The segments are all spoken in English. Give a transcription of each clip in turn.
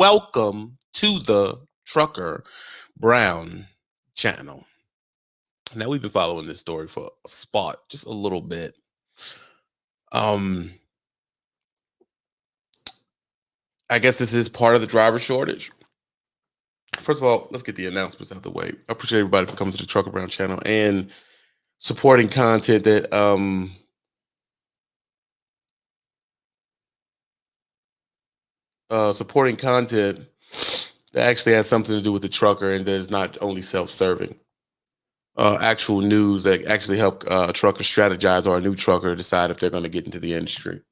welcome to the Trucker Brown channel. Now, we've been following this story for a spot, just a little bit. I guess this is part of the driver shortage. First of all, let's get the announcements out of the way. I appreciate everybody for coming to the Trucker Brown channel and supporting content that that actually has something to do with the trucker and that is not only self-serving. Actual news that actually help a trucker strategize or a new trucker decide if they're going to get into the industry.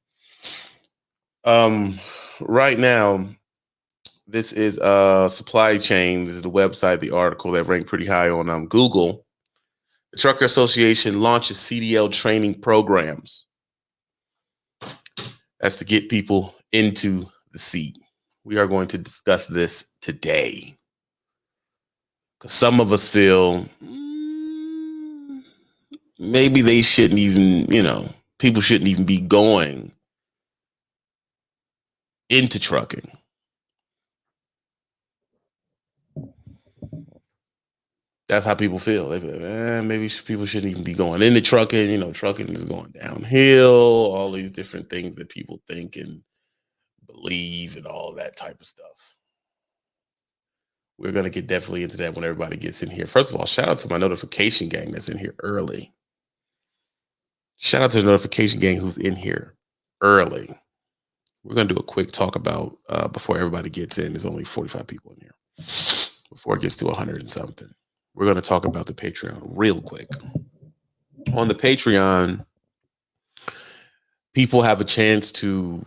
Right now, this is Supply Chain. This is the website, the article that ranked pretty high on Google. The Trucker Association launches CDL training programs. That's to get people into the seat. We are going to discuss this today. Because some of us feel maybe they shouldn't even, people shouldn't even be going into trucking. That's how people feel. They feel, maybe people shouldn't even be going into trucking. Trucking is going downhill, all these different things that people think and believe and all that type of stuff. We're going to get definitely into that when everybody gets in here. First of all, shout out to my notification gang that's in here early. Shout out to the notification gang who's in here early. We're going to do a quick talk about, before everybody gets in, there's only 45 people in here, before it gets to 100 and something. We're going to talk about the Patreon real quick. On the Patreon, people have a chance to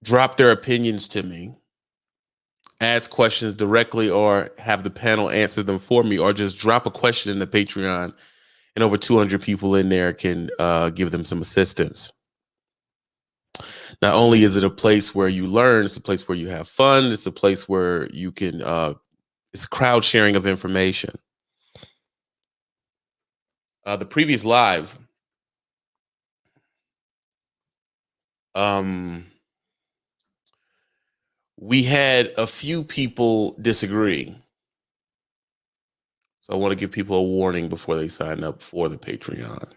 drop their opinions to me, ask questions directly, or have the panel answer them for me, or just drop a question in the Patreon, and over 200 people in there can give them some assistance. Not only is it a place where you learn, it's a place where you have fun. It's a place where you can, it's crowd sharing of information. The previous live, we had a few people disagree. So I want to give people a warning before they sign up for the Patreon.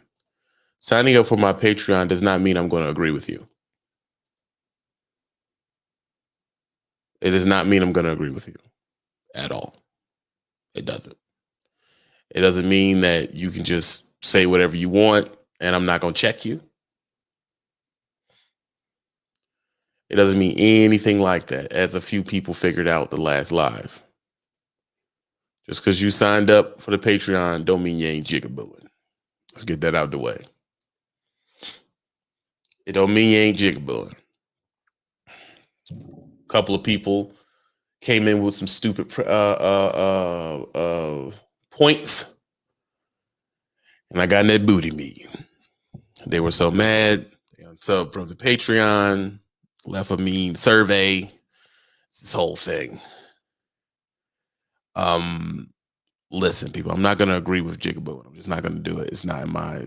Signing up for my Patreon does not mean I'm going to agree with you. It does not mean I'm going to agree with you at all. It doesn't. It doesn't mean that you can just say whatever you want and I'm not going to check you. It doesn't mean anything like that, as a few people figured out the last live. Just because you signed up for the Patreon don't mean you ain't jigabooing. Let's get that out the way. It don't mean you ain't jigabooing. A couple of people came in with some stupid points, and I got in that booty meeting. They were so mad. They unsubbed from the Patreon, left a mean survey. This whole thing. Listen, people, I'm not going to agree with jigaboo. I'm just not going to do it. It's not in my,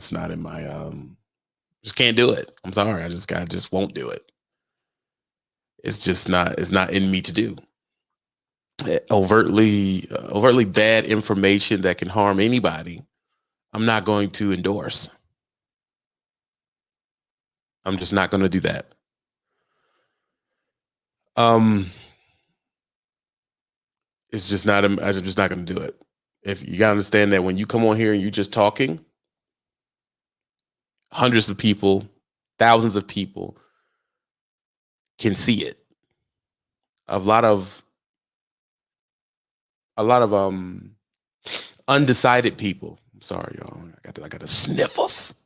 just can't do it. I'm sorry. I just won't do it. It's not in me to do. Overtly bad information that can harm anybody, I'm not going to endorse. I'm just not going to do that. It's just not, I'm just not going to do it. If you got to understand that when you come on here and you're just talking, hundreds of people, thousands of people can see it. A lot of undecided people. I'm sorry, y'all. I got the sniffles.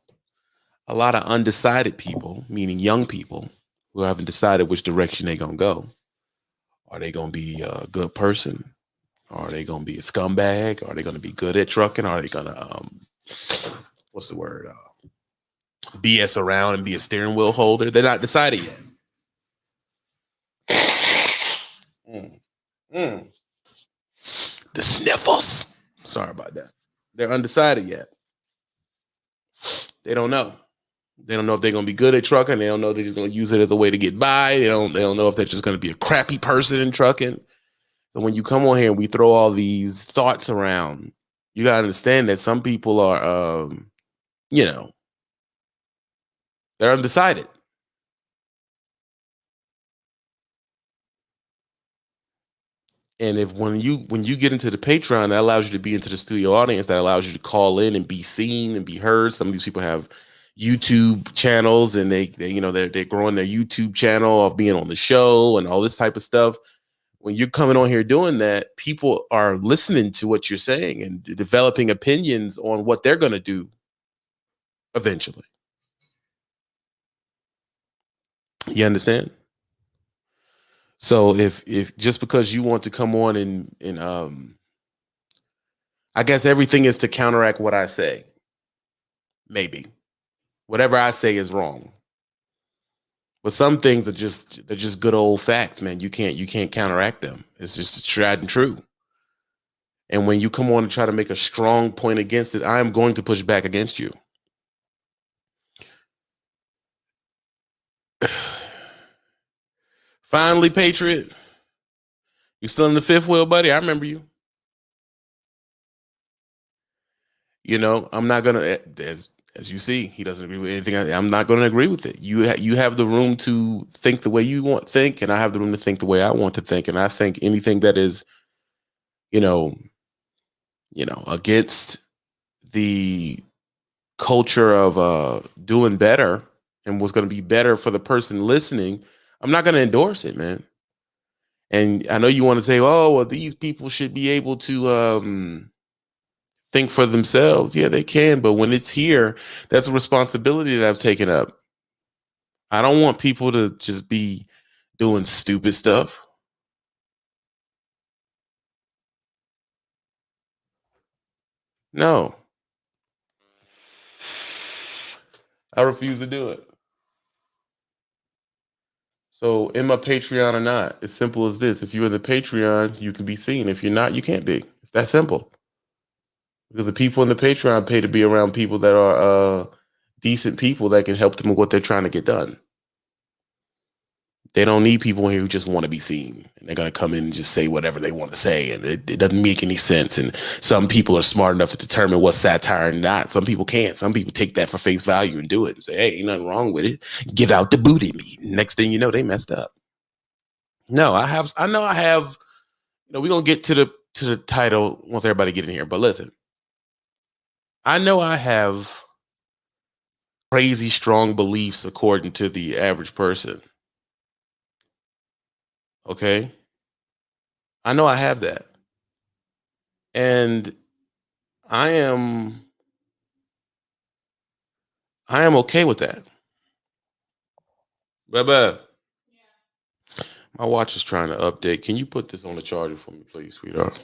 A lot of undecided people, meaning young people who haven't decided which direction they're going to go. Are they going to be a good person? Are they going to be a scumbag? Are they going to be good at trucking? Are they going to, what's the word? BS around and be a steering wheel holder? They're not decided yet. The sniffles. Sorry about that. They're undecided yet. They don't know. They don't know if they're gonna be good at trucking. They don't know if they're just gonna use it as a way to get by. They don't know if they're just gonna be a crappy person in trucking. So when you come on here and we throw all these thoughts around, you gotta understand that some people are you know, they're undecided. And if when you get into the Patreon, that allows you to be into the studio audience, that allows you to call in and be seen and be heard. Some of these people have YouTube channels, and they're growing their YouTube channel of being on the show and all this type of stuff. When you're coming on here doing that, people are listening to what you're saying and developing opinions on what they're going to do eventually. You understand? So if just because you want to come on and I guess everything is to counteract what I say. Maybe. Whatever I say is wrong. But some things they're just good old facts, man. You can't counteract them. It's just tried and true. And when you come on and try to make a strong point against it, I am going to push back against you. Finally, Patriot, you still in the fifth wheel, buddy? I remember you. I'm not gonna, as you see, he doesn't agree with anything. I'm not going to agree with it. You have the room to think the way you want to think, and I have the room to think the way I want to think. And I think anything that is, you know, against the culture of doing better and what's going to be better for the person listening, I'm not going to endorse it, man. And I know you want to say, oh, well, these people should be able to think for themselves. Yeah, they can. But when it's here, that's a responsibility that I've taken up. I don't want people to just be doing stupid stuff. No, I refuse to do it. So, in my Patreon or not, it's simple as this. If you're in the Patreon, you can be seen. If you're not, you can't be. It's that simple. Because the people in the Patreon pay to be around people that are decent people that can help them with what they're trying to get done. They don't need people here who just want to be seen. And they're going to come in and just say whatever they want to say. And it doesn't make any sense. And some people are smart enough to determine what's satire and not. Some people can't. Some people take that for face value and do it and say, hey, ain't nothing wrong with it. Give out the booty meat. Next thing you know, they messed up. No, I know I have, we're going to get to the title once everybody get in here. But listen, I know I have crazy strong beliefs according to the average person. Okay. I know I have that. And I am okay with that. Bye-bye. My watch is trying to update. Can you put this on the charger for me, please, sweetheart?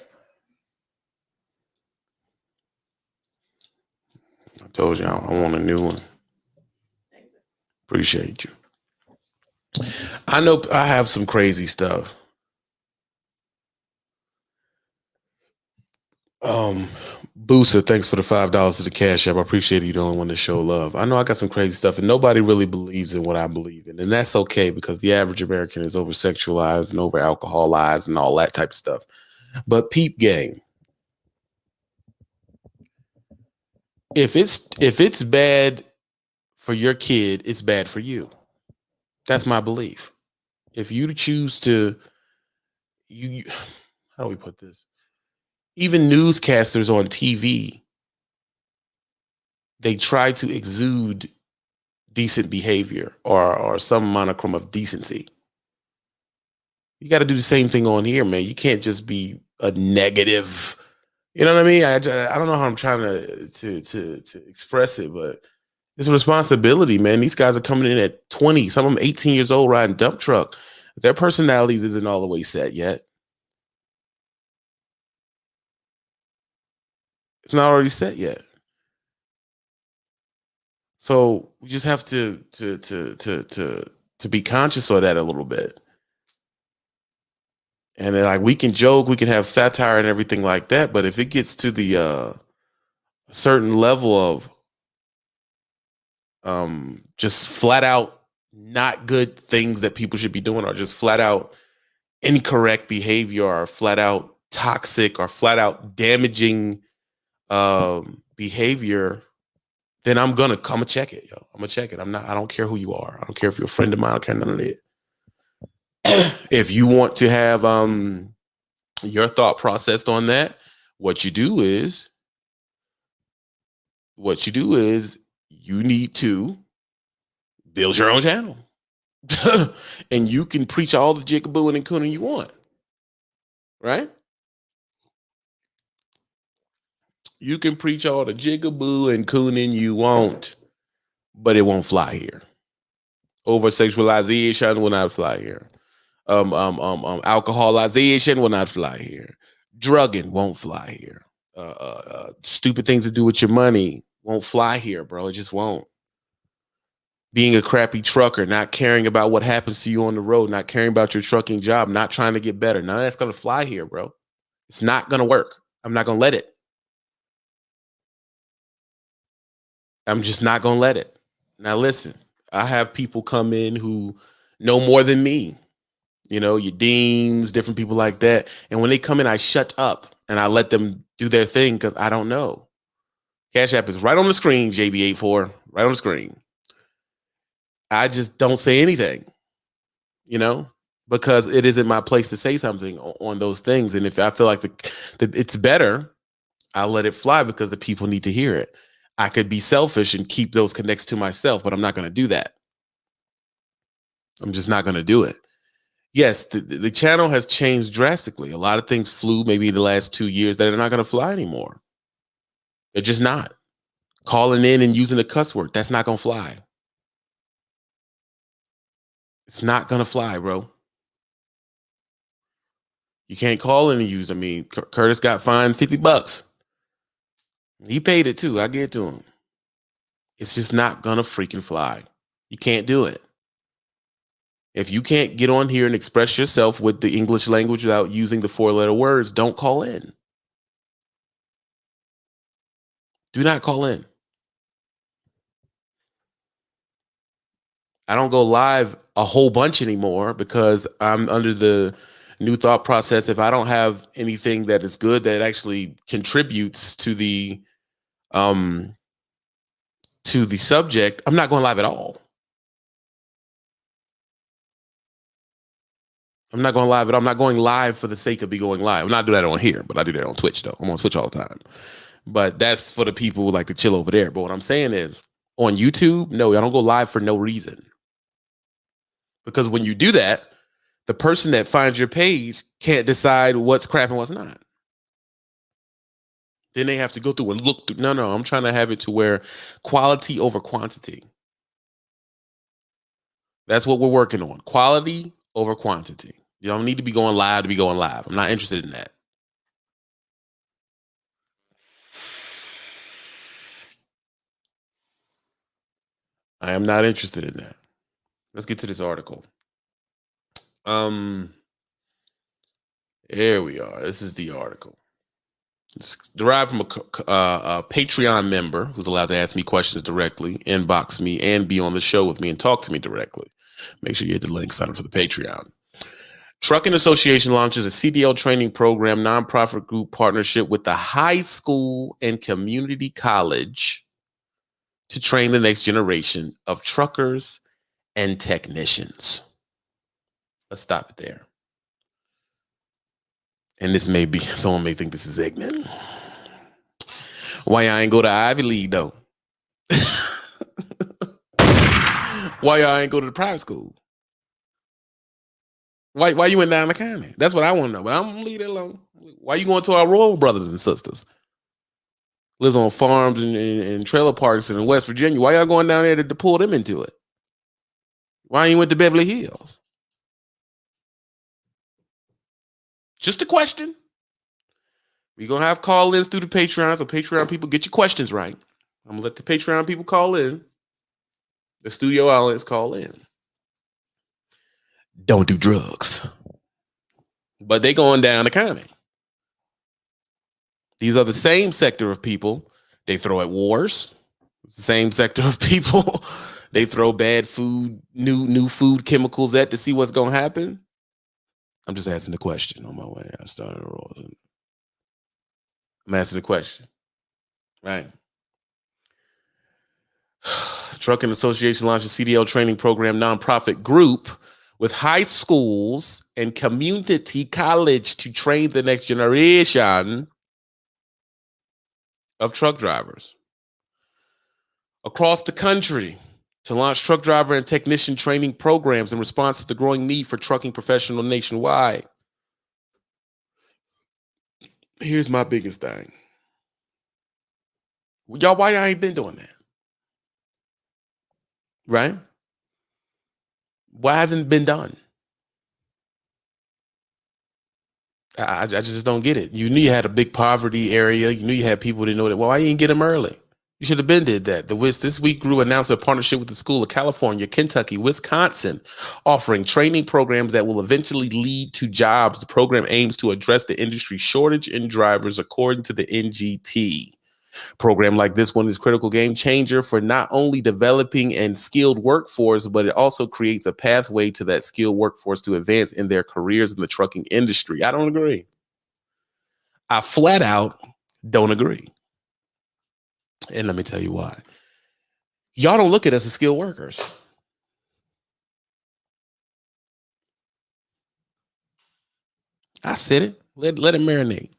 I told you I want a new one. Appreciate you. I know I have some crazy stuff. Booster, thanks for the $5 to the Cash App. I appreciate it. You the only one to show love. I know I got some crazy stuff, and nobody really believes in what I believe in, and that's okay because the average American is over sexualized and over alcoholized and all that type of stuff. But peep gang, if it's bad for your kid, it's bad for you. That's my belief. If you choose to, you how do we put this? Even newscasters on TV, they try to exude decent behavior or some monochrome of decency. You got to do the same thing on here, man. You can't just be a negative. You know what I mean? I don't know how I'm trying to express it, but it's a responsibility, man. These guys are coming in at 20, some of them 18 years old, riding dump truck. Their personalities isn't all the way set yet. It's not already set yet. So we just have to be conscious of that a little bit. And then, like, we can joke, we can have satire and everything like that, but if it gets to the certain level just flat out not good things that people should be doing, or just flat out incorrect behavior, or flat out toxic, or flat out damaging behavior, then I'm gonna check it, yo. I'm gonna check it. I don't care who you are. I don't care if you're a friend of mine. I don't care none of that. If you want to have your thought process on that, what you do is you need to build your own channel. And you can preach all the jiggabooing and cooning you want, right? You can preach all the jigaboo and cooning you want, but it won't fly here. Over sexualization will not fly here. Alcoholization will not fly here. Drugging won't fly here. Stupid things to do with your money won't fly here, bro. It just won't. Being a crappy trucker, not caring about what happens to you on the road, not caring about your trucking job, not trying to get better. None of that's going to fly here, bro. It's not going to work. I'm not going to let it. I'm just not going to let it. Now, listen, I have people come in who know more than me. You know, your deans, different people like that. And when they come in, I shut up and I let them do their thing because I don't know. Cash App is right on the screen, JB84, right on the screen. I just don't say anything, you know, because it isn't my place to say something on those things. And if I feel like it's better, I'll let it fly because the people need to hear it. I could be selfish and keep those connects to myself, but I'm not going to do that. I'm just not going to do it. Yes, the channel has changed drastically. A lot of things flew maybe the last 2 years that are not going to fly anymore. They're just not. Calling in and using a cuss word, that's not going to fly. It's not going to fly, bro. You can't call in and use. I mean, Curtis got fined $50. He paid it too. I get to him. It's just not going to freaking fly. You can't do it. If you can't get on here and express yourself with the English language without using the 4-letter words, don't call in. Do not call in. I don't go live a whole bunch anymore because I'm under the new thought process. If I don't have anything that is good that actually contributes to the subject, I'm not going live at all. I'm not going live at all. I'm not going live for the sake of going live. I'm not doing that on here, but I do that on Twitch though. I'm on Twitch all the time. But that's for the people who like to chill over there. But what I'm saying is on YouTube, no, I don't go live for no reason. Because when you do that, the person that finds your page can't decide what's crap and what's not. Then they have to go through and look through. No, I'm trying to have it to where quality over quantity. That's what we're working on. Quality over quantity. You don't need to be going live to be going live. I'm not interested in that. I am not interested in that. Let's get to this article. Here we are. This is the article. It's derived from a Patreon member who's allowed to ask me questions directly, inbox me, and be on the show with me and talk to me directly. Make sure you hit the link, sign up for the Patreon. Trucking Association launches a CDL training program, nonprofit group partnership with the high school and community college to train the next generation of truckers and technicians. Let's stop it there. And this may be, someone may think this is ignorant. Why I ain't go to Ivy League though? Why y'all ain't go to the private school? Why you went down the county? That's what I want to know. But I'm gonna leave it alone. Why you going to our rural brothers and sisters? Lives on farms and trailer parks in West Virginia. Why y'all going down there to pull them into it? Why you went to Beverly Hills? Just a question. We're gonna have call-ins through the Patreon, so Patreon people get your questions right. I'm gonna let the Patreon people call in. The studio outlets call in. Don't do drugs. But they going down the county. These are the same sector of people. They throw at wars. Same sector of people. They throw bad food, new food chemicals at to see what's gonna happen. I'm just asking the question on my way. I started rolling. I'm asking the question, right? Trucking Association launched a CDL training program nonprofit group with high schools and community college to train the next generation of truck drivers across the country to launch truck driver and technician training programs in response to the growing need for trucking professionals nationwide. Here's my biggest thing. Y'all, why I ain't been doing that? Right? Why hasn't it been done? I just don't get it. You knew you had a big poverty area. You knew you had people that know that. Well, why you didn't get them early? You should have been did that. This week Grew announced a partnership with the School of California, Kentucky, Wisconsin, offering training programs that will eventually lead to jobs. The program aims to address the industry shortage in drivers, according to the NGT. Program like this one is critical game changer for not only developing and skilled workforce, but it also creates a pathway to that skilled workforce to advance in their careers in the trucking industry. I don't agree. I flat out don't agree. And let me tell you why. Y'all don't look at us as skilled workers. I said it. Let it marinate.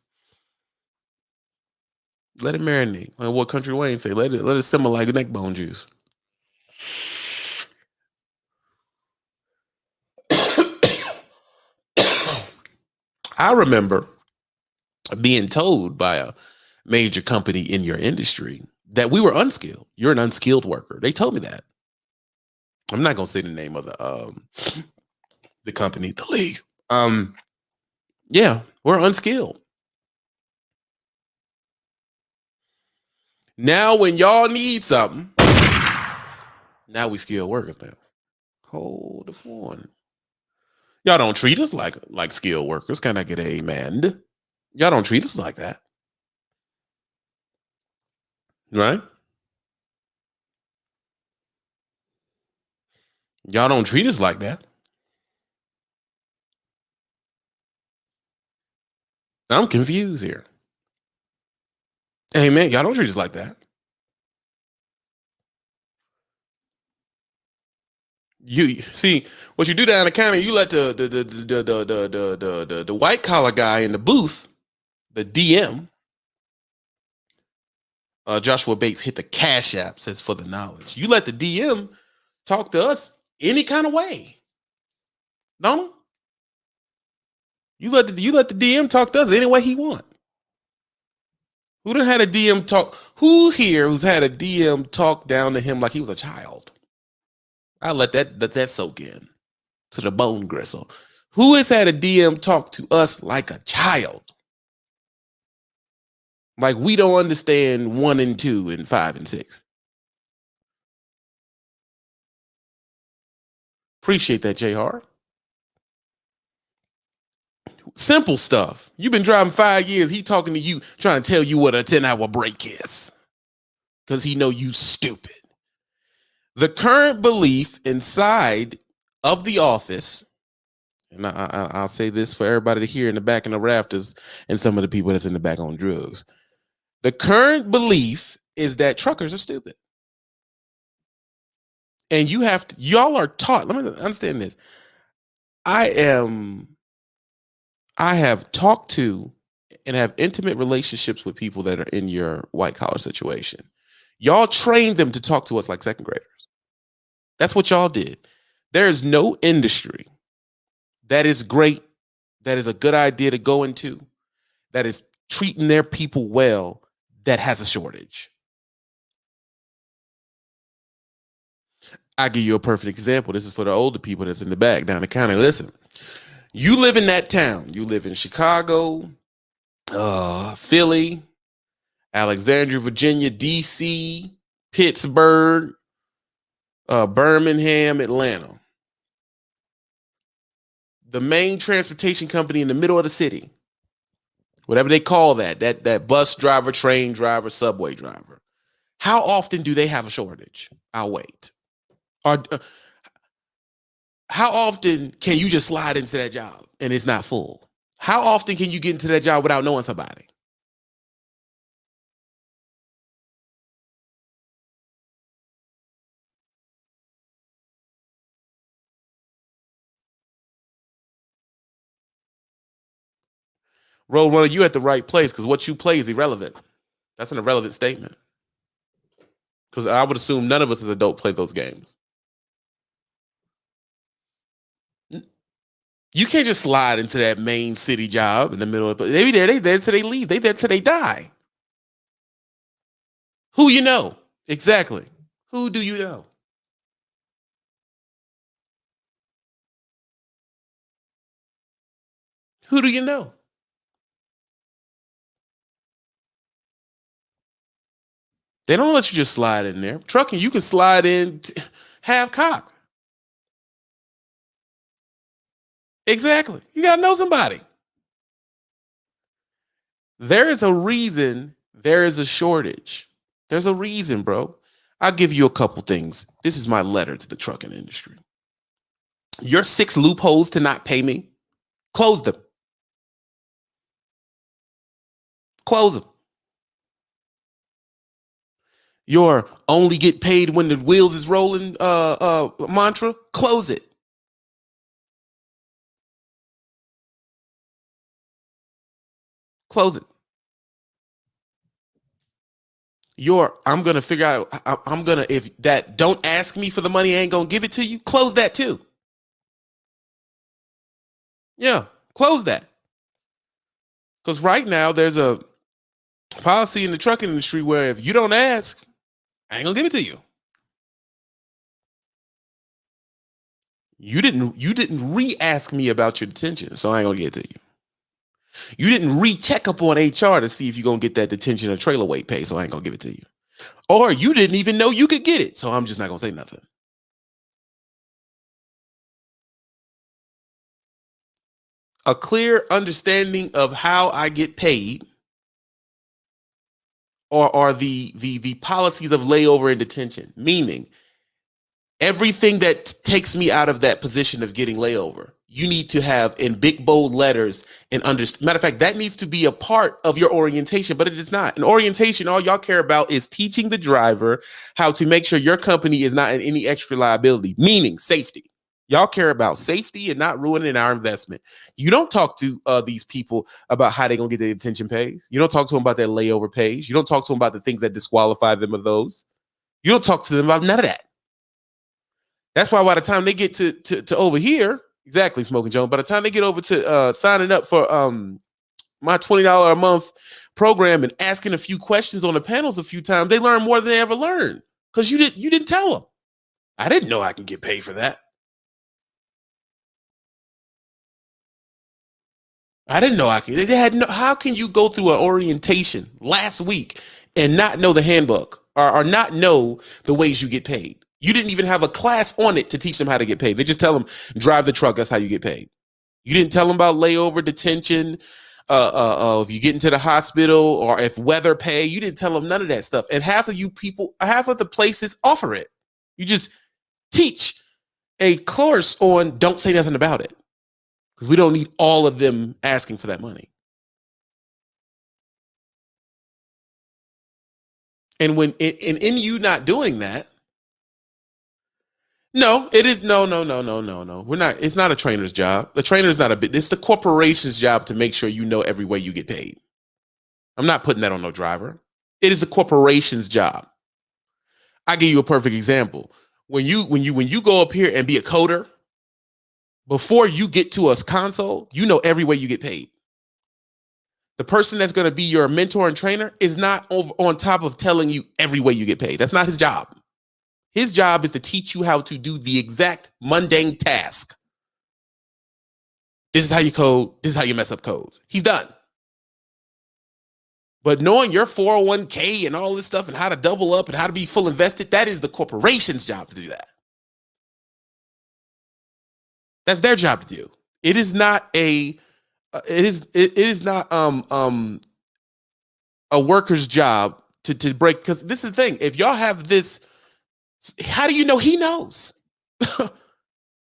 Let it marinate. Like what Country Wayne say, let it simmer like neck bone juice. I remember being told by a major company in your industry that we were unskilled. You're an unskilled worker. They told me that. I'm not gonna say the name of the company, the league. Yeah, we're unskilled. Now, when y'all need something, now we skilled workers now. Hold the phone. Y'all don't treat us like skilled workers. Can I get an amen? Y'all don't treat us like that. Right? Y'all don't treat us like that. I'm confused here. Hey man, y'all don't treat us like that. You see what you do down the county. You let the white collar guy in the booth, the DM, Joshua Bates, hit the Cash App. Says for the knowledge. You let the DM talk to us any kind of way. No, you let the DM talk to us any way he want. Who done had a DM talk? Who here who's had a DM talk down to him like he was a child? I let that soak in to the bone gristle. Who has had a DM talk to us like a child? Like we don't understand 1 and 2 and 5 and 6. Appreciate that, J Hart. Simple stuff. You've been driving 5 years. He talking to you, trying to tell you what a 10-hour break is. Because he know you stupid. The current belief inside of the office, and I'll say this for everybody to hear in the back in the rafters and some of the people that's in the back on drugs. The current belief is that truckers are stupid. And y'all are taught, let me understand this. I have talked to and have intimate relationships with people that are in your white collar situation. Y'all trained them to talk to us like second graders. That's what y'all did. There is no industry that is great, that is a good idea to go into, that is treating their people well, that has a shortage. I'll give you a perfect example. This is for the older people that's in the back down the county. Listen, you live in that town. You live in Chicago, Philly, Alexandria, Virginia, DC, Pittsburgh, Birmingham, Atlanta. The main transportation company in the middle of the city, whatever they call that bus driver, train driver, subway driver, How often do they have a shortage? I'll wait. Or how often can you just slide into that job and it's not full? How often can you get into that job without knowing somebody? Roadrunner, you at the right place because what you play is irrelevant. That's an irrelevant statement. Because I would assume none of us as adults play those games. You can't just slide into that main city job in the middle of it. They there till they leave. They there till they die. Who you know? Exactly. Who do you know? Who do you know? They don't let you just slide in there. Trucking, you can slide in half cocked. Exactly. You gotta know somebody. There is a reason there is a shortage. There's a reason, bro. I'll give you a couple things. This is my letter to the trucking industry. Your 6 loopholes to not pay me, close them. Close them. Your only get paid when the wheels is rolling mantra, close it. Close it. I'm gonna figure out. I'm gonna if that don't ask me for the money, I ain't gonna give it to you. Close that too. Yeah, close that. Because right now there's a policy in the trucking industry where if you don't ask, I ain't gonna give it to you. You didn't re-ask me about your detention, so I ain't gonna get it to you. You didn't recheck up on HR to see if you're gonna get that detention or trailer weight pay, so I ain't gonna give it to you. Or you didn't even know you could get it, so I'm just not gonna say nothing. A clear understanding of how I get paid, or the policies of layover and detention, meaning everything that takes me out of that position of getting layover, you need to have in big bold letters and understand. Matter of fact, that needs to be a part of your orientation, but it is not. In orientation, all y'all care about is teaching the driver how to make sure your company is not in any extra liability, meaning safety. Y'all care about safety and not ruining our investment. You don't talk to these people about how they're going to get their detention pays. You don't talk to them about their layover pays. You don't talk to them about the things that disqualify them of those. You don't talk to them about none of that. That's why by the time they get to over here, exactly, Smoking Jones, by the time they get over to signing up for my $20 a month program and asking a few questions on the panels a few times, they learn more than they ever learned because you didn't tell them. I didn't know I can get paid for that. I didn't know I could. They had no. How can you go through an orientation last week and not know the handbook or not know the ways you get paid? You didn't even have a class on it to teach them how to get paid. They just tell them drive the truck. That's how you get paid. You didn't tell them about layover, detention, if you get into the hospital or if weather pay. You didn't tell them none of that stuff. And half of you people, half of the places offer it. You just teach a course on don't say nothing about it because we don't need all of them asking for that money. And when in you not doing that, no, it is no. We're not. It's not a trainer's job. The trainer's not a bit. It's the corporation's job to make sure you know every way you get paid. I'm not putting that on no driver. It is the corporation's job. I give you a perfect example. When you go up here and be a coder, before you get to a console, you know every way you get paid. The person that's going to be your mentor and trainer is not over on top of telling you every way you get paid. That's not his job. His job is to teach you how to do the exact mundane task. This is how you code. This is how you mess up codes. He's done. But knowing your 401k and all this stuff and how to double up and how to be full invested, that is the corporation's job to do that. That's their job to do. It is not a worker's job to break, because this is the thing. If y'all have this, how do you know he knows?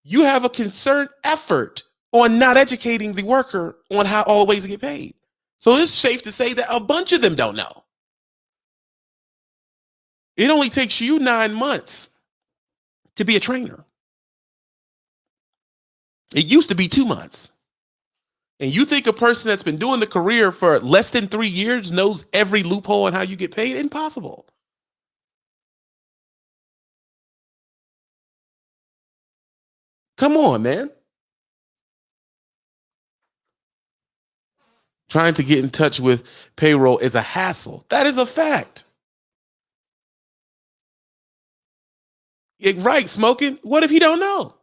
You have a concerted effort on not educating the worker on how all the ways to get paid. So it's safe to say that a bunch of them don't know. It only takes you 9 months to be a trainer. It used to be 2 months. And you think a person that's been doing the career for less than 3 years knows every loophole on how you get paid? Impossible. Come on, man. Trying to get in touch with payroll is a hassle. That is a fact. Right, smoking. What if he don't know?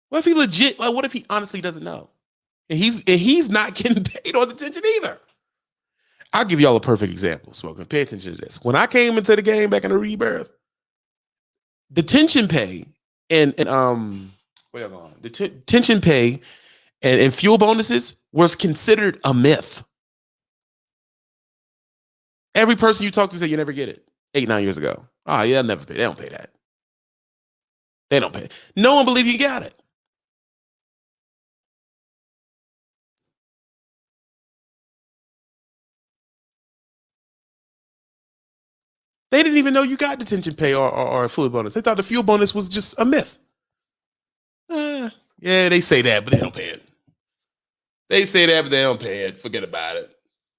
What if he legit, like, what if he honestly doesn't know? And he's not getting paid on detention either. I'll give y'all a perfect example, smoking. Pay attention to this. When I came into the game back in the rebirth, detention pay and where y'all going? Detention pay and fuel bonuses was considered a myth. Every person you talk to said you never get it. 8-9 years ago. Oh yeah, they'll never pay. They don't pay that. They don't pay. No one believed you got it. They didn't even know you got detention pay or a fuel bonus. They thought the fuel bonus was just a myth. Yeah, they say that, but they don't pay it. They say that, but they don't pay it. Forget about it.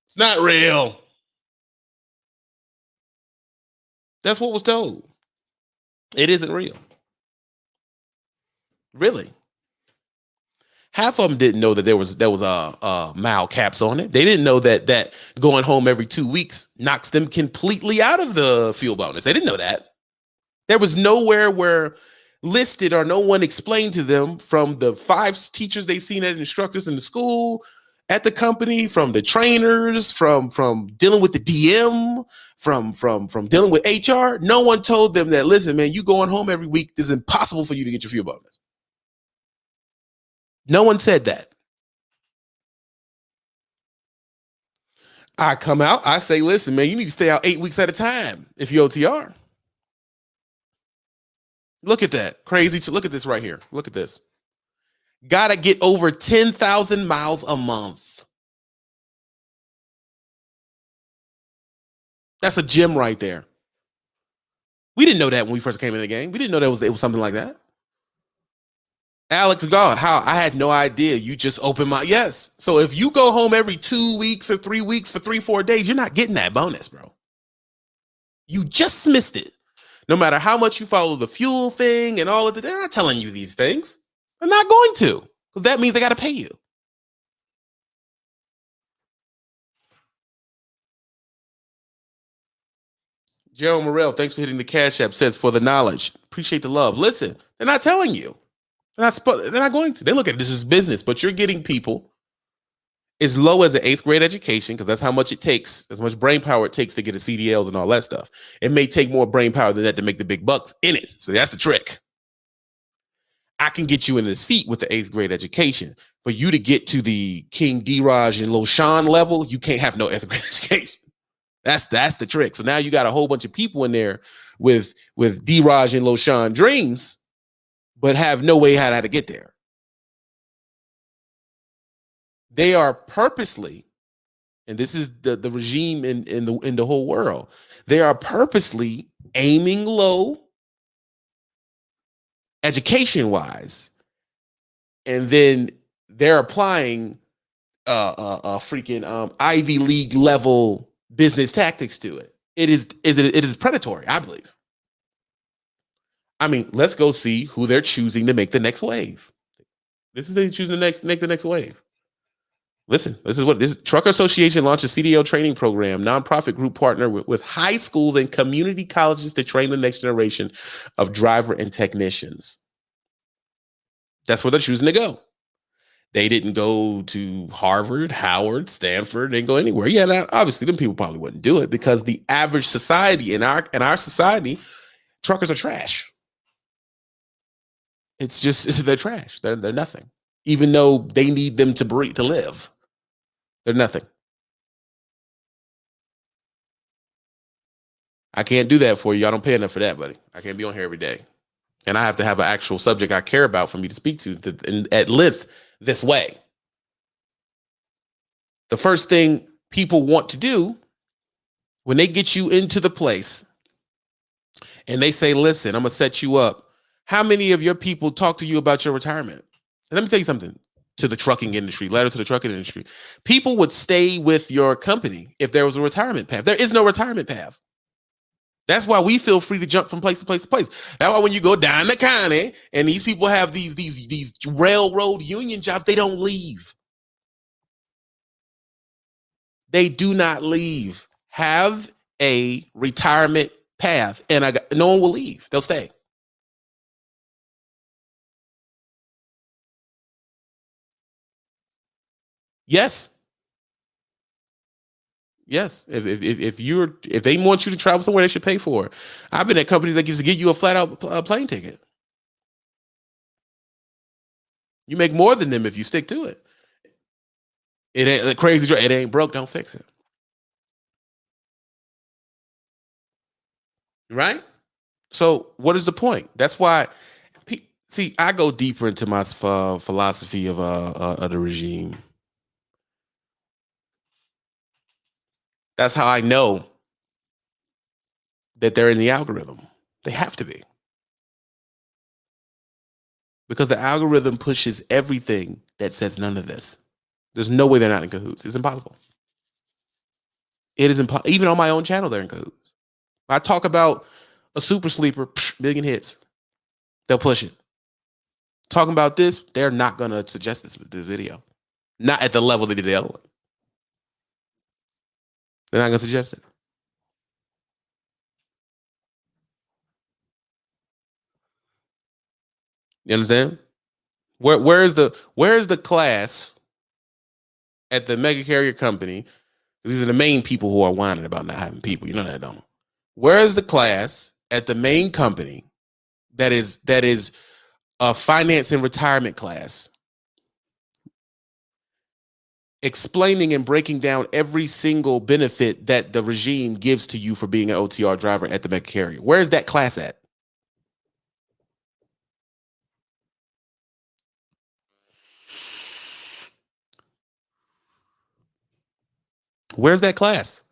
It's not real. That's what was told. It isn't real. Really. Half of them didn't know that there was mile caps on it. They didn't know that going home every 2 weeks knocks them completely out of the fuel bonus. They didn't know that. There was nowhere where listed or no one explained to them, from the 5 teachers they seen as instructors in the school, at the company, from the trainers, from dealing with the DM, from dealing with HR. No one told them that, listen, man, you going home every week, it's impossible for you to get your fuel bonus. No one said that. I come out, I say, listen, man, you need to stay out 8 weeks at a time if you OTR. Look at that. Crazy. Look at this right here. Look at this. Gotta get over 10,000 miles a month. That's a gem right there. We didn't know that when we first came in the game. We didn't know it was something like that. Alex, God, how? I had no idea. You just opened my, yes. So if you go home every 2 weeks or 3 weeks for 3-4 days, you're not getting that bonus, bro. You just missed it. No matter how much you follow the fuel thing and all of that, they're not telling you these things. They're not going to, because that means they got to pay you. Gerald Morrell, thanks for hitting the Cash App, says, for the knowledge. Appreciate the love. Listen, they're not telling you. They're not going to. They look at this as business, but you're getting people as low as an 8th grade education, because that's how much it takes, as much brain power it takes to get a CDLs and all that stuff. It may take more brain power than that to make the big bucks in it. So that's the trick. I can get you in a seat with the 8th grade education. For you to get to the King D-Raj and Loshan level, you can't have no 8th grade education. That's the trick. So now you got a whole bunch of people in there with D-Raj and Loshan dreams, but have no way how to get there. They are purposely, and this is the regime in the whole world, they are purposely aiming low education-wise, and then they're applying freaking Ivy League level business tactics to it. It is predatory, I believe. I mean, let's go see who they're choosing to make the next wave. This is they choosing to make the next wave. Listen, this Trucker Association launched a CDL training program, nonprofit group partner with high schools and community colleges to train the next generation of driver and technicians. That's where they're choosing to go. They didn't go to Harvard, Howard, Stanford. They didn't go anywhere. Yeah, now, obviously, them people probably wouldn't do it, because the average society in our society, truckers are trash. It's just, they're trash. They're nothing. Even though they need them to breathe, to live. They're nothing. I can't do that for you. I don't pay enough for that, buddy. I can't be on here every day. And I have to have an actual subject I care about for me to speak to at length this way. The first thing people want to do when they get you into the place and they say, listen, I'm going to set you up. How many of your people talk to you about your retirement? And let me tell you something to the trucking industry, letter to the trucking industry. People would stay with your company if there was a retirement path. There is no retirement path. That's why we feel free to jump from place to place to place. That's why when you go down the county and these people have these railroad union jobs, they don't leave. They do not leave. Have a retirement path, and no one will leave. They'll stay. Yes. Yes. If they want you to travel somewhere, they should pay for it. I've been at companies that used to get you a flat out plane ticket. You make more than them if you stick to it. It ain't crazy. It ain't broke. Don't fix it. Right? So what is the point? That's why. See, I go deeper into my philosophy of the regime. That's how I know that they're in the algorithm. They have to be. Because the algorithm pushes everything that says none of this. There's no way they're not in cahoots. It's impossible. It is impossible. Even on my own channel, they're in cahoots. I talk about a super sleeper, million hits. They'll push it. Talking about this, they're not going to suggest this video. Not at the level they did the other one. They're not going to suggest it. You understand? Where is the class at the mega carrier company? These are the main people who are whining about not having people. You know that, don't. Where is the class at the main company that is a finance and retirement class, explaining and breaking down every single benefit that the regime gives to you for being an OTR driver at the mega carrier? Where is that class at? Where's that class?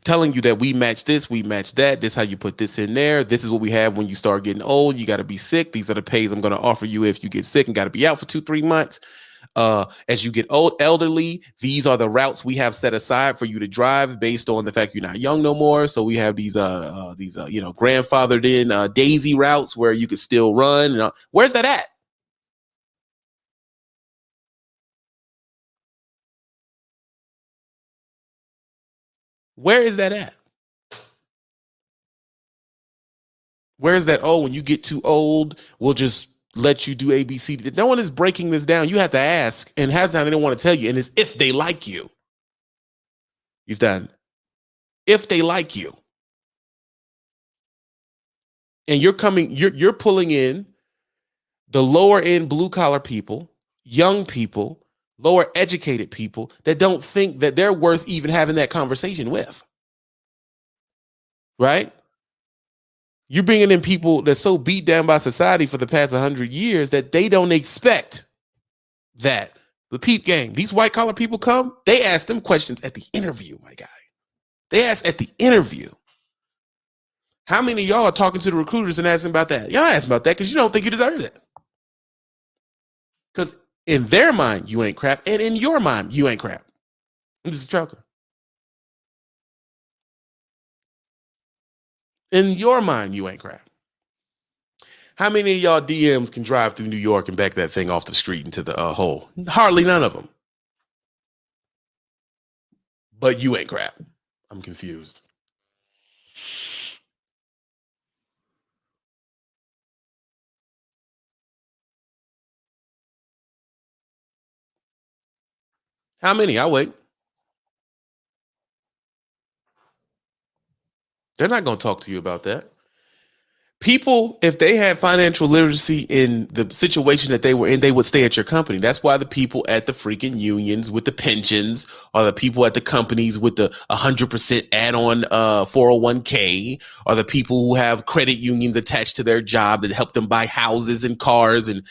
Telling you that we match this, we match that. This is how you put this in there. This is what we have when you start getting old. You got to be sick. These are the pays I'm going to offer you if you get sick and got to be out for 2-3 months. As you get old, elderly, these are the routes we have set aside for you to drive based on the fact you're not young no more. So we have these grandfathered in daisy routes where you can still run. Where's that at? Where is that at? Where is that? Oh, when you get too old, we'll just let you do ABC. No one is breaking this down. You have to ask, and half the time they don't want to tell you. And it's if they like you. He's done. If they like you, and you're pulling in the lower end blue collar people, young people, lower educated people that don't think that they're worth even having that conversation with. Right? You're bringing in people that's so beat down by society for the past 100 years that they don't expect that. The peep gang, these white collar people come, they ask them questions at the interview, my guy. They ask at the interview. How many of y'all are talking to the recruiters and asking about that? Y'all ask about that because you don't think you deserve it. Because in their mind, you ain't crap. And in your mind, you ain't crap. I'm just a trucker. In your mind, you ain't crap. How many of y'all DMs can drive through New York and back that thing off the street into the hole? Hardly none of them. But you ain't crap. I'm confused. How many? I'll wait. They're not going to talk to you about that. People, if they had financial literacy in the situation that they were in, they would stay at your company. That's why the people at the freaking unions with the pensions, or the people at the companies with the 100% add-on 401k, or the people who have credit unions attached to their job that help them buy houses and cars, and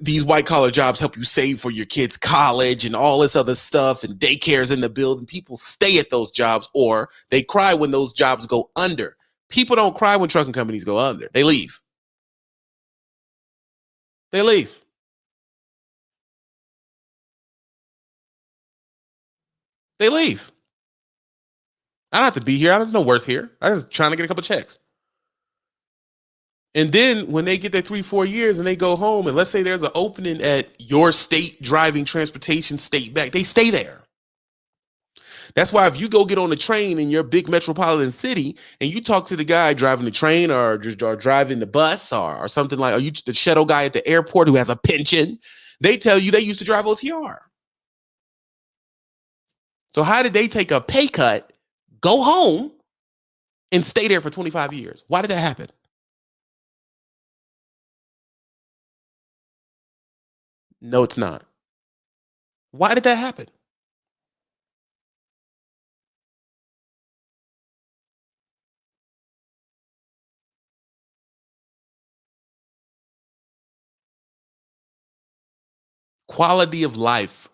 these white collar jobs help you save for your kids' college and all this other stuff, and daycares in the building. People stay at those jobs, or they cry when those jobs go under. People don't cry when trucking companies go under. They leave. They leave. They leave. I don't have to be here. There's no worth here. I was trying to get a couple checks. And then when they get their 3-4 years and they go home, and let's say there's an opening at your state driving transportation state back, they stay there. That's why if you go get on the train in your big metropolitan city and you talk to the guy driving the train, or driving the bus, or something like, are you the shuttle guy at the airport who has a pension? They tell you they used to drive OTR. So how did they take a pay cut, go home, and stay there for 25 years? Why did that happen? No, it's not. Why did that happen? Quality of life.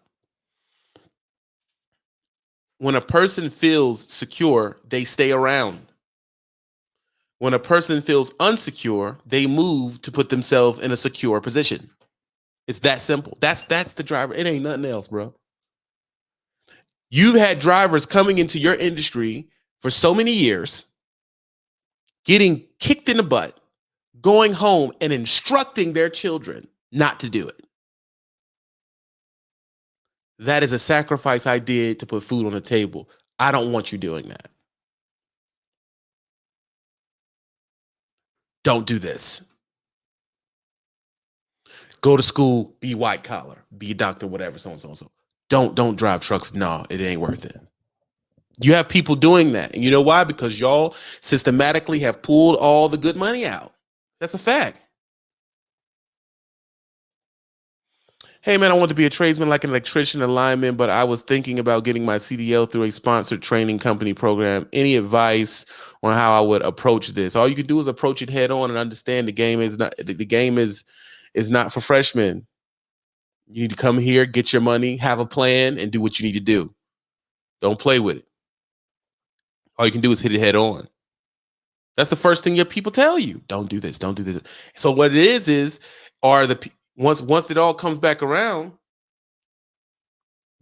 When a person feels secure, they stay around. When a person feels unsecure, they move to put themselves in a secure position. It's that simple. That's the driver. It ain't nothing else, bro. You've had drivers coming into your industry for so many years, getting kicked in the butt, going home and instructing their children not to do it. That is a sacrifice I did to put food on the table. I don't want you doing that. Don't do this. Go to school, be white collar, be a doctor, whatever, so on, so on, so. Don't drive trucks. No, it ain't worth it. You have people doing that. And you know why? Because y'all systematically have pulled all the good money out. That's a fact. Hey, man, I want to be a tradesman like an electrician, a lineman, but I was thinking about getting my CDL through a sponsored training company program. Any advice on how I would approach this? All you can do is approach it head on and understand the game is not for freshmen. You need to come here, get your money, have a plan, and do what you need to do. Don't play with it. All you can do is hit it head on. That's the first thing your people tell you. Don't do this. Don't do this. So what it is are the once it all comes back around,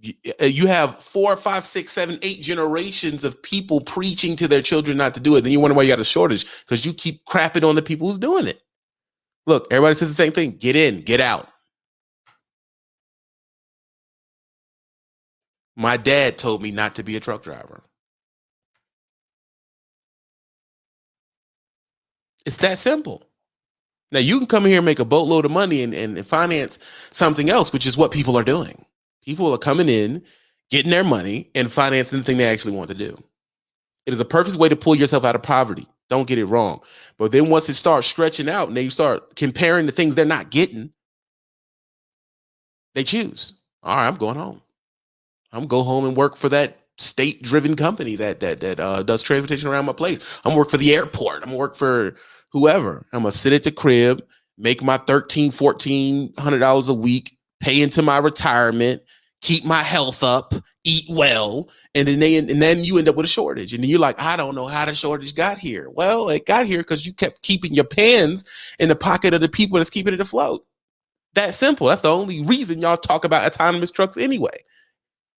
you have 4, 5, 6, 7, 8 generations of people preaching to their children not to do it. Then you wonder why you got a shortage, because you keep crapping on the people who's doing it. Look, everybody says the same thing. Get in, get out. My dad told me not to be a truck driver. It's that simple. Now you can come here and make a boatload of money and finance something else, which is what people are doing. People are coming in, getting their money, and financing the thing they actually want to do. It is a perfect way to pull yourself out of poverty. Don't get it wrong. But then once it starts stretching out and they start comparing the things they're not getting, they choose. All right, I'm going home. I'm going to go home and work for that state-driven company that does transportation around my place. I'm going to work for the airport. I'm going to work for whoever. I'm going to sit at the crib, make my $1,400 a week, pay into my retirement, keep my health up, eat well, and then you end up with a shortage. And then you're like, I don't know how the shortage got here. Well, it got here because you kept keeping your pens in the pocket of the people that's keeping it afloat. That simple. That's the only reason y'all talk about autonomous trucks anyway.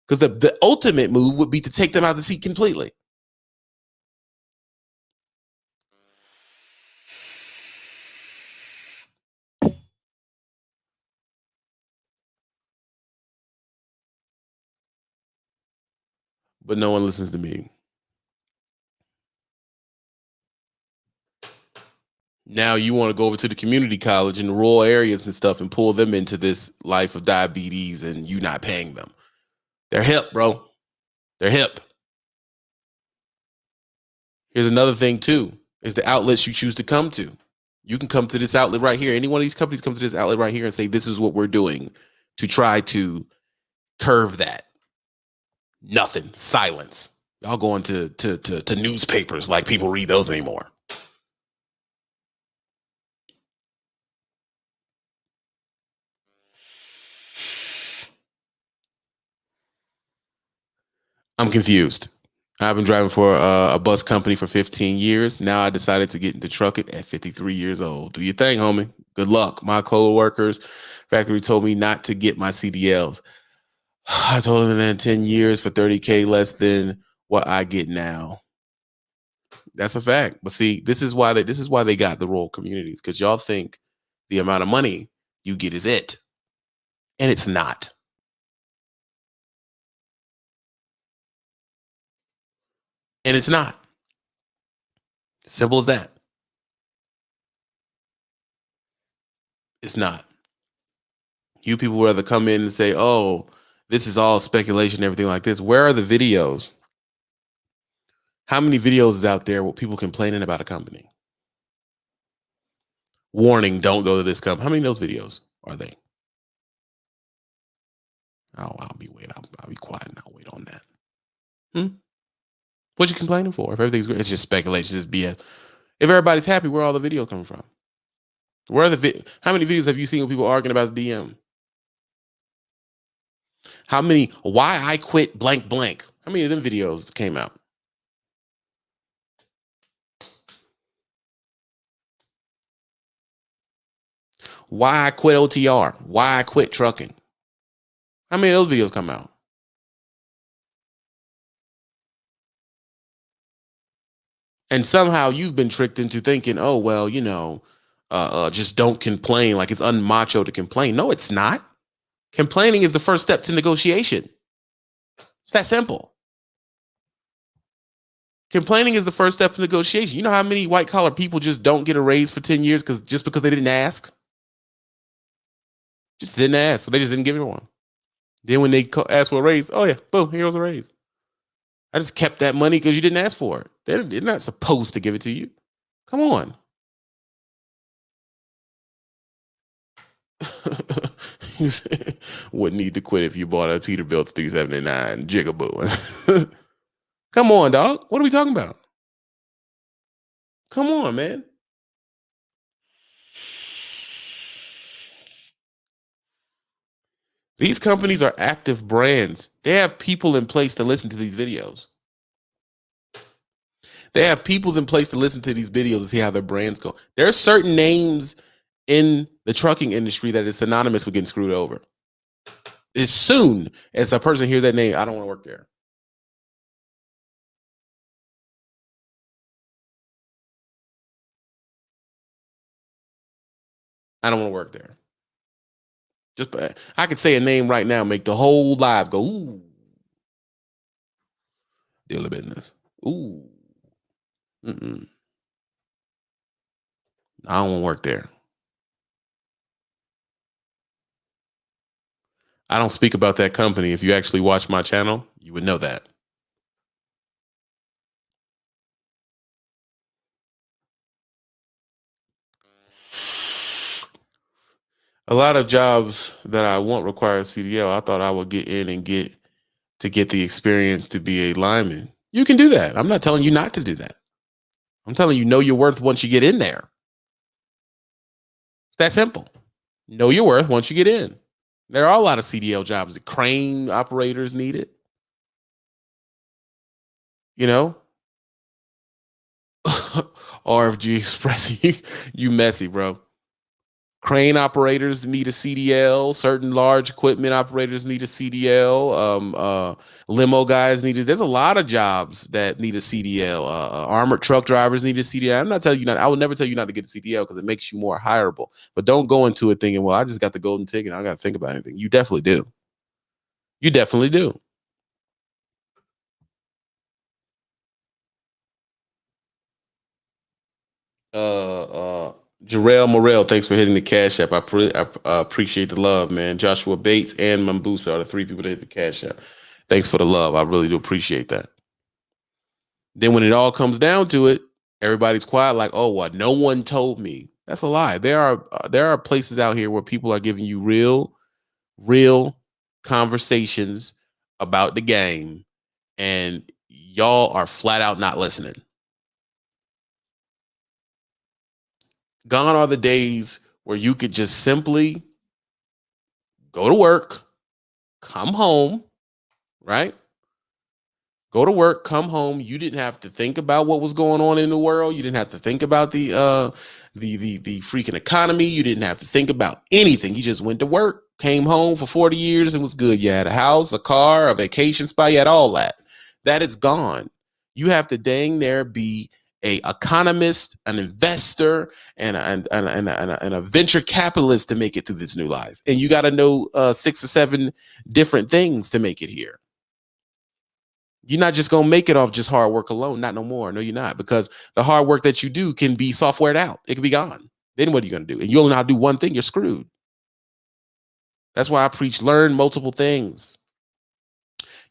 Because the ultimate move would be to take them out of the seat completely. But no one listens to me. Now you want to go over to the community college in the rural areas and stuff and pull them into this life of diabetes, and you not paying them. They're hip, bro. They're hip. Here's another thing too. is the outlets you choose to come to. You can come to this outlet right here. Any one of these companies come to this outlet right here and say, this is what we're doing to try to curve that. Nothing. Silence. Y'all going to newspapers like people read those anymore. I'm confused. I've been driving for a bus company for 15 years. Now I decided to get into trucking at 53 years old. Do your thing, homie. Good luck. My co-workers factory told me not to get my CDLs. I told them in 10 years for 30K less than what I get now. That's a fact. But see, this is why they got the rural communities, because y'all think the amount of money you get is it. And it's not. And it's not. Simple as that. It's not. You people rather come in and say, oh, this is all speculation, everything like this. Where are the videos? How many videos is out there with people complaining about a company? Warning, don't go to this company. How many of those videos are they? Oh, I'll be quiet and I'll wait on that. What you complaining for? If everything's great, it's just speculation, it's BS. If everybody's happy, where are all the videos coming from? Where are how many videos have you seen with people arguing about the DM? How many, why I quit blank blank? How many of them videos came out? Why I quit OTR? Why I quit trucking? How many of those videos come out? And somehow you've been tricked into thinking, oh, well, just don't complain. Like it's unmacho to complain. No, it's not. Complaining is the first step to negotiation. It's that simple. Complaining is the first step to negotiation. You know how many white collar people just don't get a raise for 10 years because they didn't ask? Just didn't ask. So they just didn't give it one. Then when they ask for a raise, oh yeah, boom, here's a raise. I just kept that money because you didn't ask for it. They're not supposed to give it to you. Come on. Wouldn't need to quit if you bought a Peterbilt 379 Jigaboo. Come on, dog. What are we talking about? Come on, man. These companies are active brands. They have people in place to listen to these videos. They have people in place to listen to these videos and see how their brands go. There are certain names in the trucking industry that is synonymous with getting screwed over. As soon as a person hears that name, I don't want to work there. I don't want to work there. Just I could say a name right now, make the whole live go, ooh. Deal of business. Ooh. Mm-mm. I don't want to work there. I don't speak about that company. If you actually watch my channel, you would know that. A lot of jobs that I want require CDL. I thought I would get in and get the experience to be a lineman. You can do that. I'm not telling you not to do that. I'm telling you, know your worth once you get in there. It's that simple. Know your worth once you get in. There are a lot of CDL jobs. The crane operators need it. RFG Express, you messy, bro. Crane operators need a CDL. Certain large equipment operators need a CDL. Limo guys need it. There's a lot of jobs that need a CDL. Armored truck drivers need a CDL. I'm not telling you not. I will never tell you not to get a CDL because it makes you more hireable. But don't go into it thinking, well, I just got the golden ticket. I got to think about anything. You definitely do. You definitely do. Jarrell Morrell, thanks for hitting the Cash App. I appreciate the love, man. Joshua Bates and Mambusa are the three people that hit the Cash App. Thanks for the love. I really do appreciate that. Then when it all comes down to it, Everybody's quiet, like, oh, what? No one told me. That's a lie. There are places out here where people are giving you real conversations about the game, and y'all are flat out not listening. Gone are the days where you could just simply go to work, come home, right? Go to work, come home. You didn't have to think about what was going on in the world. You didn't have to think about the freaking economy. You didn't have to think about anything. You just went to work, came home for 40 years and was good. You had a house, a car, a vacation spot. You had all that. That is gone. You have to dang near be a economist, an investor, and a venture capitalist to make it through this new life. And you got to know 6 or 7 different things to make it here. You're not just going to make it off just hard work alone. Not no more. No, you're not. Because the hard work that you do can be softwared out. It can be gone. Then what are you going to do? And you only know how to do one thing, you're screwed. That's why I preach learn multiple things.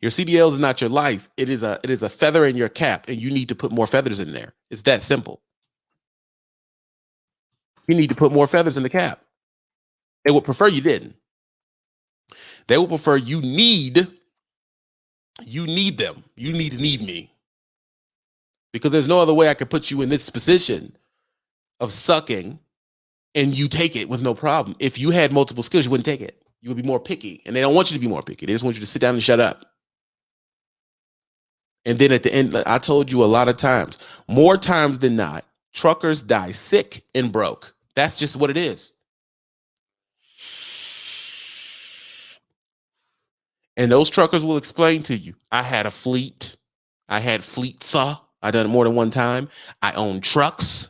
Your CDL is not your life. It is a feather in your cap, and you need to put more feathers in there. It's that simple. You need to put more feathers in the cap. They would prefer you didn't. They would prefer you need them. You need to need me. Because there's no other way I could put you in this position of sucking and you take it with no problem. If you had multiple skills, you wouldn't take it. You would be more picky. And they don't want you to be more picky. They just want you to sit down and shut up. And then at the end, I told you a lot of times, more times than not, truckers die sick and broke. That's just what it is. And those truckers will explain to you, I had a fleet. I had fleets. I done it more than one time. I own trucks.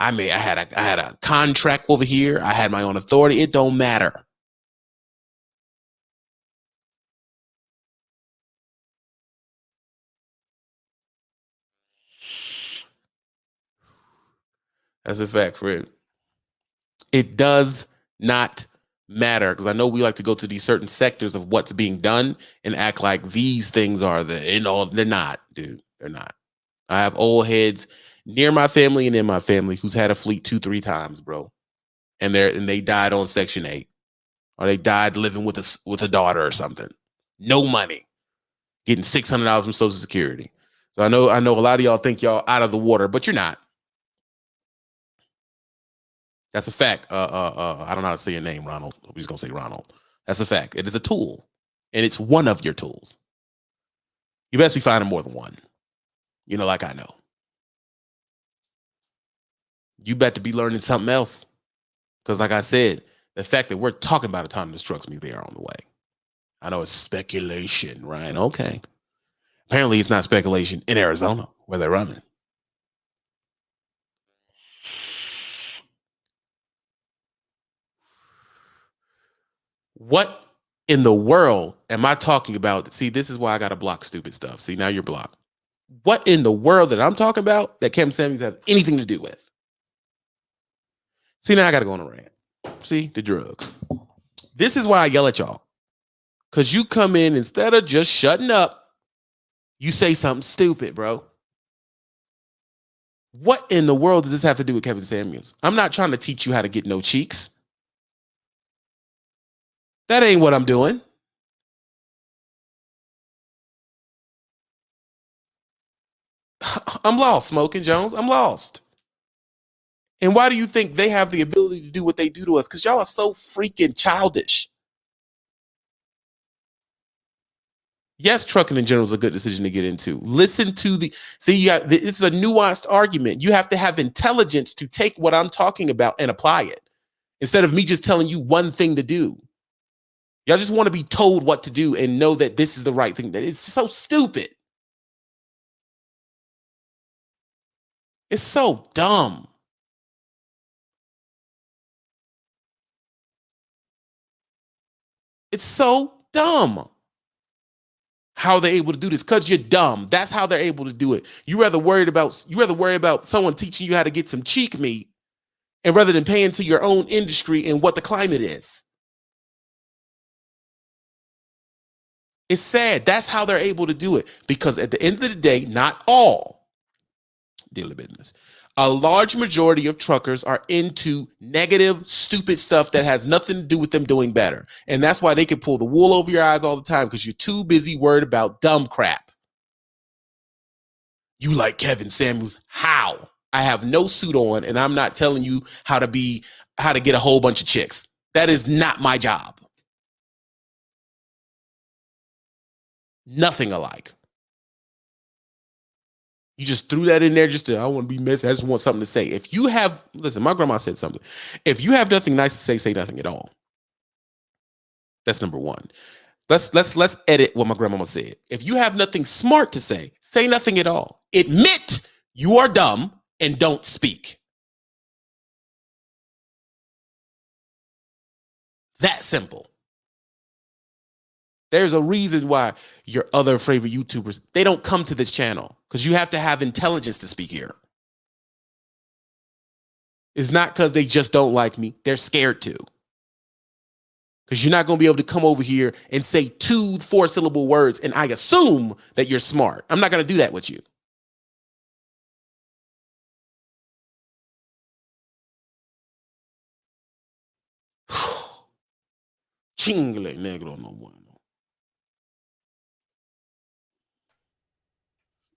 I had a contract over here. I had my own authority. It don't matter. That's a fact, Fred. It does not matter, because I know we like to go to these certain sectors of what's being done and act like these things are they're not, dude. They're not. I have old heads near my family and in my family who's had a fleet 2-3 times, bro. And they died on Section 8. Or they died living with a daughter or something. No money. Getting $600 from Social Security. So I know a lot of y'all think y'all out of the water, but you're not. That's a fact. I don't know how to say your name, Ronald. I'm just gonna say Ronald. That's a fact. It is a tool, and it's one of your tools. You best be finding more than one. You know, like I know. You better be learning something else, because, like I said, the fact that we're talking about autonomous trucks means they are on the way. I know it's speculation, right? Okay. Apparently, it's not speculation in Arizona where they're running. What in the world am I talking about? See, this is why I got to block stupid stuff. See, now you're blocked. What in the world that I'm talking about that Kevin Samuels has anything to do with? See, now I got to go on a rant. See, the drugs. This is why I yell at y'all. Because you come in, instead of just shutting up, you say something stupid, bro. What in the world does this have to do with Kevin Samuels? I'm not trying to teach you how to get no cheeks. That ain't what I'm doing. I'm lost, Smoking Jones. I'm lost. And why do you think they have the ability to do what they do to us? Because y'all are so freaking childish. Yes, trucking in general is a good decision to get into. Listen to this is a nuanced argument. You have to have intelligence to take what I'm talking about and apply it, instead of me just telling you one thing to do. Y'all just want to be told what to do and know that this is the right thing. It's so stupid. It's so dumb. It's so dumb. How they're able to do this? Because you're dumb. That's how they're able to do it. You rather worry about someone teaching you how to get some cheek meat, and rather than paying to your own industry and what the climate is. It's sad. That's how they're able to do it. Because at the end of the day, not all daily business. A large majority of truckers are into negative, stupid stuff that has nothing to do with them doing better. And that's why they can pull the wool over your eyes all the time, because you're too busy worried about dumb crap. You like Kevin Samuels? How? I have no suit on, and I'm not telling you how to get a whole bunch of chicks. That is not my job. Nothing alike. You just threw that in there just to, I want to be missed. I just want something to say. If you have, listen, my grandma said something. If you have nothing nice to say nothing at all. That's number one. Let's edit what my grandmama said. If you have nothing smart to say nothing at all. Admit you are dumb and don't speak. That simple. There's a reason why your other favorite YouTubers, they don't come to this channel, because you have to have intelligence to speak here. It's not because they just don't like me. They're scared to. Because you're not going to be able to come over here and say 2 4-syllable words and I assume that you're smart. I'm not going to do that with you. Chingle negro no bueno.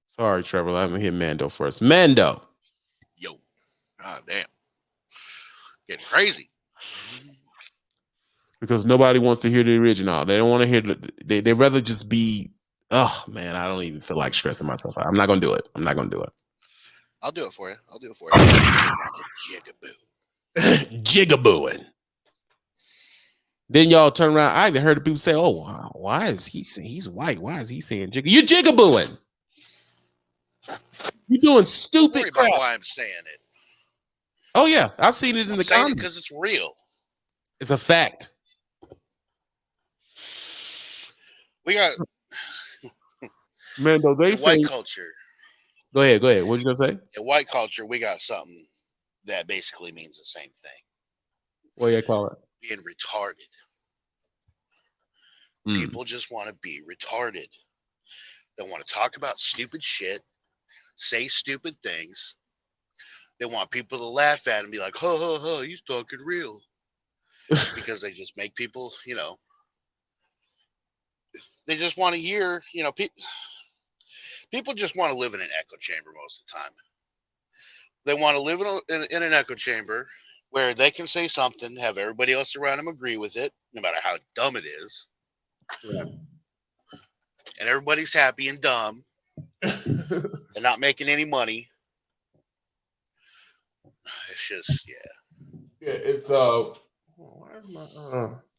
Sorry, Trevor. Let me hit Mando first. Mando. Yo. God damn. Getting crazy. Because nobody wants to hear the original. They don't want to hear they'd rather just be, oh man, I don't even feel like stressing myself out. I'm not gonna do it. I'll do it for you. Jigaboo. Jigabooing. Then y'all turn around. I even heard people say, oh, wow, why is he saying he's white? Why is he saying jigga? You jigabooing. You're doing stupid crap. About why I'm saying it. Oh yeah, I've seen it in the comments. Because it's real. It's a fact. We got Mando, they say white culture. Go ahead. What you gonna say? In white culture, we got something that basically means the same thing. What do you call it? Being retarded. People just want to be retarded. They want to talk about stupid shit, say stupid things. They want people to laugh at and be like, "Ha ha ha, he's talking real," because they just make people, they just want to hear, people just want to live in an echo chamber most of the time. They want to live in an echo chamber where they can say something, have everybody else around them agree with it, no matter how dumb it is. Yeah. And everybody's happy and dumb and not making any money. It's just, yeah. Yeah, it's why is my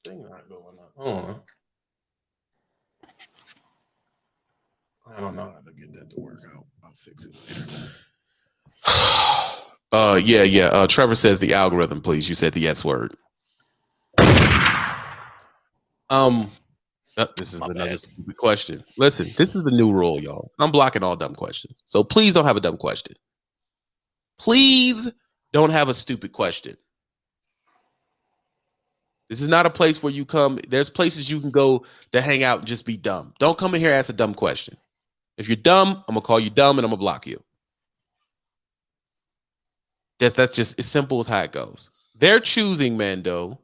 thing not going up? Hold on. I don't know how to get that to work out. I'll fix it later. Yeah. Trevor says the algorithm, please. You said the S word. This is another stupid question. Listen, this is the new rule, y'all. I'm blocking all dumb questions. So please don't have a dumb question. Please don't have a stupid question. This is not a place where you come. There's places you can go to hang out and just be dumb. Don't come in here and ask a dumb question. If you're dumb, I'm going to call you dumb and I'm going to block you. That's just as simple as how it goes. They're choosing, Mando,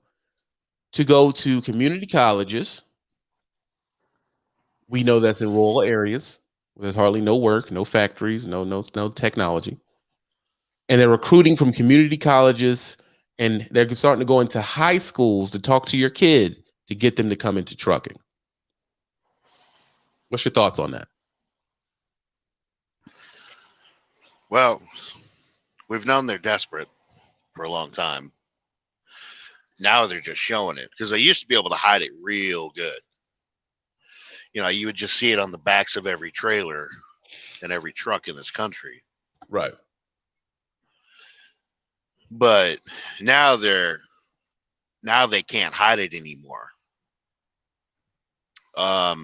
to go to community colleges. We know that's in rural areas. There's hardly no work, no factories, no technology. And they're recruiting from community colleges, and they're starting to go into high schools to talk to your kid to get them to come into trucking. What's your thoughts on that? Well, we've known they're desperate for a long time. Now they're just showing it, because they used to be able to hide it real good. You would just see it on the backs of every trailer and every truck in this country. Right. But now they can't hide it anymore. I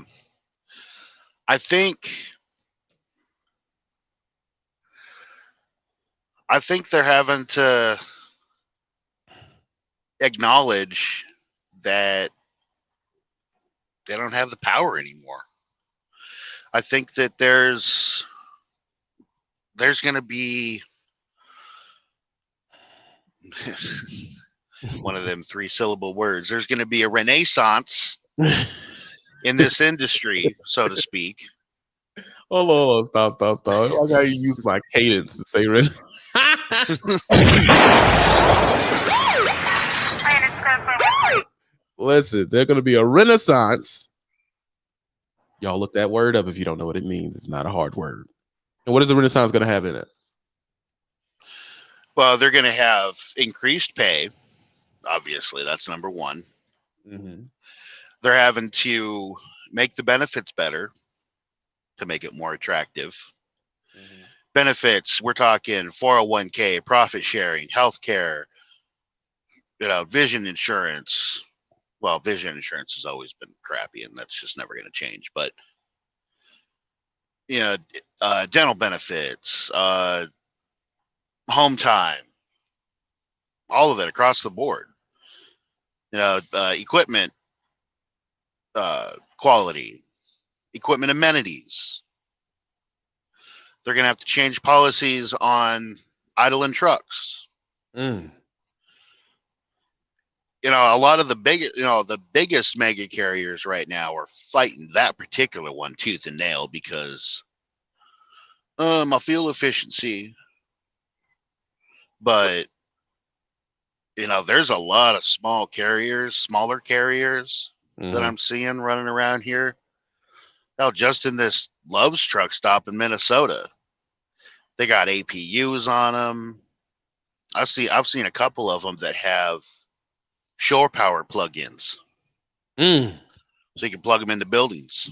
think they're having to acknowledge that they don't have the power anymore. I think that there's there's going to be one of them 3-syllable words. There's going to be a renaissance in this industry, so to speak. Hold on, stop. I gotta use my cadence to say Listen, there's gonna be a renaissance. Y'all look that word up if you don't know what it means. It's not a hard word. And what is the renaissance gonna have in it? Well, they're going to have increased pay. Obviously, that's number one. Mm-hmm. They're having to make the benefits better to make it more attractive. Mm-hmm. Benefits, we're talking 401k, profit sharing, healthcare, vision insurance. Well, vision insurance has always been crappy, and that's just never going to change. But dental benefits, home time, all of it across the board. Equipment quality, equipment amenities. They're going to have to change policies on idling trucks. A lot of the biggest mega carriers right now are fighting that particular one tooth and nail because my fuel efficiency. But there's a lot of smaller carriers that I'm seeing running around here. Now, just in this Love's truck stop in Minnesota, they got APUs on them. I've seen a couple of them that have shore power plug-ins, so you can plug them into buildings.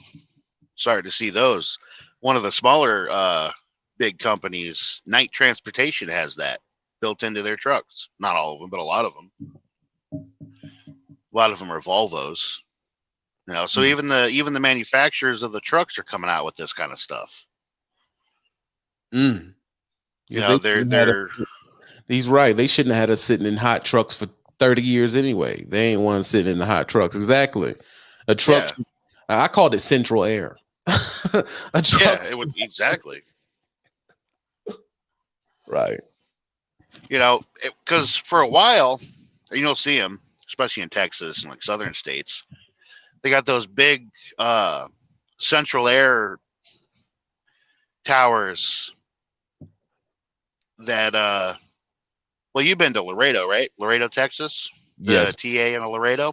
Starting to see those. One of the smaller big companies, Knight Transportation, has that built into their trucks. Not all of them, but a lot of them. A lot of them are Volvos. So even the manufacturers of the trucks are coming out with this kind of stuff. He's right. They shouldn't have had us sitting in hot trucks for 30 years anyway. They ain't one sitting in the hot trucks. Exactly. A truck. Yeah. I called it central air. A truck. Yeah, it would exactly. Right. Because for a while, you'll see them, especially in Texas and like southern states. They got those big central air towers that well, you've been to Laredo, right? Laredo, Texas? Yes. The TA in Laredo?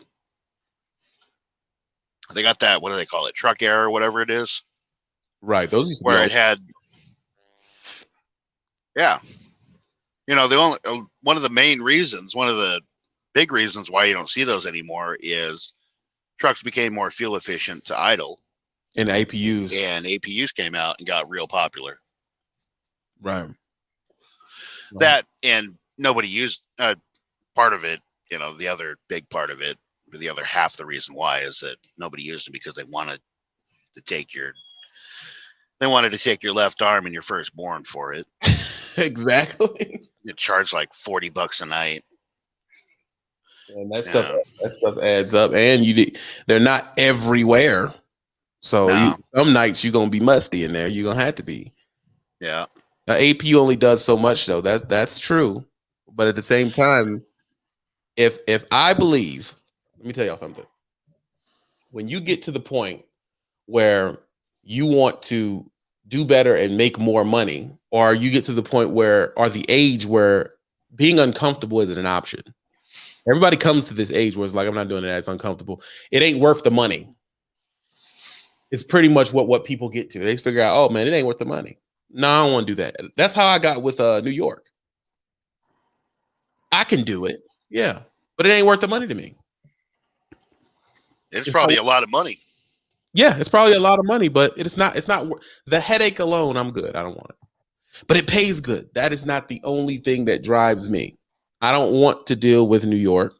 They got that, what do they call it? Truck air or whatever it is. Right. Those used to where it had one of the main reasons, one of the big reasons why you don't see those anymore is trucks became more fuel efficient to idle. And APUs. And APUs came out and got real popular. Right. That, and nobody used part of it, the other big part of it, or the other half the reason why is that nobody used them because they wanted to take your left arm and your firstborn for it. Exactly. It charged like $40 a night. And that stuff adds up, and they're not everywhere. So some nights you're gonna be musty in there. You're gonna have to be. Yeah. Now, APU only does so much, though. That's true. But at the same time, if I believe, let me tell y'all something. When you get to the point where you want to do better and make more money, or you get to the point or the age where being uncomfortable isn't an option. Everybody comes to this age where it's like, I'm not doing it. It's uncomfortable. It ain't worth the money. It's pretty much what people get to. They figure out, oh man, it ain't worth the money. No, I don't want to do that. That's how I got with New York. I can do it. Yeah. But it ain't worth the money to me. It's probably a lot of money. Yeah, it's probably a lot of money, but it's not the headache alone. I'm good. I don't want it. But it pays good. That is not the only thing that drives me. I don't want to deal with New York.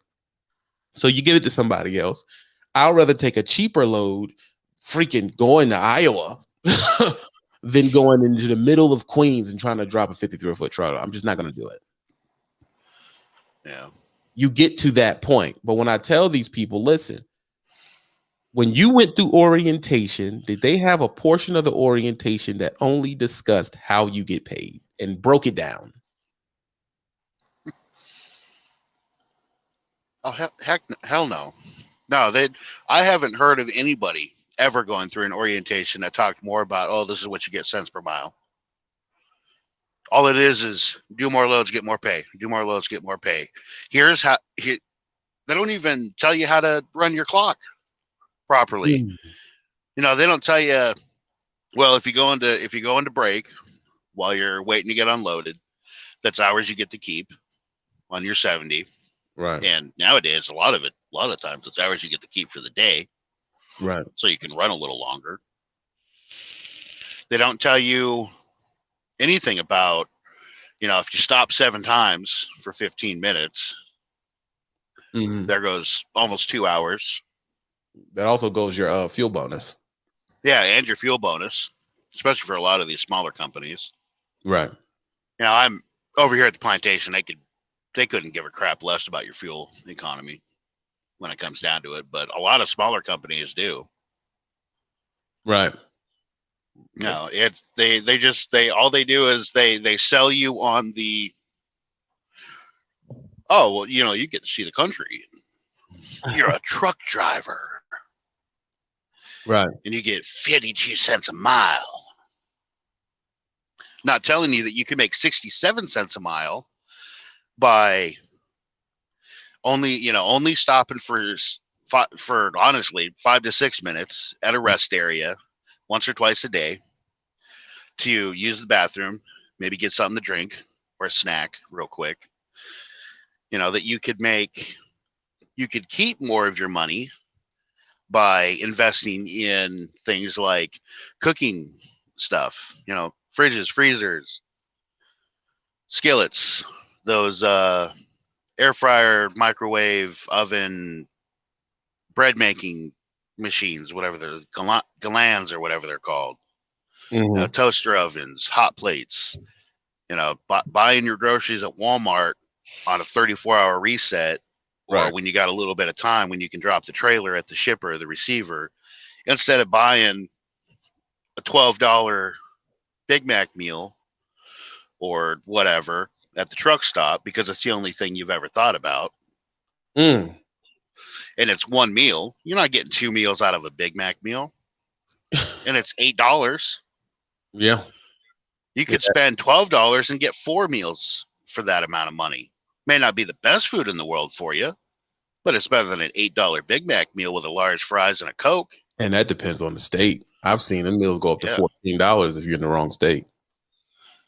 So you give it to somebody else. I'd rather take a cheaper load freaking going to Iowa than going into the middle of Queens and trying to drop a 53-foot trailer. I'm just not going to do it. Yeah. You get to that point. But when I tell these people, listen, when you went through orientation, did they have a portion of the orientation that only discussed how you get paid and broke it down? Oh hell no. No, I haven't heard of anybody ever going through an orientation that talked more about, oh, this is what you get cents per mile. All it is do more loads, get more pay. Do more loads, get more pay. Here's how. They don't even tell you how to run your clock properly. You know, they don't tell you. Well, if you go into break while you're waiting to get unloaded, that's hours you get to keep on your 70. Right. And nowadays, a lot of the times, it's hours you get to keep for the day. Right. So you can run a little longer. They don't tell you anything about, you know, if you stop 7 times for 15 minutes, there goes almost 2 hours. That also goes your fuel bonus. Yeah, and your fuel bonus, especially for a lot of these smaller companies. Right. You know, I'm over here at the plantation. They couldn't give a crap less about your fuel economy when it comes down to it, but a lot of smaller companies do. Right. No, all they do is they sell you on the, oh, well, you know, you get to see the country. You're a truck driver. Right. And you get 52 cents a mile. Not telling you that you can make 67 cents a mile by only stopping for honestly 5 to 6 minutes at a rest area once or twice a day to use the bathroom, maybe get something to drink or a snack real quick. You know, that you could keep more of your money by investing in things like cooking stuff, you know, fridges, freezers, skillets, those air fryer, microwave, oven, bread making machines, whatever they're, galans or whatever they're called, toaster ovens, hot plates, you know, buying your groceries at Walmart on a 34-hour reset, or when you got a little bit of time when you can drop the trailer at the shipper or the receiver, instead of buying a $12 Big Mac meal or whatever at the truck stop because it's the only thing you've ever thought about. And it's one meal. You're not getting 2 meals out of a Big Mac meal. And it's $8. Yeah. You could spend $12 and get 4 meals for that amount of money. May not be the best food in the world for you, but it's better than an $8 Big Mac meal with a large fries and a Coke. And that depends on the state. I've seen the meals go up to $14 if you're in the wrong state.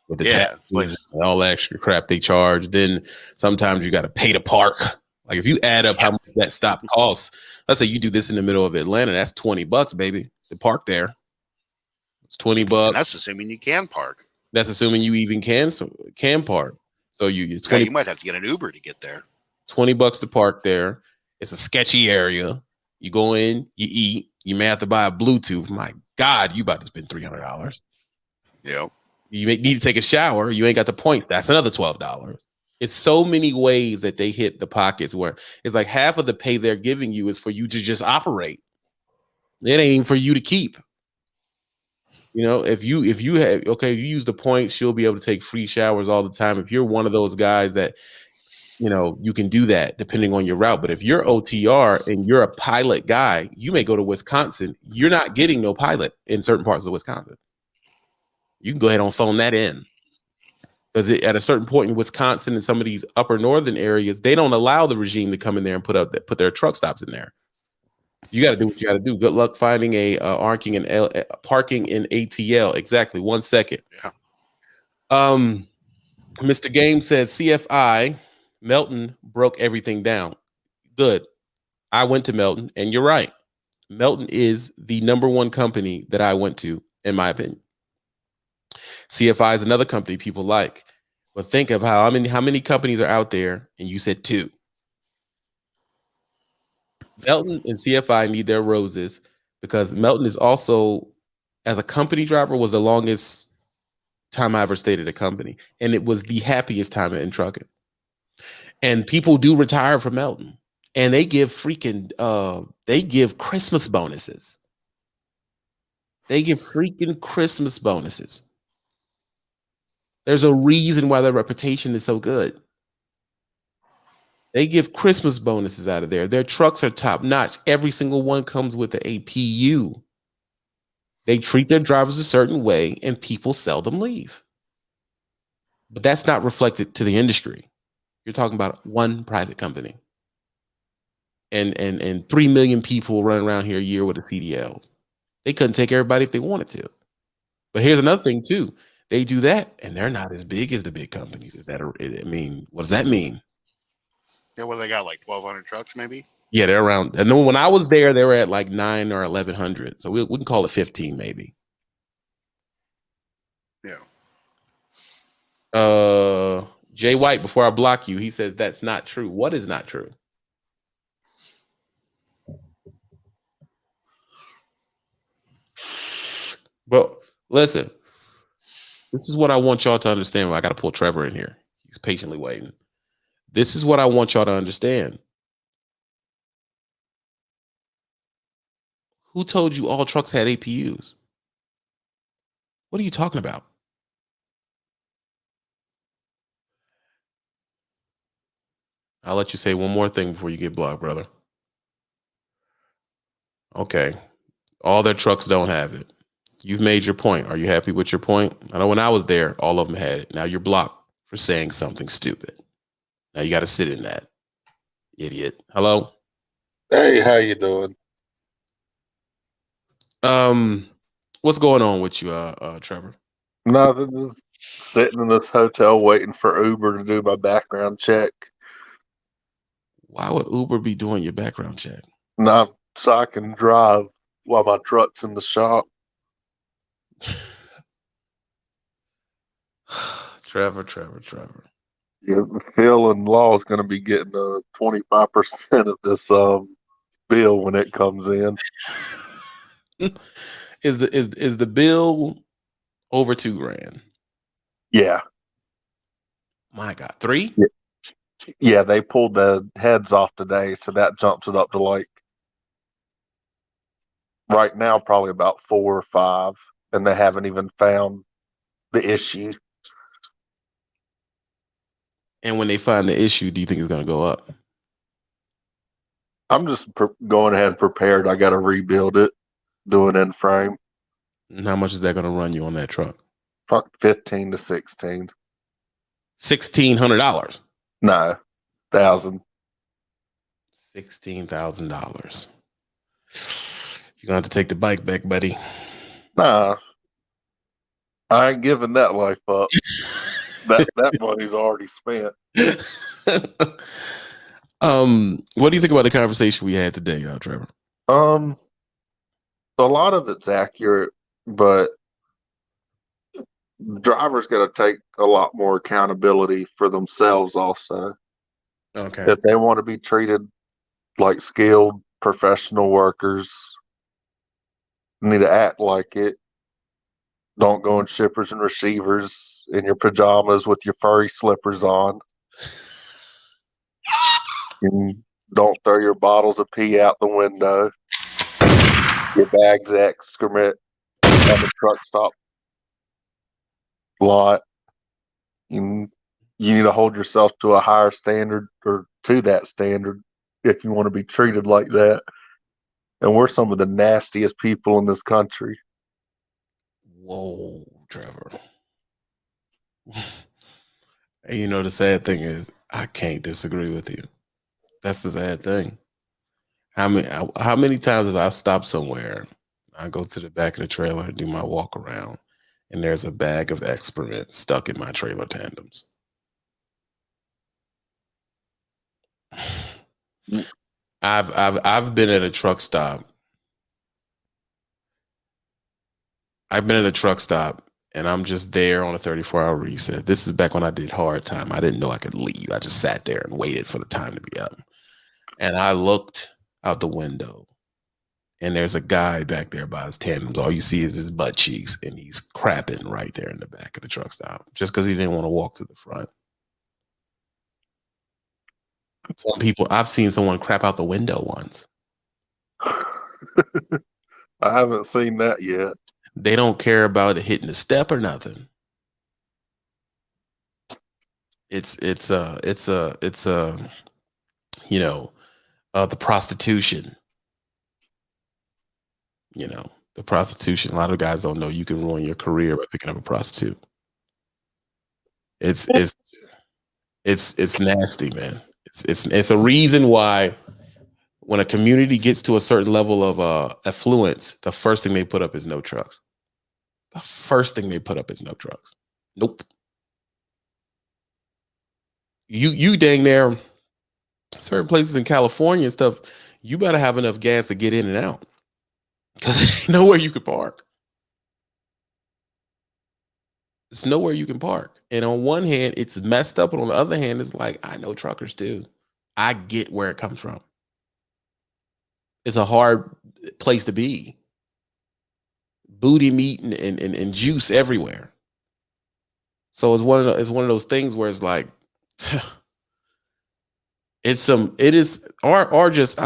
With the taxes and all that extra crap they charge. Then sometimes you got to pay to park. Like if you add up how much that stop costs, let's say you do this in the middle of Atlanta, that's $20, baby, to park there. It's $20. And that's assuming you can park. That's assuming you even can park. So you 20. You might have to get an Uber to get there. $20 to park there. It's a sketchy area. You go in, you eat. You may have to buy a Bluetooth. My God, you about to spend $300. Yeah. You may need to take a shower. You ain't got the points. That's another $12. It's so many ways that they hit the pockets where it's like half of the pay they're giving you is for you to just operate. It ain't even for you to keep. You know, if you use the points, you'll be able to take free showers all the time. If you're one of those guys that, you know, you can do that depending on your route. But if you're OTR and you're a pilot guy, you may go to Wisconsin. You're not getting no pilot in certain parts of Wisconsin. You can go ahead and phone that in. Because at a certain point in Wisconsin and some of these upper northern areas, they don't allow the regime to come in there and put their truck stops in there. You got to do what you got to do. Good luck finding a parking in ATL. Exactly. 1 second. Yeah. Mr. Game says CFI Melton broke everything down. Good. I went to Melton, and you're right. Melton is the #1 company that I went to, in my opinion. CFI is another company people like, but think of how many companies are out there, and you said 2. Melton and CFI need their roses because Melton is also, as a company driver, was the longest time I ever stayed at a company, and it was the happiest time in trucking. And people do retire from Melton. And they give they give Christmas bonuses. They give freaking Christmas bonuses. There's a reason why their reputation is so good. They give Christmas bonuses out of there. Their trucks are top notch. Every single one comes with the APU. They treat their drivers a certain way and people seldom leave. But that's not reflected to the industry. You're talking about one private company. And 3 million people run around here a year with the CDLs. They couldn't take everybody if they wanted to. But here's another thing too. They do that and they're not as big as the big companies. I mean, what does that mean? Yeah, well, they got like 1,200 trucks, maybe. Yeah, they're around. And when I was there, they were at like 9 or 1,100. So we can call it 15, maybe. Yeah. Jay White, before I block you, he says that's not true. What is not true? Well, listen, this is what I want y'all to understand. I got to pull Trevor in here. He's patiently waiting. This is what I want y'all to understand. Who told you all trucks had APUs? What are you talking about? I'll let you say one more thing before you get blocked, brother. Okay. All their trucks don't have it. You've made your point. Are you happy with your point? I know when I was there, all of them had it. Now you're blocked for saying something stupid. Now you got to sit in that, idiot. Hello? Hey, how you doing? What's going on with you, Trevor? Nothing. Just sitting in this hotel waiting for Uber to do my background check. Why would Uber be doing your background check? Not so I can drive while my truck's in the shop. Trevor. Yeah, Phil and Law is going to be getting 25% of this bill when it comes in. Is the bill over $2,000? Yeah. My God, 3? Yeah, they pulled the heads off today, so that jumps it up to like right now probably about 4 or 5, and they haven't even found the issue. And when they find the issue, do you think it's going to go up? I'm just going ahead and prepared. I got to rebuild it, do an end frame. And how much is that going to run you on that truck? Probably 15 to 16. $1,600. No, 1,000. $16,000. You're gonna have to take the bike back, buddy. Nah, I ain't giving that life up. that money's already spent. What do you think about the conversation we had today, Trevor? A lot of it's accurate, but the driver's got to take a lot more accountability for themselves also. Okay. If they want to be treated like skilled professional workers, need to act like it. Don't go in shippers and receivers in your pajamas with your furry slippers on. And don't throw your bottles of pee out the window. Your bag's excrement on the truck stop lot. You need to hold yourself to a higher standard, or to that standard, if you want to be treated like that. And we're some of the nastiest people in this country. Whoa, Trevor. And you know the sad thing is, I can't disagree with you. That's the sad thing. How many times have I stopped somewhere? I go to the back of the trailer and do my walk around, and there's a bag of excrement stuck in my trailer tandems. I've been at a truck stop. I've been at a truck stop and I'm just there on a 34-hour reset. This is back when I did hard time. I didn't know I could leave. I just sat there and waited for the time to be up. And I looked out the window and there's a guy back there by his tandems. All you see is his butt cheeks and he's crapping right there in the back of the truck stop just because he didn't want to walk to the front. Some people, I've seen someone crap out the window once. I haven't seen that yet. They don't care about it hitting the step or nothing. It's you know, the prostitution. You know, the prostitution. A lot of guys don't know you can ruin your career by picking up a prostitute. It's nasty, man. It's a reason why when a community gets to a certain level of affluence, the first thing they put up is no trucks. The first thing they put up is no trucks. Nope. You dang there, certain places in California and stuff, you better have enough gas to get in and out. Because there's nowhere you can park. There's nowhere you can park. And on one hand, it's messed up. And on the other hand, it's like, I know truckers too. I get where it comes from. It's a hard place to be. Booty meat and juice everywhere. So it's one of those things where it's like, I'll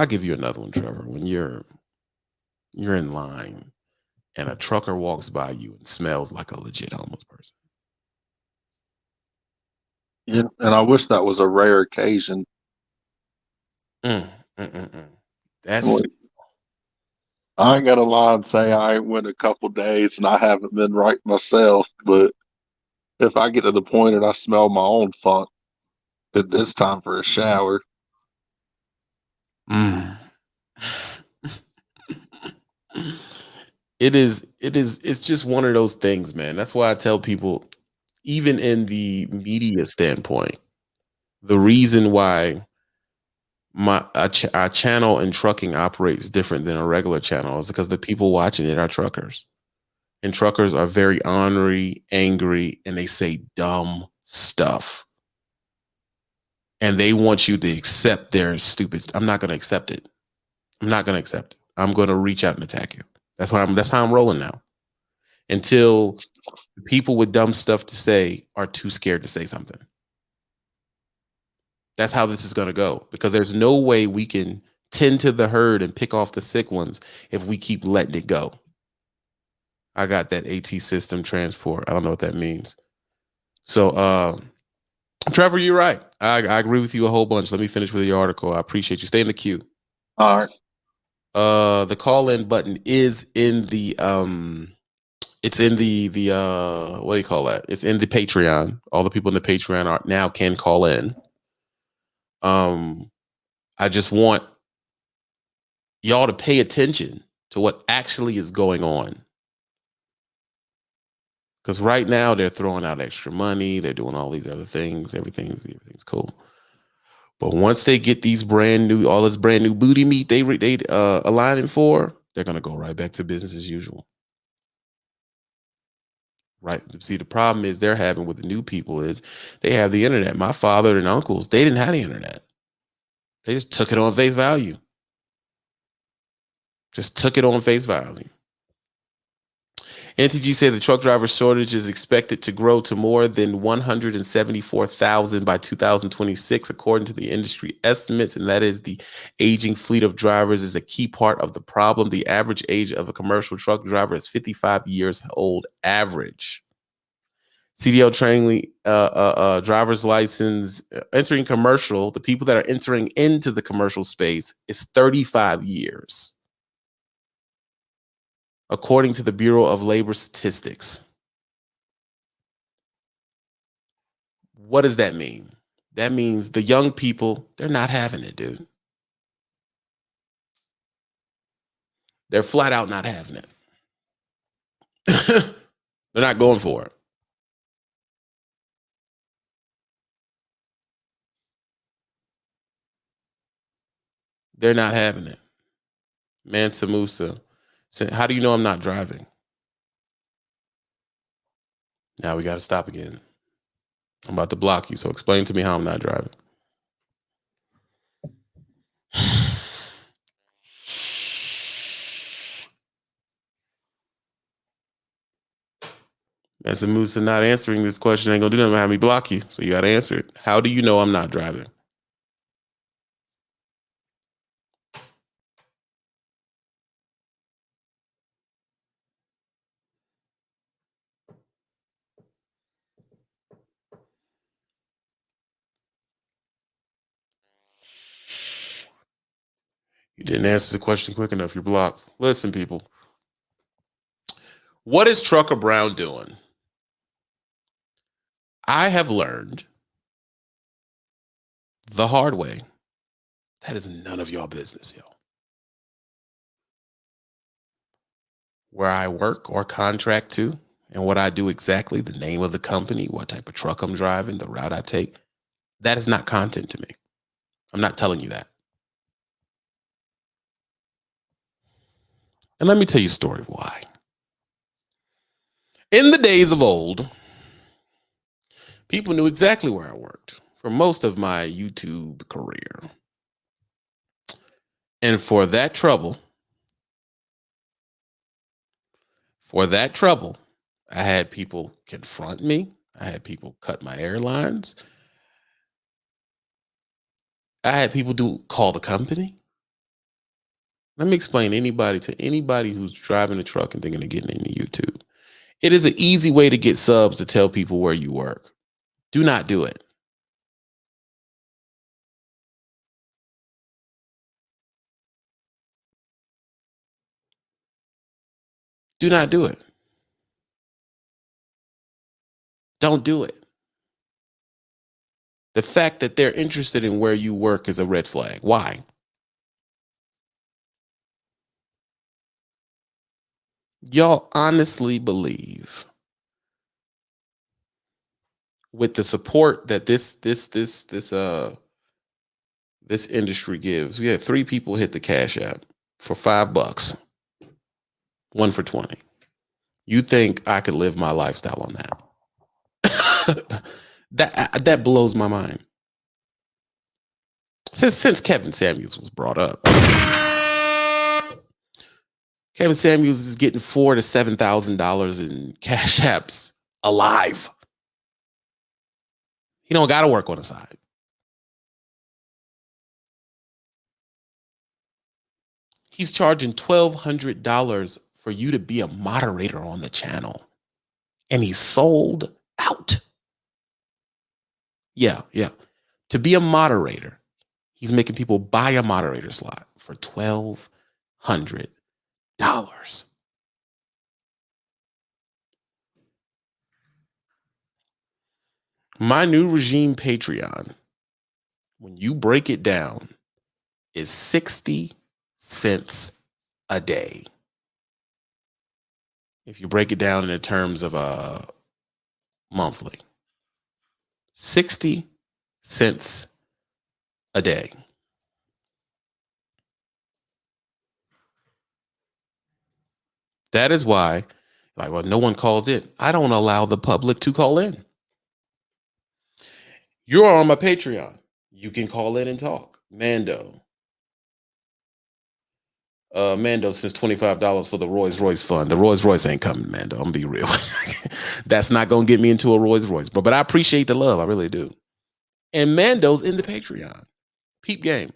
give you another one, Trevor. When you're in line and a trucker walks by you and smells like a legit homeless person. Yeah, and I wish that was a rare occasion. That's, I ain't got to lie and say I ain't went a couple days and I haven't been right myself, but if I get to the point and I smell my own funk, it's time for a shower. It's just one of those things, man. That's why I tell people, even in the media standpoint, the reason why our channel in trucking operates different than a regular channel is because the people watching it are truckers. And truckers are very ornery, angry, and they say dumb stuff. And they want you to accept their stupid. I'm not going to accept it. I'm not going to accept it. I'm going to reach out and attack you. That's how I'm rolling now. Until people with dumb stuff to say are too scared to say something. That's how this is going to go, because there's no way we can tend to the herd and pick off the sick ones if we keep letting it go. I got that AT system transport. I don't know what that means. So, Trevor, you're right. I agree with you a whole bunch. Let me finish with the article. I appreciate you. Stay in the queue. All right. The call-in button is in the it's in the what do you call that? It's in the Patreon. All the people in the Patreon now can call in. I just want y'all to pay attention to what actually is going on. Because right now they're throwing out extra money. They're doing all these other things. Everything's cool. But once they get all this brand new booty meat they aligning for, they're gonna go right back to business as usual. Right. See, the problem is they're having with the new people is they have the internet. My father and uncles, they didn't have the internet. They just took it on face value. NTG said the truck driver shortage is expected to grow to more than 174,000 by 2026, according to the industry estimates. And that is the aging fleet of drivers is a key part of the problem. The average age of a commercial truck driver is 55 years old average. CDL training, driver's license, entering commercial, the people that are entering into the commercial space is 35 years. According to the Bureau of Labor Statistics. What does that mean? That means the young people, they're not having it, dude. They're flat out not having it. They're not going for it. They're not having it. Mansa Musa said, how do you know I'm not driving? Now we got to stop again. I'm about to block you, so explain to me how I'm not driving. Mansa Musa not answering this question ain't gonna do nothing but have me block you, so you got to answer it. How do you know I'm not driving? You didn't answer the question quick enough. You're blocked. Listen, people. What is Trucker Brown doing? I have learned the hard way. That is none of y'all business, yo. Where I work or contract to, and what I do exactly, the name of the company, what type of truck I'm driving, the route I take, that is not content to me. I'm not telling you that. And let me tell you a story why. In the days of old, people knew exactly where I worked for most of my YouTube career. And for that trouble, I had people confront me. I had people cut my airlines. I had people call the company. Let me explain to anybody who's driving a truck and thinking of getting into YouTube. It is an easy way to get subs to tell people where you work. Do not do it. Do not do it. Don't do it. The fact that they're interested in where you work is a red flag. Why? Y'all honestly believe with the support that this industry gives. We had 3 people hit the Cash App for $5, 1 for 20. You think I could live my lifestyle on that? That blows my mind. Since Kevin Samuels was brought up, Kevin Samuels is getting $4,000 to $7,000 in Cash Apps alive. He don't got to work on the side. He's charging $1,200 for you to be a moderator on the channel. And he's sold out. Yeah. To be a moderator, he's making people buy a moderator slot for $1,200. My new regime Patreon, when you break it down, is 60 cents a day. If you break it down in the terms of monthly, 60 cents a day. That is why, no one calls in. I don't allow the public to call in. You're on my Patreon. You can call in and talk. Mando sends $25 for the Rolls Royce fund. The Rolls Royce ain't coming, Mando. I'm gonna be real. That's not gonna get me into a Rolls Royce, but I appreciate the love. I really do. And Mando's in the Patreon. Peep game.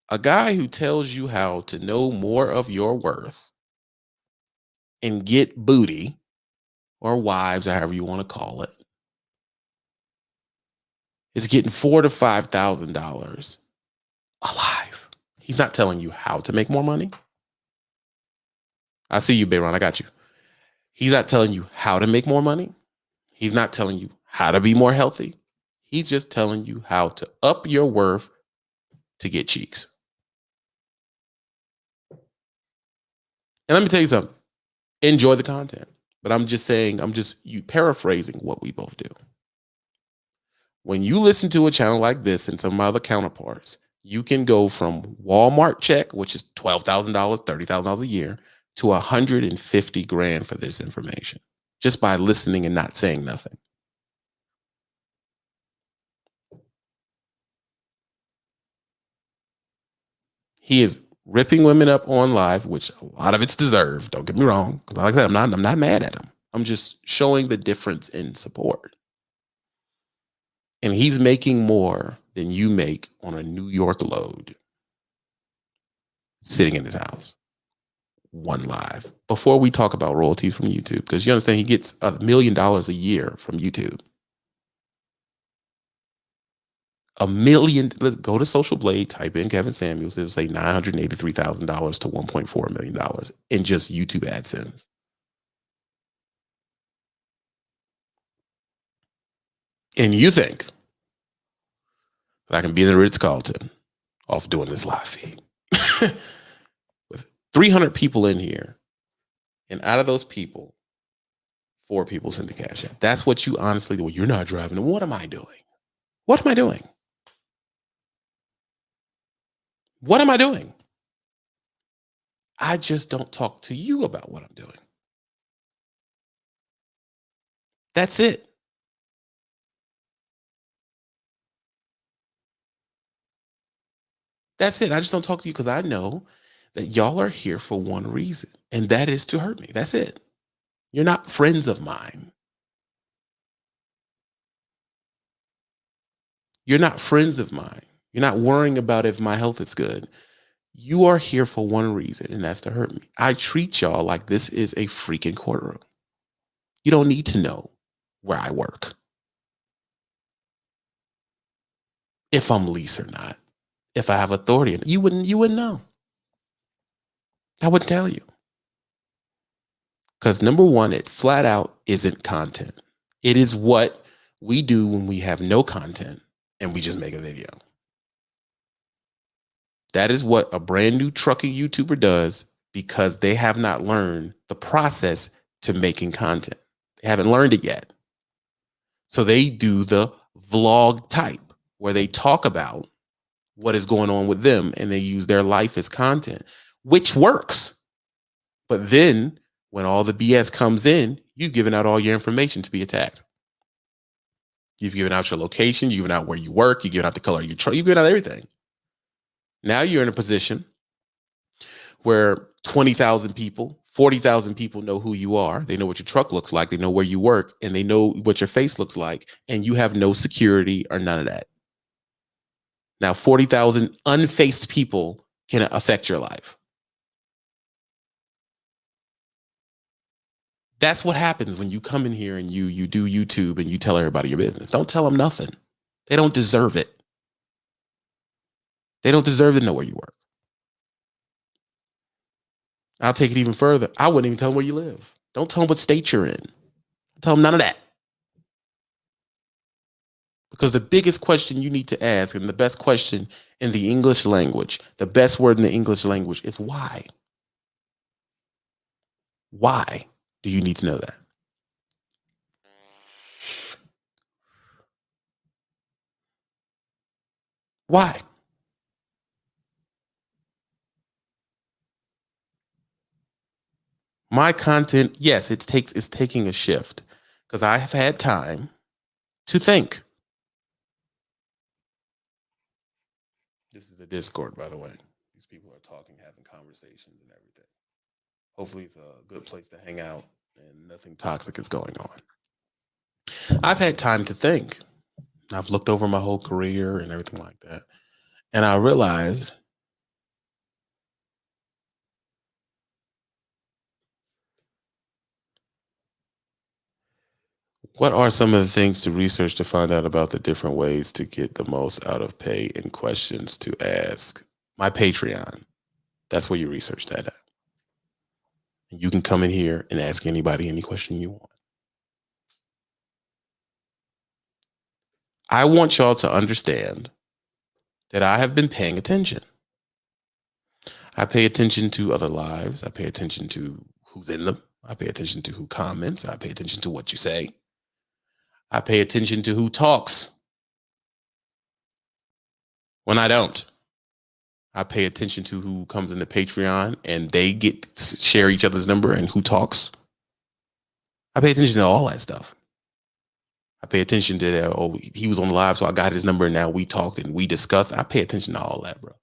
A guy who tells you how to know more of your worth and get booty or wives, or however you want to call it, is getting $4,000 to $5,000 alive. He's not telling you how to make more money. I see you, Bayron. I got you. He's not telling you how to make more money. He's not telling you how to be more healthy. He's just telling you how to up your worth to get cheeks. And let me tell you something. Enjoy the content. But I'm just saying, you paraphrasing what we both do. When you listen to a channel like this and some other counterparts, you can go from Walmart check, which is $12,000, $30,000 a year, to $150,000 for this information, just by listening and not saying nothing. He is ripping women up on live, which a lot of it's deserved. Don't get me wrong. Because like I said, I'm not mad at him. I'm just showing the difference in support. And he's making more than you make on a New York load sitting in his house. One live. Before we talk about royalties from YouTube, because you understand he gets $1 million a year from YouTube. Let's go to Social Blade, type in Kevin Samuels. It'll say $983,000 to $1.4 million in just YouTube AdSense. And you think that I can be in the Ritz-Carlton off doing this live feed with 300 people in here, and out of those people, 4 people sent the cash app. That's what you honestly do. Well, you're not driving. What am I doing? What am I doing? What am I doing? I just don't talk to you about what I'm doing. That's it. That's it. I just don't talk to you because I know that y'all are here for one reason, and that is to hurt me. That's it. You're not friends of mine. You're not friends of mine. You're not worrying about if my health is good. You are here for one reason, and that's to hurt me. I treat y'all like this is a freaking courtroom. You don't need to know where I work, if I'm lease or not, if I have authority. You wouldn't know. I wouldn't tell you. Because number one, it flat out isn't content. It is what we do when we have no content and we just make a video. That is what a brand new trucking YouTuber does because they have not learned the process to making content. They haven't learned it yet. So they do the vlog type where they talk about what is going on with them and they use their life as content, which works. But then when all the BS comes in, you've given out all your information to be attacked. You've given out your location, you've given out where you work, you've given out the color of your truck, you've given out everything. Now you're in a position where 20,000 people, 40,000 people know who you are. They know what your truck looks like. They know where you work, and they know what your face looks like. And you have no security or none of that. Now, 40,000 unfaced people can affect your life. That's what happens when you come in here and you do YouTube and you tell everybody your business. Don't tell them nothing. They don't deserve it. They don't deserve to know where you work. I'll take it even further. I wouldn't even tell them where you live. Don't tell them what state you're in. Don't tell them none of that. Because the biggest question you need to ask, and the best question in the English language, the best word in the English language is why. Why do you need to know that? Why? My content, yes, it's taking a shift because I have had time to think. This is a Discord, by the way. These people are talking, having conversations and everything. Hopefully it's a good place to hang out and nothing toxic is going on. I've had time to think. I've looked over my whole career and everything like that. And I realized what are some of the things to research to find out about the different ways to get the most out of pay and questions to ask? My Patreon. That's where you research that at. And you can come in here and ask anybody any question you want. I want y'all to understand that I have been paying attention. I pay attention to other lives. I pay attention to who's in them. I pay attention to who comments. I pay attention to what you say. I pay attention to who talks when I don't. I pay attention to who comes in the Patreon and they get to share each other's number and who talks. I pay attention to all that stuff. I pay attention to that. Oh, he was on live, so I got his number and now we talked and we discussed. I pay attention to all that, bro.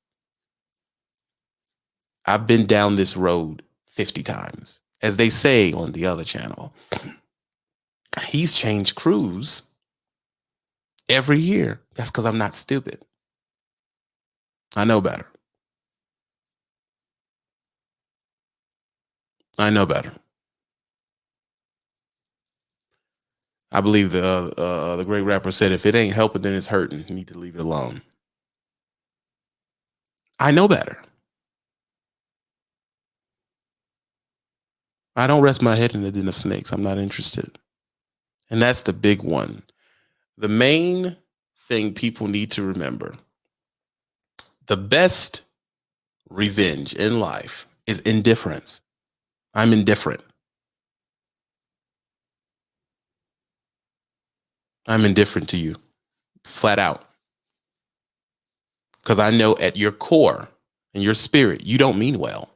I've been down this road 50 times. As they say on the other channel, he's changed crews every year. That's because I'm not stupid. I know better. I know better. I believe the great rapper said, if it ain't helping, then it's hurting. You need to leave it alone. I know better. I don't rest my head in a den of snakes. I'm not interested. And that's the big one. The main thing people need to remember, the best revenge in life is indifference. I'm indifferent. I'm indifferent to you, flat out. Because I know at your core and your spirit, you don't mean well.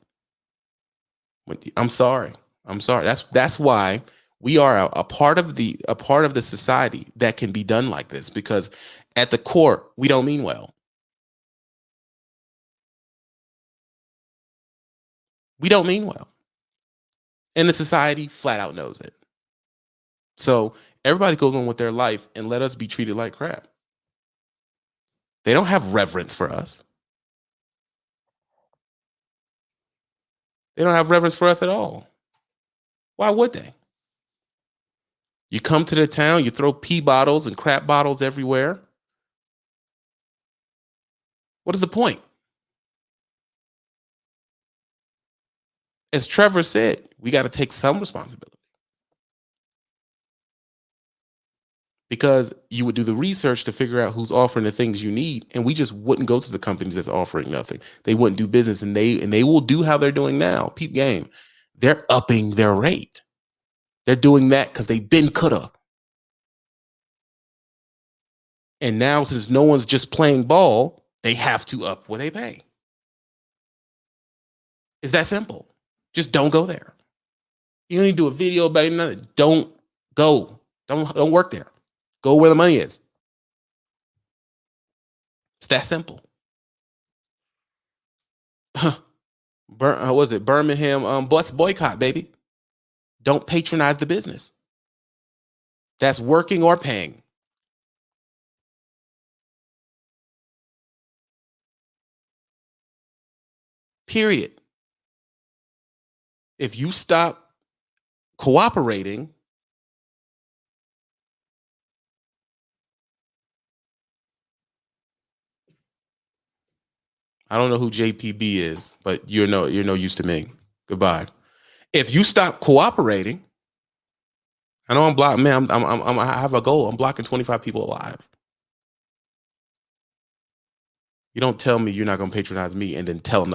I'm sorry. That's why we are a part of the society that can be done like this, because at the core, we don't mean well. We don't mean well. And the society flat out knows it. So everybody goes on with their life and let us be treated like crap. They don't have reverence for us. They don't have reverence for us at all. Why would they? You come to the town, you throw pee bottles and crap bottles everywhere. What is the point? As Trevor said, we got to take some responsibility. Because you would do the research to figure out who's offering the things you need, and we just wouldn't go to the companies that's offering nothing. They wouldn't do business, and they will do how they're doing now. Peep game. They're upping their rate. They're doing that because they've been coulda. And now, since no one's just playing ball, they have to up what they pay. It's that simple. Just don't go there. You don't need to do a video about it. None. Don't go. Don't work there. Go where the money is. It's that simple. Was it Birmingham bus boycott, baby? Don't patronize the business that's working or paying. Period. If you stop cooperating, I don't know who JPB is, but you're no use to me. Goodbye. If you stop cooperating, I know I'm blocking. Man, I have a goal. I'm blocking 25 people alive. You don't tell me you're not going to patronize me and then talk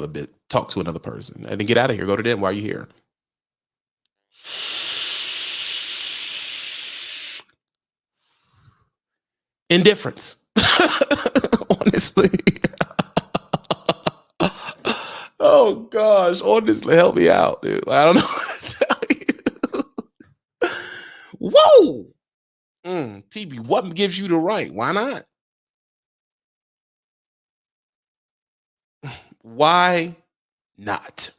to another person and then get out of here. Go to them. Why are you here? Indifference. Honestly. Oh gosh, honestly, help me out, dude. I don't know what to tell you. Whoa. TB, what gives you the right? Why not? Why not?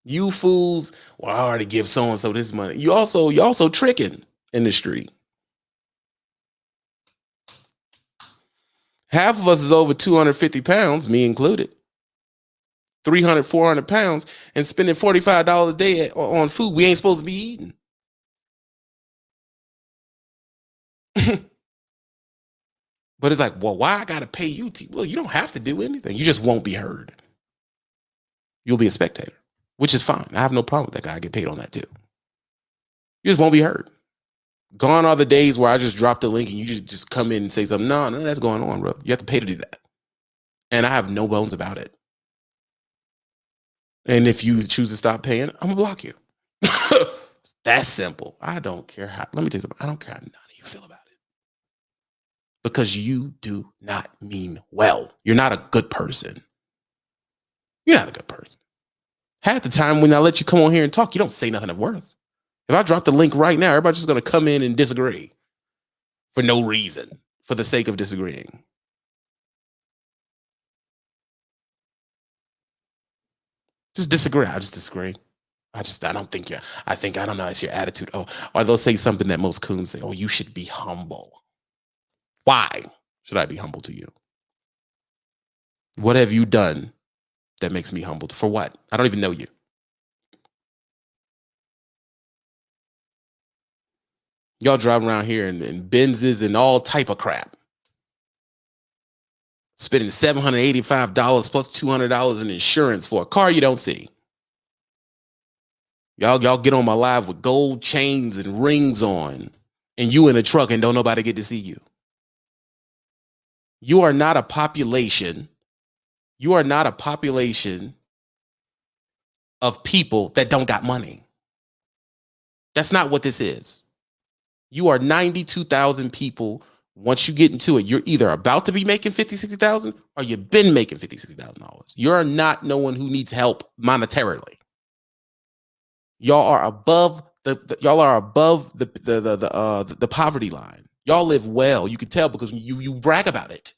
You fools, well, I already give so-and-so this money. You also tricking in the street. Half of us is over 250 pounds, me included. 300, 400 pounds, and spending $45 a day on food we ain't supposed to be eating. But it's like, well, why I got to pay you? Well, you don't have to do anything. You just won't be heard. You'll be a spectator, which is fine. I have no problem with that guy. I get paid on that too. You just won't be heard. Gone are the days where I just drop the link and you just come in and say something. No, none of that's going on, bro. You have to pay to do that. And I have no bones about it. And if you choose to stop paying, I'm going to block you. That's simple. I don't care how, let me tell you something. I don't care how none of you feel about it. Because you do not mean well. You're not a good person. You're not a good person. Half the time when I let you come on here and talk, you don't say nothing of worth. If I drop the link right now, everybody's just going to come in and disagree for no reason, for the sake of disagreeing. Just disagree. I just disagree. I don't think I don't know. It's your attitude. Oh, or they'll say something that most coons say. Oh, you should be humble. Why should I be humble to you? What have you done that makes me humble? For what? I don't even know you. Y'all drive around here in Benzes and all type of crap. Spending $785 plus $200 in insurance for a car you don't see. Y'all get on my live with gold chains and rings on, and you in a truck and don't nobody get to see you. You are not a population. You are not a population of people that don't got money. That's not what this is. You are 92,000 people. Once you get into it, you're either about to be making $50,000, $60,000 or you've been making $50,000, $60,000. You're not no one who needs help monetarily. Y'all are above the poverty line. Y'all live well. You can tell because you brag about it.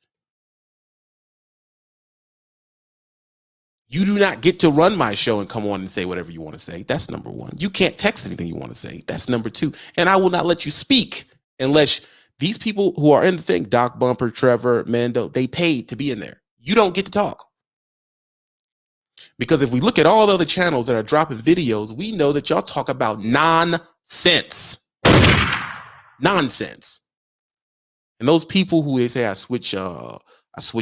You do not get to run my show and come on and say whatever you want to say. That's number one. You can't text anything you want to say. That's number two. And I will not let you speak unless these people who are in the thing, Doc Bumper, Trevor, Mando, they paid to be in there. You don't get to talk. Because if we look at all the other channels that are dropping videos, we know that y'all talk about nonsense. Nonsense. And those people who they say I switch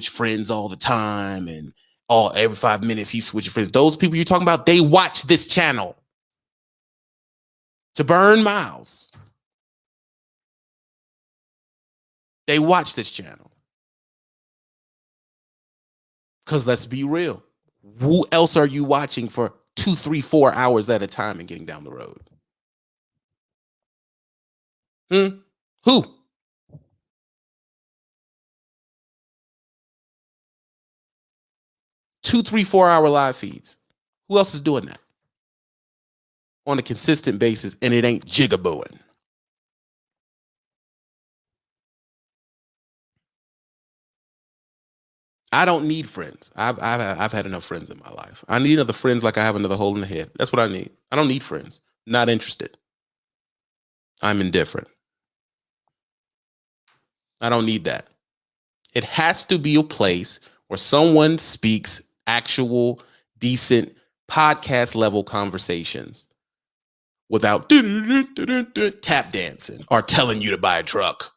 friends all the time and every 5 minutes he switches friends. Those people you're talking about, they watch this channel to burn miles. They watch this channel. Because let's be real. Who else are you watching for 2, 3, 4 hours at a time and getting down the road? Who? 2, 3, 4 hour live feeds. Who else is doing that on a consistent basis? And it ain't jigabooing. I don't need friends. I've had enough friends in my life. I need other friends like I have another hole in the head. That's what I need. I don't need friends. Not interested. I'm indifferent. I don't need that. It has to be a place where someone speaks actual, decent, podcast level conversations without tap dancing or telling you to buy a truck.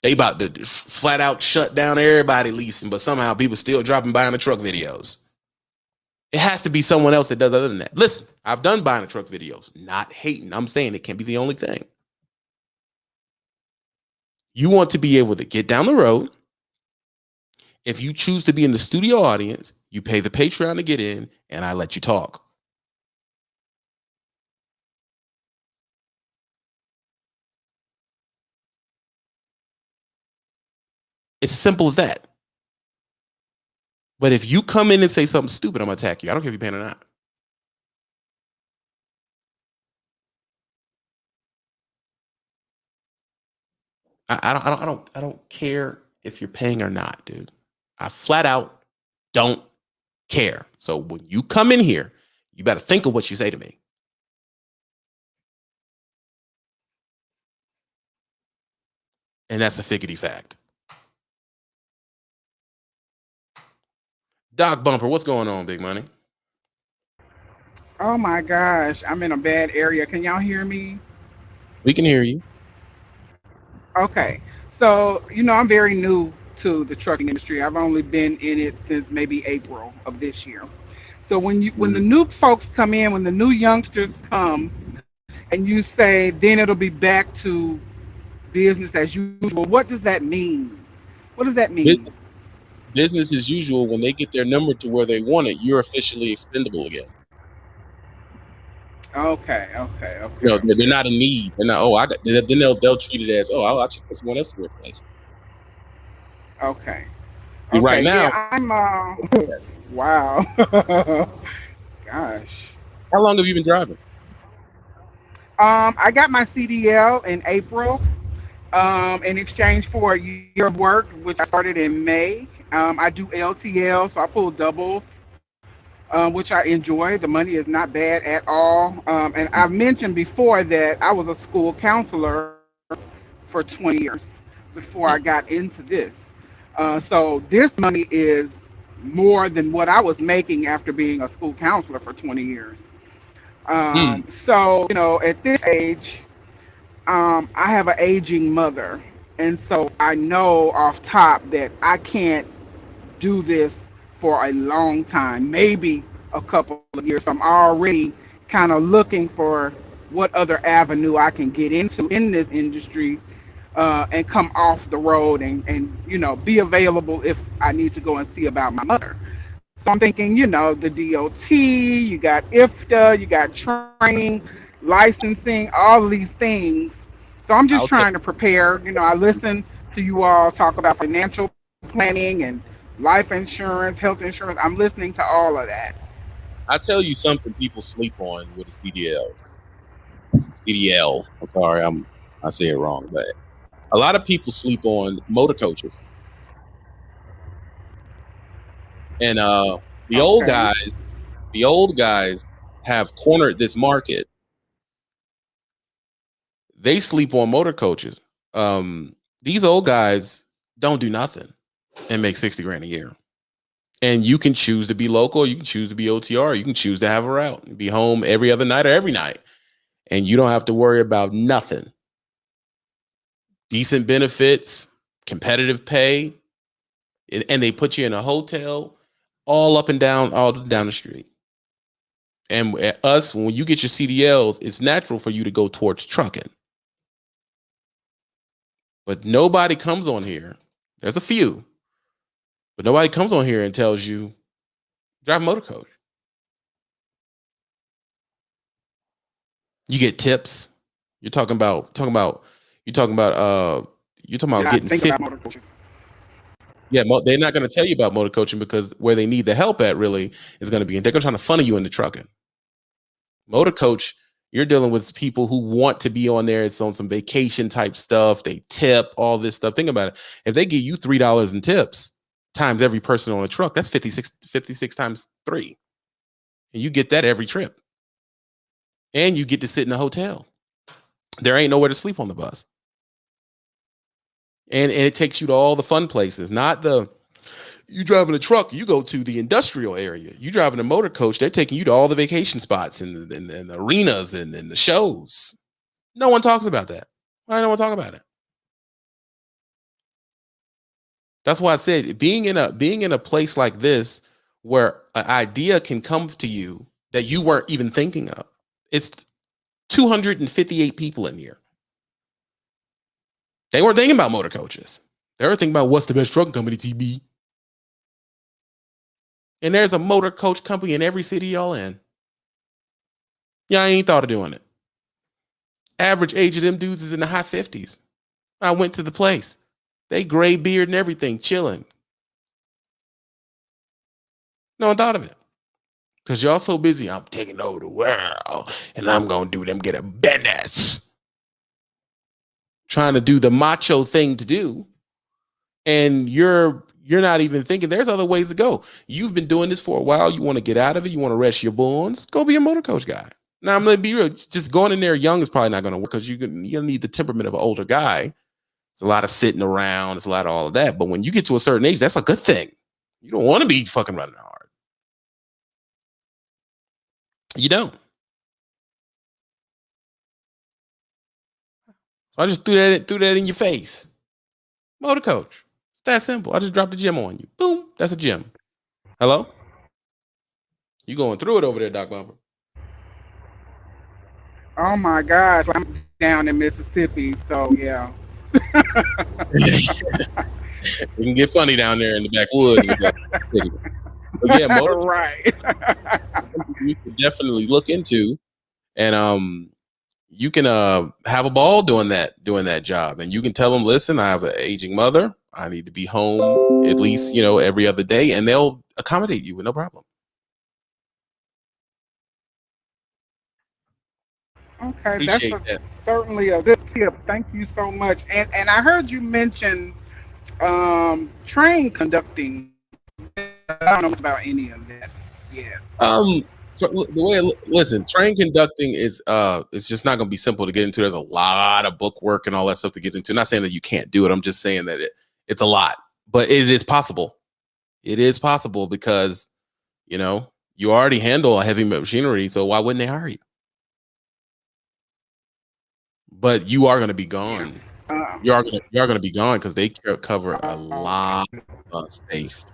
They about to flat out shut down everybody leasing, but somehow people still dropping buying a truck videos. It has to be someone else that does other than that. Listen, I've done buying a truck videos. Not hating. I'm saying it can't be the only thing. You want to be able to get down the road. If you choose to be in the studio audience, you pay the Patreon to get in, and I let you talk. It's as simple as that. But if you come in and say something stupid, I'm going to attack you. I don't care if you're paying or not. I don't care if you're paying or not, dude. I flat out don't care. So when you come in here, you better think of what you say to me. And that's a figgity fact. Doc Bumper, what's going on, big money? Oh my gosh, I'm in a bad area. Can y'all hear me? We can hear you. Okay. So, I'm very new to the trucking industry. I've only been in it since maybe April of this year. So when the new folks come in, when the new youngsters come and you say then it'll be back to business as usual, what does that mean? What does that mean? Business as usual, when they get their number to where they want it, you're officially expendable again. Okay. They're not in need. They're not. Then they'll treat it as, I'll just put someone else to replace. Okay. Right now, yeah, I'm. Wow. Gosh. How long have you been driving? I got my CDL in April. In exchange for a year of work, which I started in May. I do LTL, so I pull doubles, which I enjoy. The money is not bad at all. And I've mentioned before that I was a school counselor for 20 years before I got into this. So this money is more than what I was making after being a school counselor for 20 years. So, at this age, I have an aging mother. And so I know off top that I can't do this for a long time, maybe a couple of years. I'm already kind of looking for what other avenue I can get into in this industry, and come off the road, and be available if I need to go and see about my mother. So I'm thinking, the DOT, you got IFTA, you got training, licensing, all of these things. So I'm just I'll tell trying to prepare. I listen to you all talk about financial planning and life insurance, health insurance. I'm listening to all of that. I tell you something people sleep on with the CDLs. CDL. I'm sorry, I say it wrong, but a lot of people sleep on motor coaches. And the old Okay. guys, the old guys have cornered this market. They sleep on motor coaches. These old guys don't do nothing and make 60 grand a year. And you can choose to be local, you can choose to be OTR, you can choose to have a route and be home every other night or every night. And you don't have to worry about nothing. Decent benefits, competitive pay, and they put you in a hotel all down the street. And us, when you get your CDLs, it's natural for you to go towards trucking. But nobody comes on here. There's a few, but nobody comes on here and tells you drive a motor coach. You get tips. You're talking about getting Think 50. about motor coaching. Yeah, they're not going to tell you about motor coaching because where they need the help at really is going to be, and they're going to try to funnel you into trucking. Motor coach, you're dealing with people who want to be on there. It's on some vacation type stuff. They tip all this stuff. Think about it. If they give you $3 in tips times every person on a truck, that's 56 times 3. And you get that every trip. And you get to sit in a hotel. There ain't nowhere to sleep on the bus. And it takes you to all the fun places, not you driving a truck, you go to the industrial area. You driving a motor coach, they're taking you to all the vacation spots and the arenas and the shows. No one talks about that. Why don't one talk about it? That's why I said being in a place like this where an idea can come to you that you weren't even thinking of. It's 258 people in here. They weren't thinking about motor coaches. They were thinking about what's the best trucking company, TB. And there's a motor coach company in every city y'all in. Yeah, I ain't thought of doing it. Average age of them dudes is in the high 50s. I went to the place. They gray beard and everything, chilling. No one thought of it. Because y'all so busy, I'm taking over the world and I'm going to do them get a business. Trying to do the macho thing to do. And you're not even thinking there's other ways to go. You've been doing this for a while. You want to get out of it. You want to rest your bones. Go be a motor coach guy. Now, I'm going to be real. Just going in there young is probably not going to work because you're going to need the temperament of an older guy. It's a lot of sitting around. It's a lot of all of that. But when you get to a certain age, that's a good thing. You don't want to be fucking running hard. You don't. So I just threw that in your face. Motor coach. It's that simple. I just dropped the gym on you. Boom. That's a gym. Hello? You going through it over there, Doc Bumper. Oh my gosh, I'm down in Mississippi, so yeah. It can get funny down there in the backwoods. But yeah, motor Right. you can definitely look into, and you can have a ball doing that job, and you can tell them, listen, I have an aging mother. I need to be home at least every other day, and they'll accommodate you with no problem. Okay, that's Appreciate that. certainly a good tip. Thank you so much. And I heard you mention train conducting. I don't know much about any of that yet. So the way listen, train conducting is it's just not going to be simple to get into. There's a lot of book work and all that stuff to get into. Not saying that you can't do it. I'm just saying that it's a lot, but it is possible. It is possible because you already handle a heavy machinery. So why wouldn't they hire you? but you are going to be gone. Um, You are going to be gone because they cover a lot of space.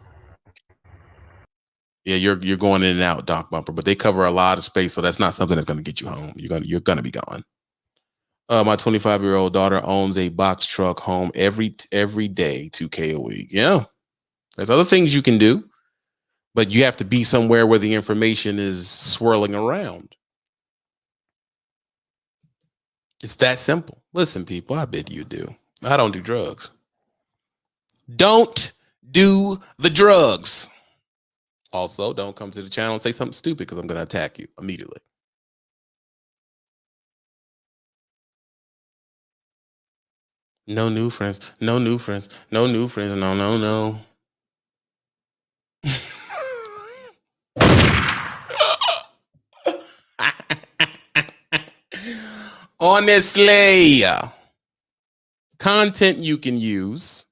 Yeah, you're going in and out, Doc Bumper, but they cover a lot of space, so that's not something that's going to get you home. You're going to be gone. My 25-year-old daughter owns a box truck home every day, 2K a week. Yeah, there's other things you can do, but you have to be somewhere where the information is swirling around. It's that simple. Listen, people, I bid you do. I don't do drugs. Don't do the drugs. Also, don't come to the channel and say something stupid because I'm going to attack you immediately. No new friends. No new friends. No new friends. No, no, no. Honestly, content you can use.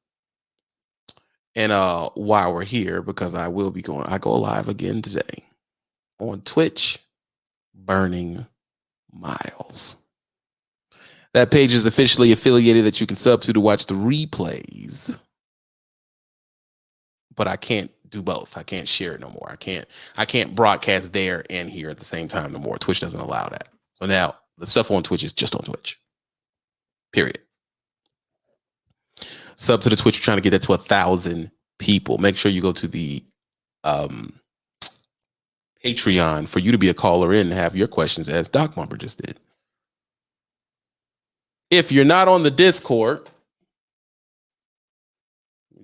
And while we're here, because I go live again today on Twitch, Burning Miles. That page is officially affiliated that you can sub to watch the replays. But I can't do both. I can't share it no more. I can't broadcast there and here at the same time no more. Twitch doesn't allow that. So now the stuff on Twitch is just on Twitch. Period. Sub to the Twitch. We're trying to get that to 1,000 people. Make sure you go to the Patreon for you to be a caller in and have your questions as Doc Bumper just did. If you're not on the Discord,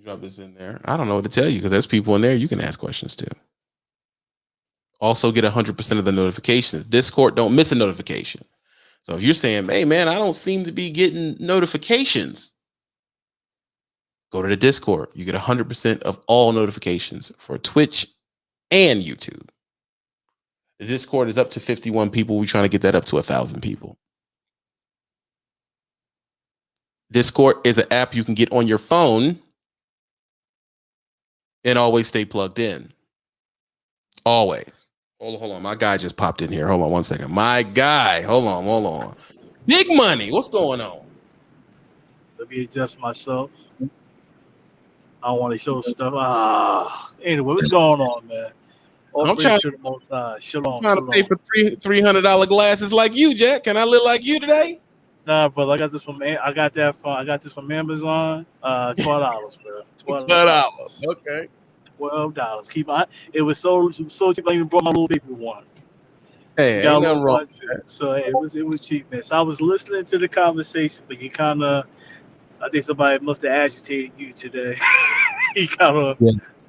drop this in there. I don't know what to tell you because there's people in there you can ask questions to. Also get 100% of the notifications. Discord, don't miss a notification. So if you're saying, hey man, I don't seem to be getting notifications, go to the Discord. You get 100% of all notifications for Twitch and YouTube. The Discord is up to 51 people. We're trying to get that up to 1,000 people. Discord is an app you can get on your phone and always stay plugged in. Always. Hold on. My guy just popped in here. Hold on one second. My guy. Hold on. Big money. What's going on? Let me adjust myself. I don't want to show stuff. Anyway, what's going on, man? All praise to the Most High. Shalom. I'm trying to pay for $300 glasses like you, Jack. Can I look like you today? Nah, but I got this from Amazon. $12, bro. $12. Okay. $12. It was so cheap. I even brought my little baby one. Hey, ain't nothing wrong. So it was cheap, man. So I was listening to the conversation, but you kind of, I think somebody must have agitated you today. He kind of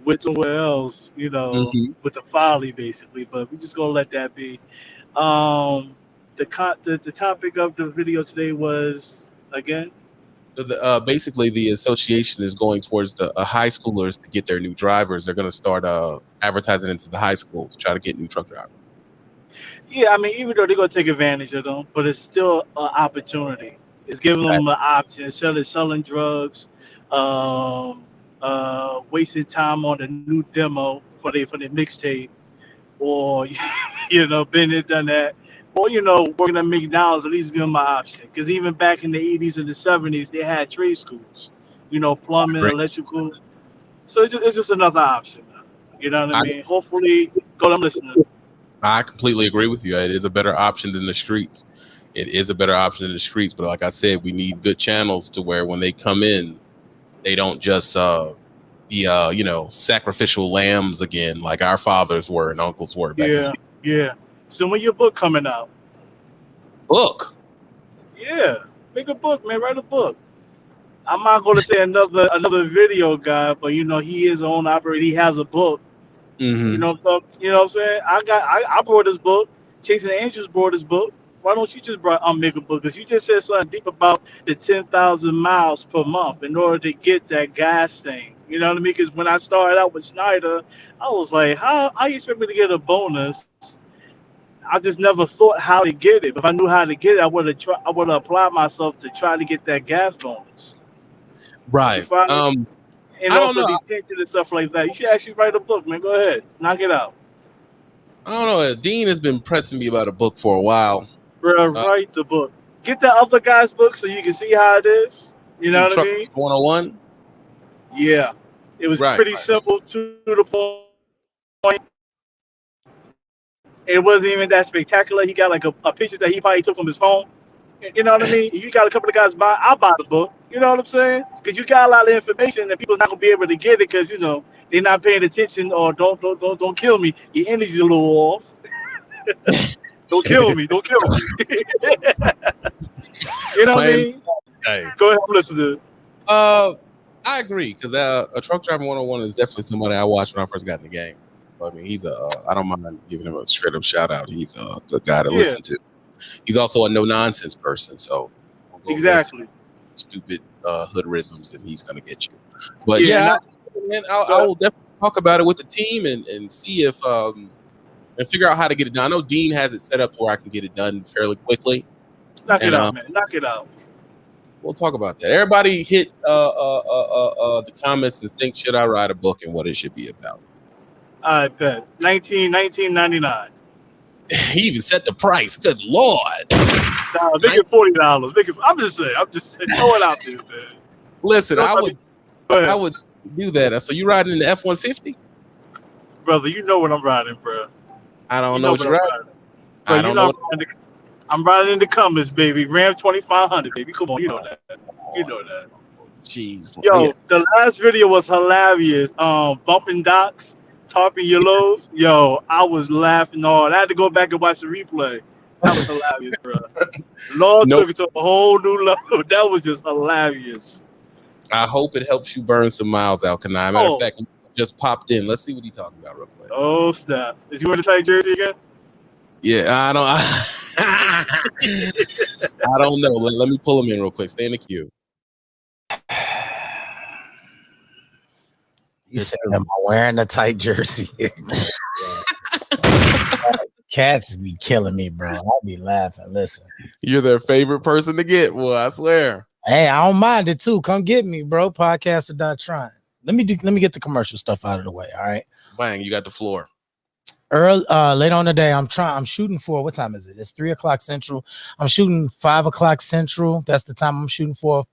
went somewhere else, with the folly basically. But we're just gonna let that be. The topic of the video today was again. Basically, the association is going towards the high schoolers to get their new drivers. They're going to start advertising into the high schools to try to get new truck drivers. Yeah, I mean, even though they're going to take advantage of them, but it's still an opportunity. It's giving them an option instead of selling drugs, wasting time on a new demo for the mixtape, or been there, done that. Or, working at McDonald's, at least give them an option. Because even back in the 80s and the 70s, they had trade schools, plumbing, electrical. So it's just another option. You know what I mean? Hopefully, I'm listening. I completely agree with you. It is a better option than the streets. But like I said, we need good channels to where when they come in, they don't just be, sacrificial lambs again, like our fathers were and uncles were back then. Yeah. So when your book coming out? Book? Yeah, make a book, man. Write a book. I'm not going to say another video guy, but he is on operator. He has a book. Mm-hmm. You know what I'm saying? I brought this book. Chasing Angels brought this book. Why don't you just make a book? Because you just said something deep about the 10,000 miles per month in order to get that gas thing. You know what I mean? Because when I started out with Schneider, I was like, how you expect me to get a bonus? I just never thought how to get it. If I knew how to get it, I would have applied myself to try to get that gas bonus. Right. And also detention and stuff like that. You should actually write a book, man. Go ahead. Knock it out. I don't know. Dean has been pressing me about a book for a while. Bro, write the book. Get the other guy's book so you can see how it is. You know what I Truck mean? 101. Yeah. It was Right. pretty simple, to the point. It wasn't even that spectacular. He got like a picture that he probably took from his phone. You know what I mean? You got a couple of guys buy. I'll buy the book. You know what I'm saying? Because you got a lot of information and people not gonna be able to get it because they're not paying attention or don't kill me. Your energy's a little off. Don't kill me. Don't kill me. You know what I Man, mean? hey. Go ahead, I'm listening. I agree because a truck driver 101 is definitely somebody I watched when I first got in the game. So, I mean, he's I don't mind giving him a straight up shout out. He's a good guy to listen to. He's also a no nonsense person, so Exactly. Stupid hoodrisms, and he's gonna get you. But I will definitely talk about it with the team and see if and figure out how to get it done. I know Dean has it set up where I can get it done fairly quickly. Knock it out, man. Knock it out. We'll talk about that. Everybody hit the comments and think, should I write a book and what it should be about? I bet. $19.99. He even set the price. Good Lord. Nah, make it $40. I'm just saying. Throw it out there, man. Listen, I would do that. So you riding in the F-150? Brother, you know what I'm riding, bro. I don't know what you're riding. I don't know. I'm riding in the Cummins, baby. Ram 2500, baby. Come on, you know that. You know that. Jeez. Yo, the last video was hilarious. Bumping docks, topping your lows. Yo, I was laughing hard. I had to go back and watch the replay. That was hilarious, bro. Lord took it to a whole new level. That was just hilarious. I hope it helps you burn some miles out, Kanai. Matter of fact, just popped in. Let's see what he's talking about real quick. Oh, snap. Is he wearing the tight jersey again? Yeah, I don't know. Let me pull him in real quick. Stay in the queue. You said, am I wearing a tight jersey? Cats be killing me, bro. I'll be laughing. Listen. You're their favorite person to get, boy. I swear. Hey, I don't mind it too. Come get me, bro. Podcaster.trying. Let me get the commercial stuff out of the way. All right. Bang, you got the floor. Late on the day, I'm shooting for, what time is it? It's 3:00 Central. I'm shooting 5:00 Central. That's the time I'm shooting for.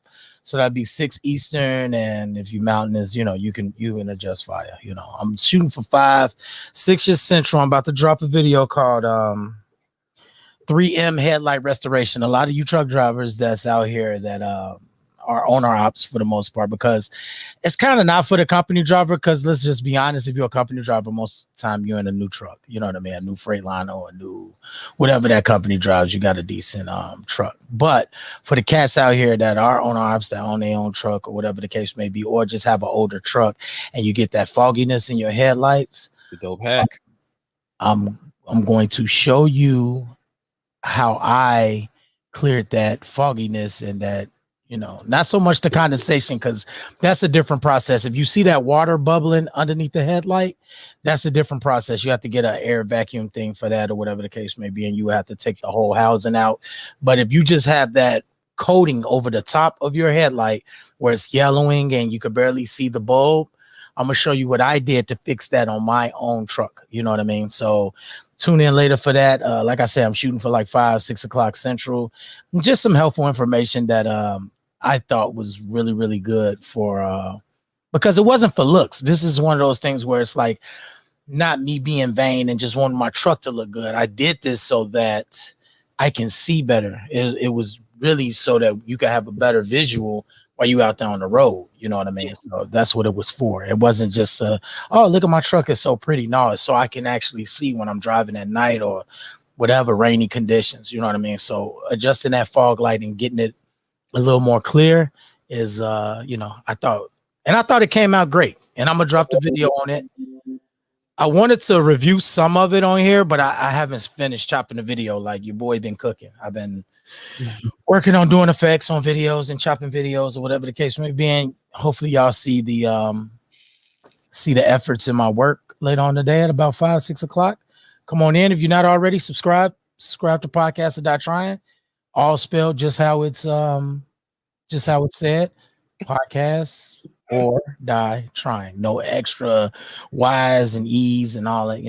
So that'd be 6 Eastern. And if you mountainous, you can adjust fire. I'm shooting for 6 Central. I'm about to drop a video called 3M headlight restoration. A lot of you truck drivers that's out here that are owner ops for the most part, because it's kind of not for the company driver. Because let's just be honest, if you're a company driver, most of the time you're in a new truck. You know what I mean? A new Freightliner or a new whatever that company drives. You got a decent truck. But for the cats out here that are owner ops, that own their own truck or whatever the case may be, or just have an older truck and you get that fogginess in your headlights, the dope hack. I'm going to show you how I cleared that fogginess and that, not so much the condensation, because that's a different process. If you see that water bubbling underneath the headlight, that's a different process. You have to get an air vacuum thing for that or whatever the case may be, and you have to take the whole housing out. But if you just have that coating over the top of your headlight where it's yellowing and you could barely see the bulb, I'm going to show you what I did to fix that on my own truck. You know what I mean? So tune in later for that. Like I said, I'm shooting for like 5-6 o'clock Central. Just some helpful information that I thought was really, really good for because it wasn't for looks. This is one of those things where it's like not me being vain and just wanting my truck to look good. I did this so that I can see better. It was really so that you could have a better visual while you out there on the road. You know what I mean? So that's what it was for. It wasn't just oh, look at my truck, it's so pretty. No, it's so I can actually see when I'm driving at night or whatever rainy conditions. You know what I mean? So adjusting that fog light and getting it a little more clear is I thought it came out great. And I'm gonna drop the video on it. I wanted to review some of it on here, but I haven't finished chopping the video. Like your boy been cooking. I've been working on doing effects on videos and chopping videos or whatever the case may be. And hopefully y'all see the efforts in my work later on today at about 5-6 o'clock. Come on in. If you're not already, subscribe to Podcaster.trying. All spelled just how it's said. Podcast or die trying. No extra Y's and E's and all that,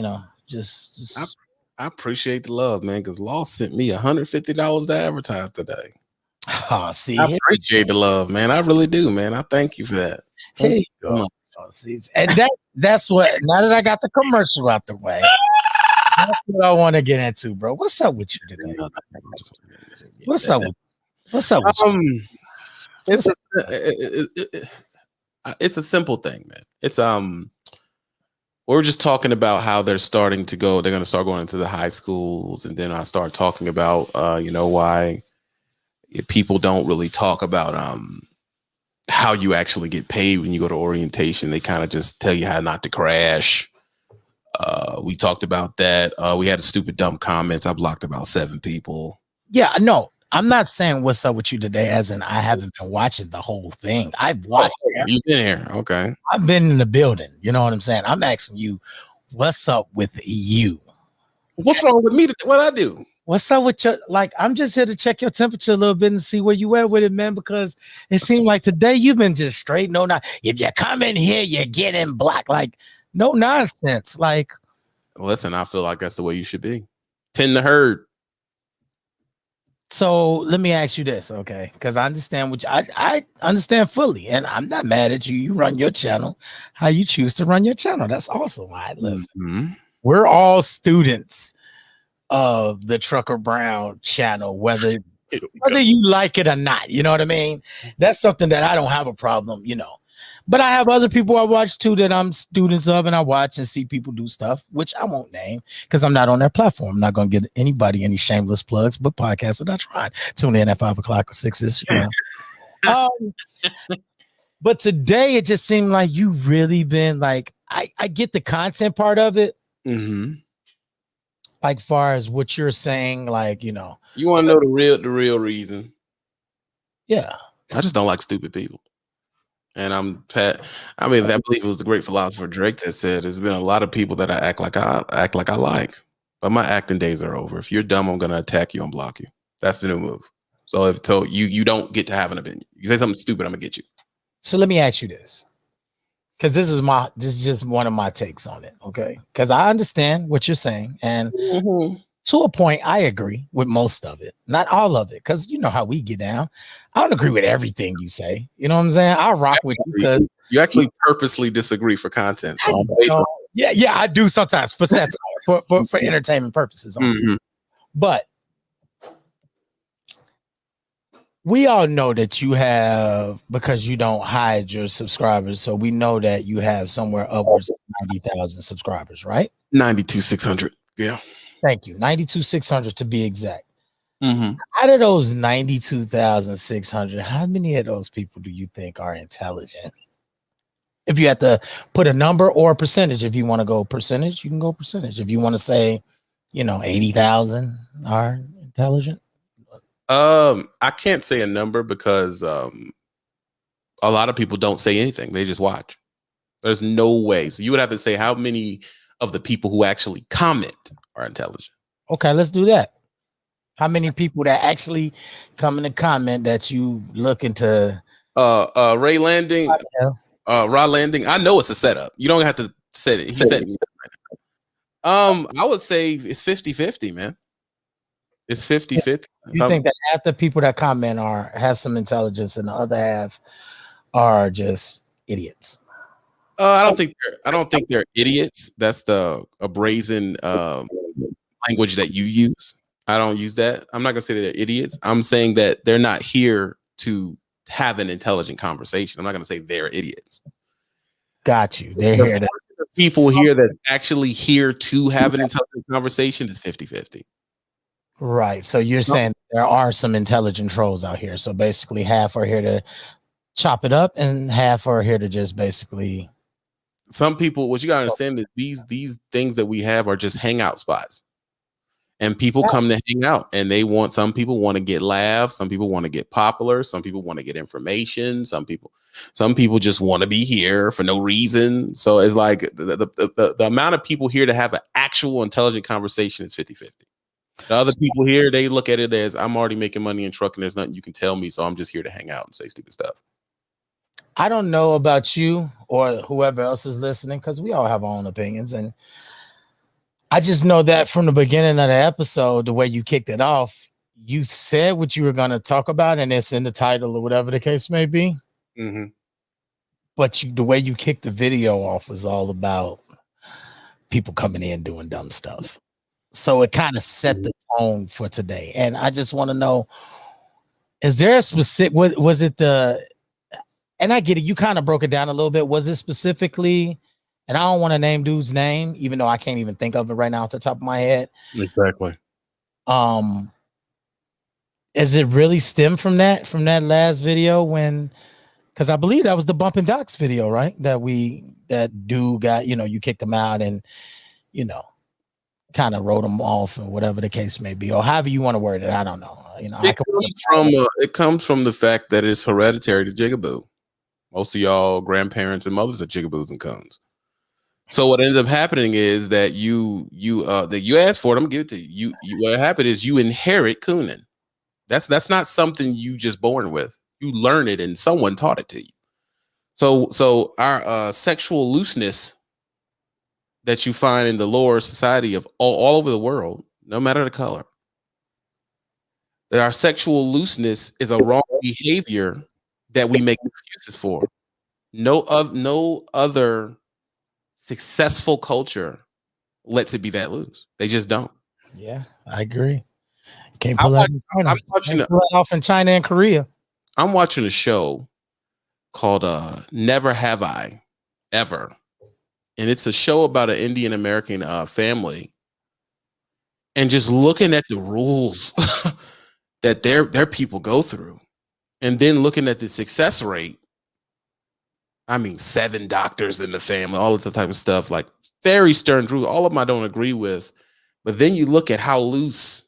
just I appreciate the love, man, because Law sent me $150 to advertise today. Oh, see, I appreciate the love, man. I really do, man. I thank you for that. here you go. Oh, see, and that's what. Now that I got the commercial out the way, that's what I want to get into, bro. What's up with you today? What's up? What's up? With you? It's a simple thing, man. It's we're just talking about how they're starting to go. They're going to start going into the high schools, and then I start talking about why people don't really talk about how you actually get paid when you go to orientation. They kind of just tell you how not to crash. We talked about that. We had a stupid dumb comments. I blocked about 7 people. Yeah, no, I'm not saying what's up with you today, as in I haven't been watching the whole thing. I've watched. You've been here, okay? I've been in the building. You know what I'm saying? I'm asking you, what's up with you? What's wrong with me? What I do? What's up with your, like, I'm just here to check your temperature a little bit and see where you at with it, man, because it seemed like today you've been just straight. No, not if you come in here, you're getting blocked. Like, no nonsense. Like, listen, I feel like that's the way you should be. Tend the herd. So let me ask you this, okay? Because I understand what I understand fully, and I'm not mad at you. You run your channel how you choose to run your channel. That's awesome. Right? Listen, we're all students of the Trucker Brown channel, whether you like it or not. You know what I mean? That's something that I don't have a problem, But I have other people I watch too that I'm students of, and I watch and see people do stuff, which I won't name because I'm not on their platform. I'm not going to get anybody any shameless plugs, but podcasts are not trying. Tune in at 5 o'clock or 6 But today it just seemed like you really been like, I get the content part of it. Like far as what you're saying, like, you want to know the real reason. Yeah. I just don't like stupid people. And I believe it was the great philosopher Drake that said there's been a lot of people that I act like I like, but my acting days are over. If you're dumb, I'm gonna attack you and block you. That's the new move. So if you don't get to have an opinion, you say something stupid, I'm gonna get you. So let me ask you this, because this is just one of my takes on it, okay? Because I understand what you're saying, and to a point, I agree with most of it, not all of it, because you know how we get down. I don't agree with everything you say. You know what I'm saying? I rock with you because you actually purposely disagree for content. So yeah, I do sometimes for satire, for entertainment purposes. But we all know that you have, because you don't hide your subscribers, so we know that you have somewhere upwards of 90,000 subscribers, right? 92,600. Yeah. Thank you. 92,600 to be exact. Out of those 92,600, how many of those people do you think are intelligent? If you had to put a number or a percentage, if you want to go percentage, you can go percentage. If you want to say, 80,000 are intelligent. I can't say a number because a lot of people don't say anything. They just watch. There's no way. So you would have to say how many of the people who actually comment are intelligent. Okay, let's do that. How many people that actually come in the comment that you looking to Ray Landing, Rod Landing? I know it's a setup. You don't have to set it. He said I would say it's 50-50, man. It's 50-50. You think that half the people that comment have some intelligence and the other half are just idiots? I don't think they're idiots. That's a brazen language that you use. I don't use that. I'm not gonna say they're idiots. I'm saying that they're not here to have an intelligent conversation. I'm not gonna say they're idiots. Got you. They're here to people here that's actually here to have an intelligent conversation is 50-50. Right. So you're saying there are some intelligent trolls out here. So basically half are here to chop it up and half are here to just basically. Some people, what you gotta understand is these things that we have are just hangout spots. And people come to hang out, and some people want to get laughs, some people want to get popular, some people want to get information, some people just want to be here for no reason. So it's like the amount of people here to have an actual intelligent conversation is 50-50. The other people here, they look at it as I'm already making money in trucking. There's nothing you can tell me, so I'm just here to hang out and say stupid stuff. I don't know about you or whoever else is listening, because we all have our own opinions, and I just know that from the beginning of the episode, the way you kicked it off, you said what you were going to talk about, and it's in the title or whatever the case may be. Mm-hmm. But the way you kicked the video off was all about people coming in doing dumb stuff. So it kind of set the tone for today. And I just want to know, is there a specific, was it and I get it, you kind of broke it down a little bit. Was it specifically, and I don't want to name dude's name, even though I can't even think of it right now off the top of my head. Exactly. Is it really stem from that last video because I believe that was the Bumpin' Docs video, right? That dude got, you kicked him out and, kind of wrote him off or whatever the case may be, or however you want to word it. I don't know. It comes from the fact that it's hereditary to jigaboo. Most of y'all grandparents and mothers are jigaboos and coons. So what ends up happening is that you asked for it. I'm gonna give it to you. What happened is you inherit cooning. That's not something you just born with. You learn it and someone taught it to you. So our sexual looseness that you find in the lower society of all over the world, no matter the color, that our sexual looseness is a wrong behavior that we make excuses for. No other successful culture lets it be that loose. They just don't. Yeah, I agree. Can't pull that off in China and Korea. I'm watching a show called Never Have I Ever. And it's a show about an Indian American family. And just looking at the rules that their people go through. And then looking at the success rate. I mean, 7 doctors in the family, all of that type of stuff, like very stern truth. All of them I don't agree with. But then you look at how loose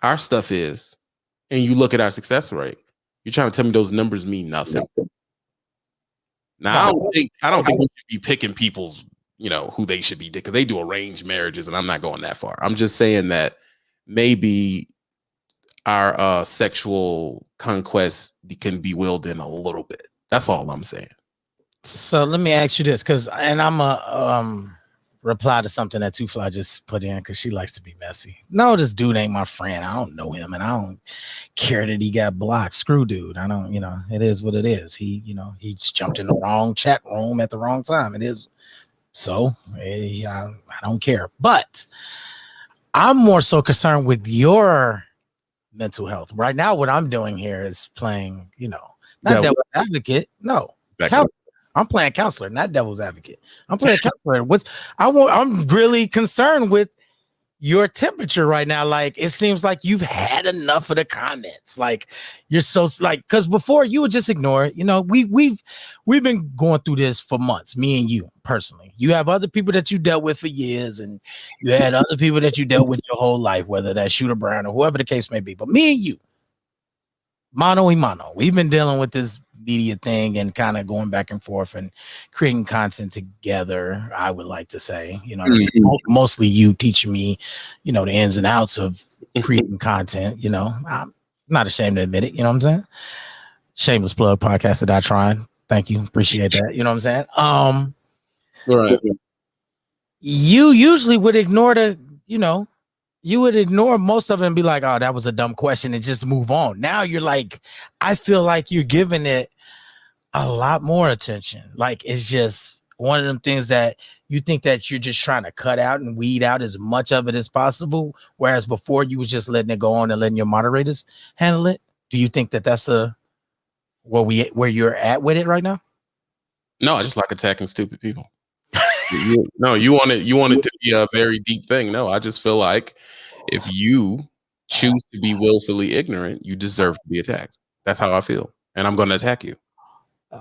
our stuff is, and you look at our success rate. You're trying to tell me those numbers mean nothing. Now, I don't think we should be picking people's, who they should be, because they do arranged marriages, and I'm not going that far. I'm just saying that maybe our sexual conquest can be willed in a little bit. That's all I'm saying. So let me ask you this, and I'm a reply to something that Two Fly just put in because she likes to be messy. No, this dude ain't my friend. I don't know him, and I don't care that he got blocked. Screw dude. I don't, it is what it is. He, he's jumped in the wrong chat room at the wrong time. It is. So I don't care. But I'm more so concerned with your mental health. Right now, what I'm doing here is playing, not devil's advocate. No. Exactly. I'm playing counselor, not devil's advocate. I'm playing counselor. I'm really concerned with your temperature right now. Like, it seems like you've had enough of the comments. Like, you're so because before you would just ignore it. We've been going through this for months, me and you personally. You have other people that you dealt with for years, and you had other people that you dealt with your whole life, whether that's Shooter Brown or whoever the case may be. But me and you, mano y mano, we've been dealing with this media thing and kind of going back and forth and creating content together. I would like to say, mostly you teaching me, the ins and outs of creating content. I'm not ashamed to admit it. You know what I'm saying? Shameless plug podcast that I try. Thank you. Appreciate that. You know what I'm saying? Right. You usually would ignore you would ignore most of it and be like, oh, that was a dumb question, and just move on. Now you're like, I feel like you're giving it a lot more attention. Like, it's just one of them things that you think that you're just trying to cut out and weed out as much of it as possible. Whereas before you was just letting it go on and letting your moderators handle it. Do you think that that's where you're at with it right now? No, I just like attacking stupid people. No, you want it to be a very deep thing. No, I just feel like if you choose to be willfully ignorant, you deserve to be attacked. That's how I feel, and I'm going to attack you.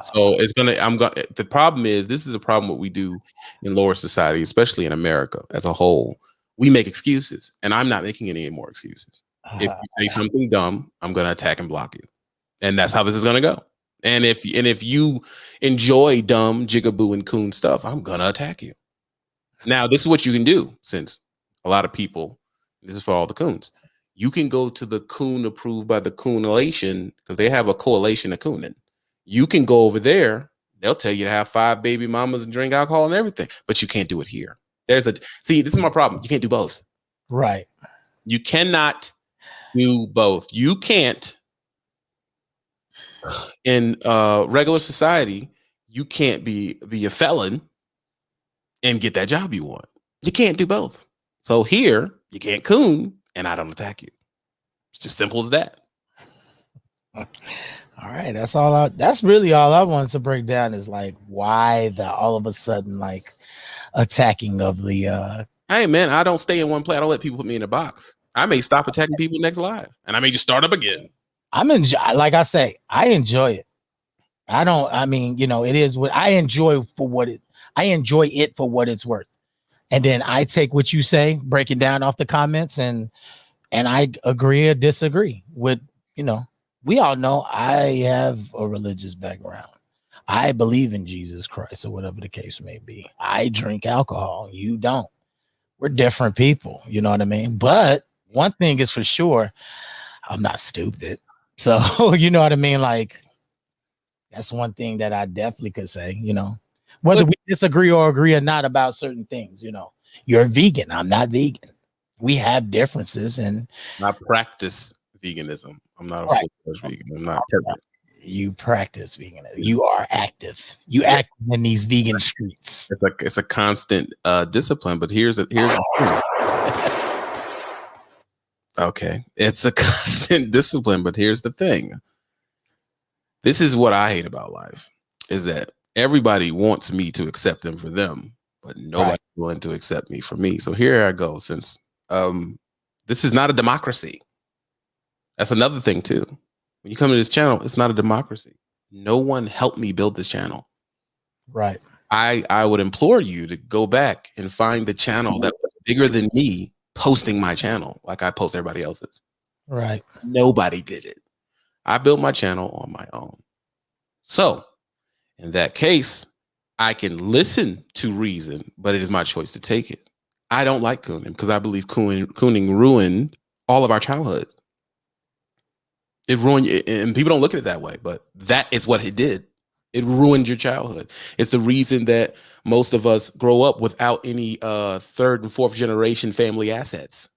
So the problem is, this is a problem what we do in lower society, especially in America as a whole. We make excuses, and I'm not making any more excuses. If you say something dumb, I'm going to attack and block you, and that's how this is going to go. And if you enjoy dumb jigaboo and coon stuff, I'm gonna attack you. Now, this is what you can do, since a lot of people, this is for all the coons. You can go to the coon approved by the coonalation, because they have a coalition of cooning. You can go over there. They'll tell you to have 5 baby mamas and drink alcohol and everything, but you can't do it here. This is my problem. You can't do both. Right. You cannot do both. You can't in regular society, you can't be a felon and get that job you want. You can't do both. So here, you can't coon and I don't attack you. It's just simple as that. All right, that's really all I wanted to break down is like why the all of a sudden like attacking of the Hey man, I don't stay in one place. I don't let people put me in a box. I may stop attacking people next live and I may just start up again. Like I say, I enjoy it. It is what I enjoy I enjoy it for what it's worth. And then I take what you say, break it down off the comments, and I agree or disagree with, we all know I have a religious background. I believe in Jesus Christ or whatever the case may be. I drink alcohol. You don't. We're different people. You know what I mean? But one thing is for sure, I'm not stupid. So, you know what I mean? Like, that's one thing that I definitely could say, whether we disagree or agree or not about certain things, you're a vegan. I'm not vegan. We have differences and I practice veganism. I'm not a full-fledged vegan. I'm not perfect. You practice veganism. You are active. You act in these vegan streets. It's a constant discipline, but here's okay. It's a constant discipline, but here's the thing. This is what I hate about life is that everybody wants me to accept them for them, but nobody's willing to accept me for me. So here I go. Since this is not a democracy. That's another thing too. When you come to this channel, it's not a democracy. No one helped me build this channel. Right. I would implore you to go back and find the channel that was bigger than me posting my channel like I post everybody else's. Right. Nobody did it. I built my channel on my own. So in that case, I can listen to reason, but it is my choice to take it. I don't like cooning because I believe cooning ruined all of our childhoods. It ruined, and people don't look at it that way, but that is what it did. It ruined your childhood. It's the reason that most of us grow up without any third and fourth generation family assets.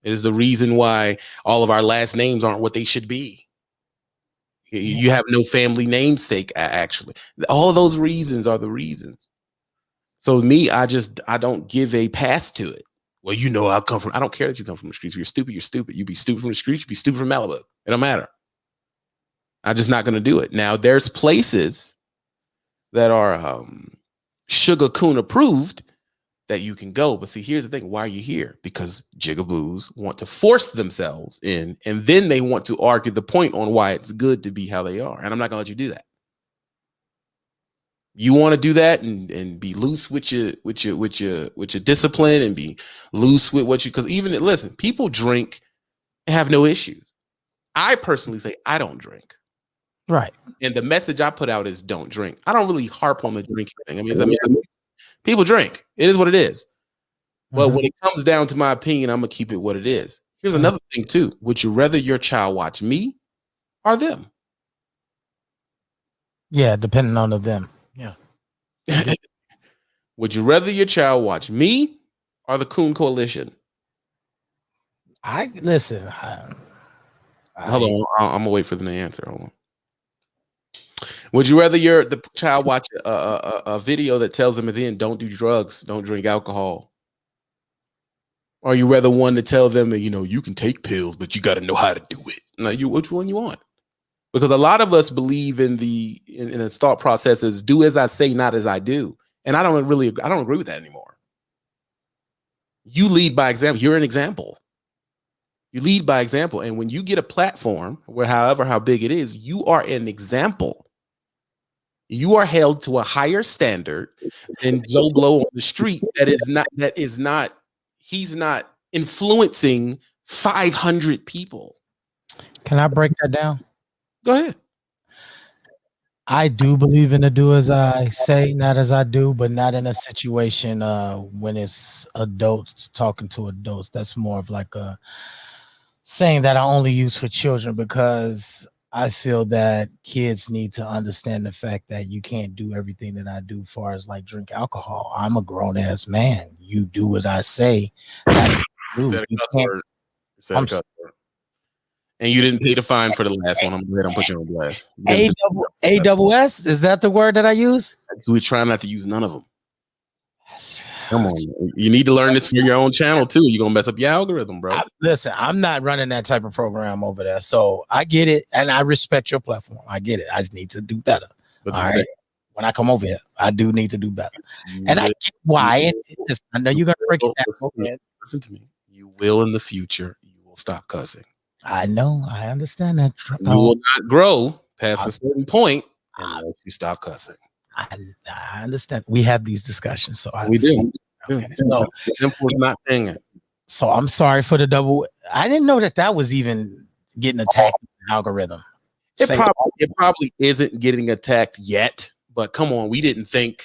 It is the reason why all of our last names aren't what they should be. You have no family namesake, actually. All of those reasons are the reasons. So me, I don't give a pass to it. Well, I don't care that you come from the streets. If you're stupid, you're stupid. You be stupid from the streets, you be stupid from Malibu. It don't matter. I'm just not going to do it. Now, there's places that are Sugar Coon approved that you can go. But see, here's the thing. Why are you here? Because jigaboos want to force themselves in, and then they want to argue the point on why it's good to be how they are. And I'm not going to let you do that. You want to do that and be loose with your discipline and be loose with because listen, people drink and have no issues. I personally say I don't drink. Right. And the message I put out is don't drink. I don't really harp on the drinking thing. I mean, people drink. It is what it is. But when it comes down to my opinion, I'm going to keep it what it is. Here's another thing too. Would you rather your child watch me or them? Yeah, depending on them. Yeah. Would you rather your child watch me or the Coon Coalition? Hold on, I'm gonna wait for them to answer. Hold on. Would you rather the child watch a video that tells them at the end, don't do drugs, don't drink alcohol? Or you rather one to tell them that, you can take pills, but you got to know how to do it? Now, which one you want? Because a lot of us believe in the thought process is do as I say, not as I do. And I don't agree with that anymore. You lead by example. You're an example. You lead by example. And when you get a platform where how big it is, you are an example. You are held to a higher standard than Joe Blow on the street. He's not influencing 500 people. Can I break that down? Go ahead. I do believe in the do as I say, not as I do, but not in a situation when it's adults talking to adults. That's more of like a saying that I only use for children because I feel that kids need to understand the fact that you can't do everything that I do as far as like drink alcohol. I'm a grown ass man. You do what I say. You said a cuss word. You said a cuss word. And you didn't pay the fine for the last one. I'm going to put you on blast. AWS? Is that the word that I use? We try not to use none of them. Come on. You need to learn this for your own channel too. You're going to mess up your algorithm, bro. Listen, I'm not running that type of program over there. So I get it. And I respect your platform. I get it. I just need to do better. All right. When I come over here, I do need to do better. And I get why. I know you're going to break it down. Listen to me. You will in the future. You will stop cussing. I know. I understand that. You will not grow past a certain point unless you stop cussing. I understand. We have these discussions, so we do. Okay. So not saying it. So I'm sorry for the double. I didn't know that was even getting attacked in the algorithm. It probably isn't getting attacked yet, but come on, we didn't think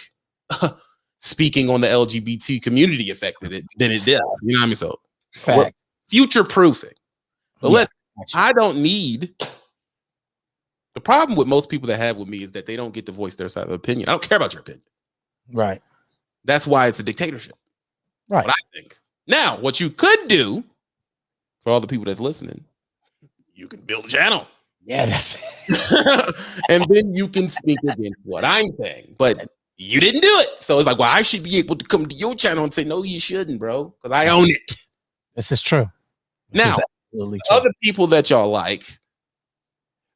speaking on the LGBT community affected it. Then it does. You know what I mean? So future proofing. But listen, I don't need. The problem with most people that have with me is that they don't get to voice their side of the opinion. I don't care about your opinion. Right. That's why it's a dictatorship. Right. What I think. Now, what you could do for all the people that's listening, you can build a channel. Yeah, that's and then you can speak against what I'm saying. But you didn't do it. So it's like, well, I should be able to come to your channel and say, no, you shouldn't, bro. Because I own it. This is true. Now, other people that y'all like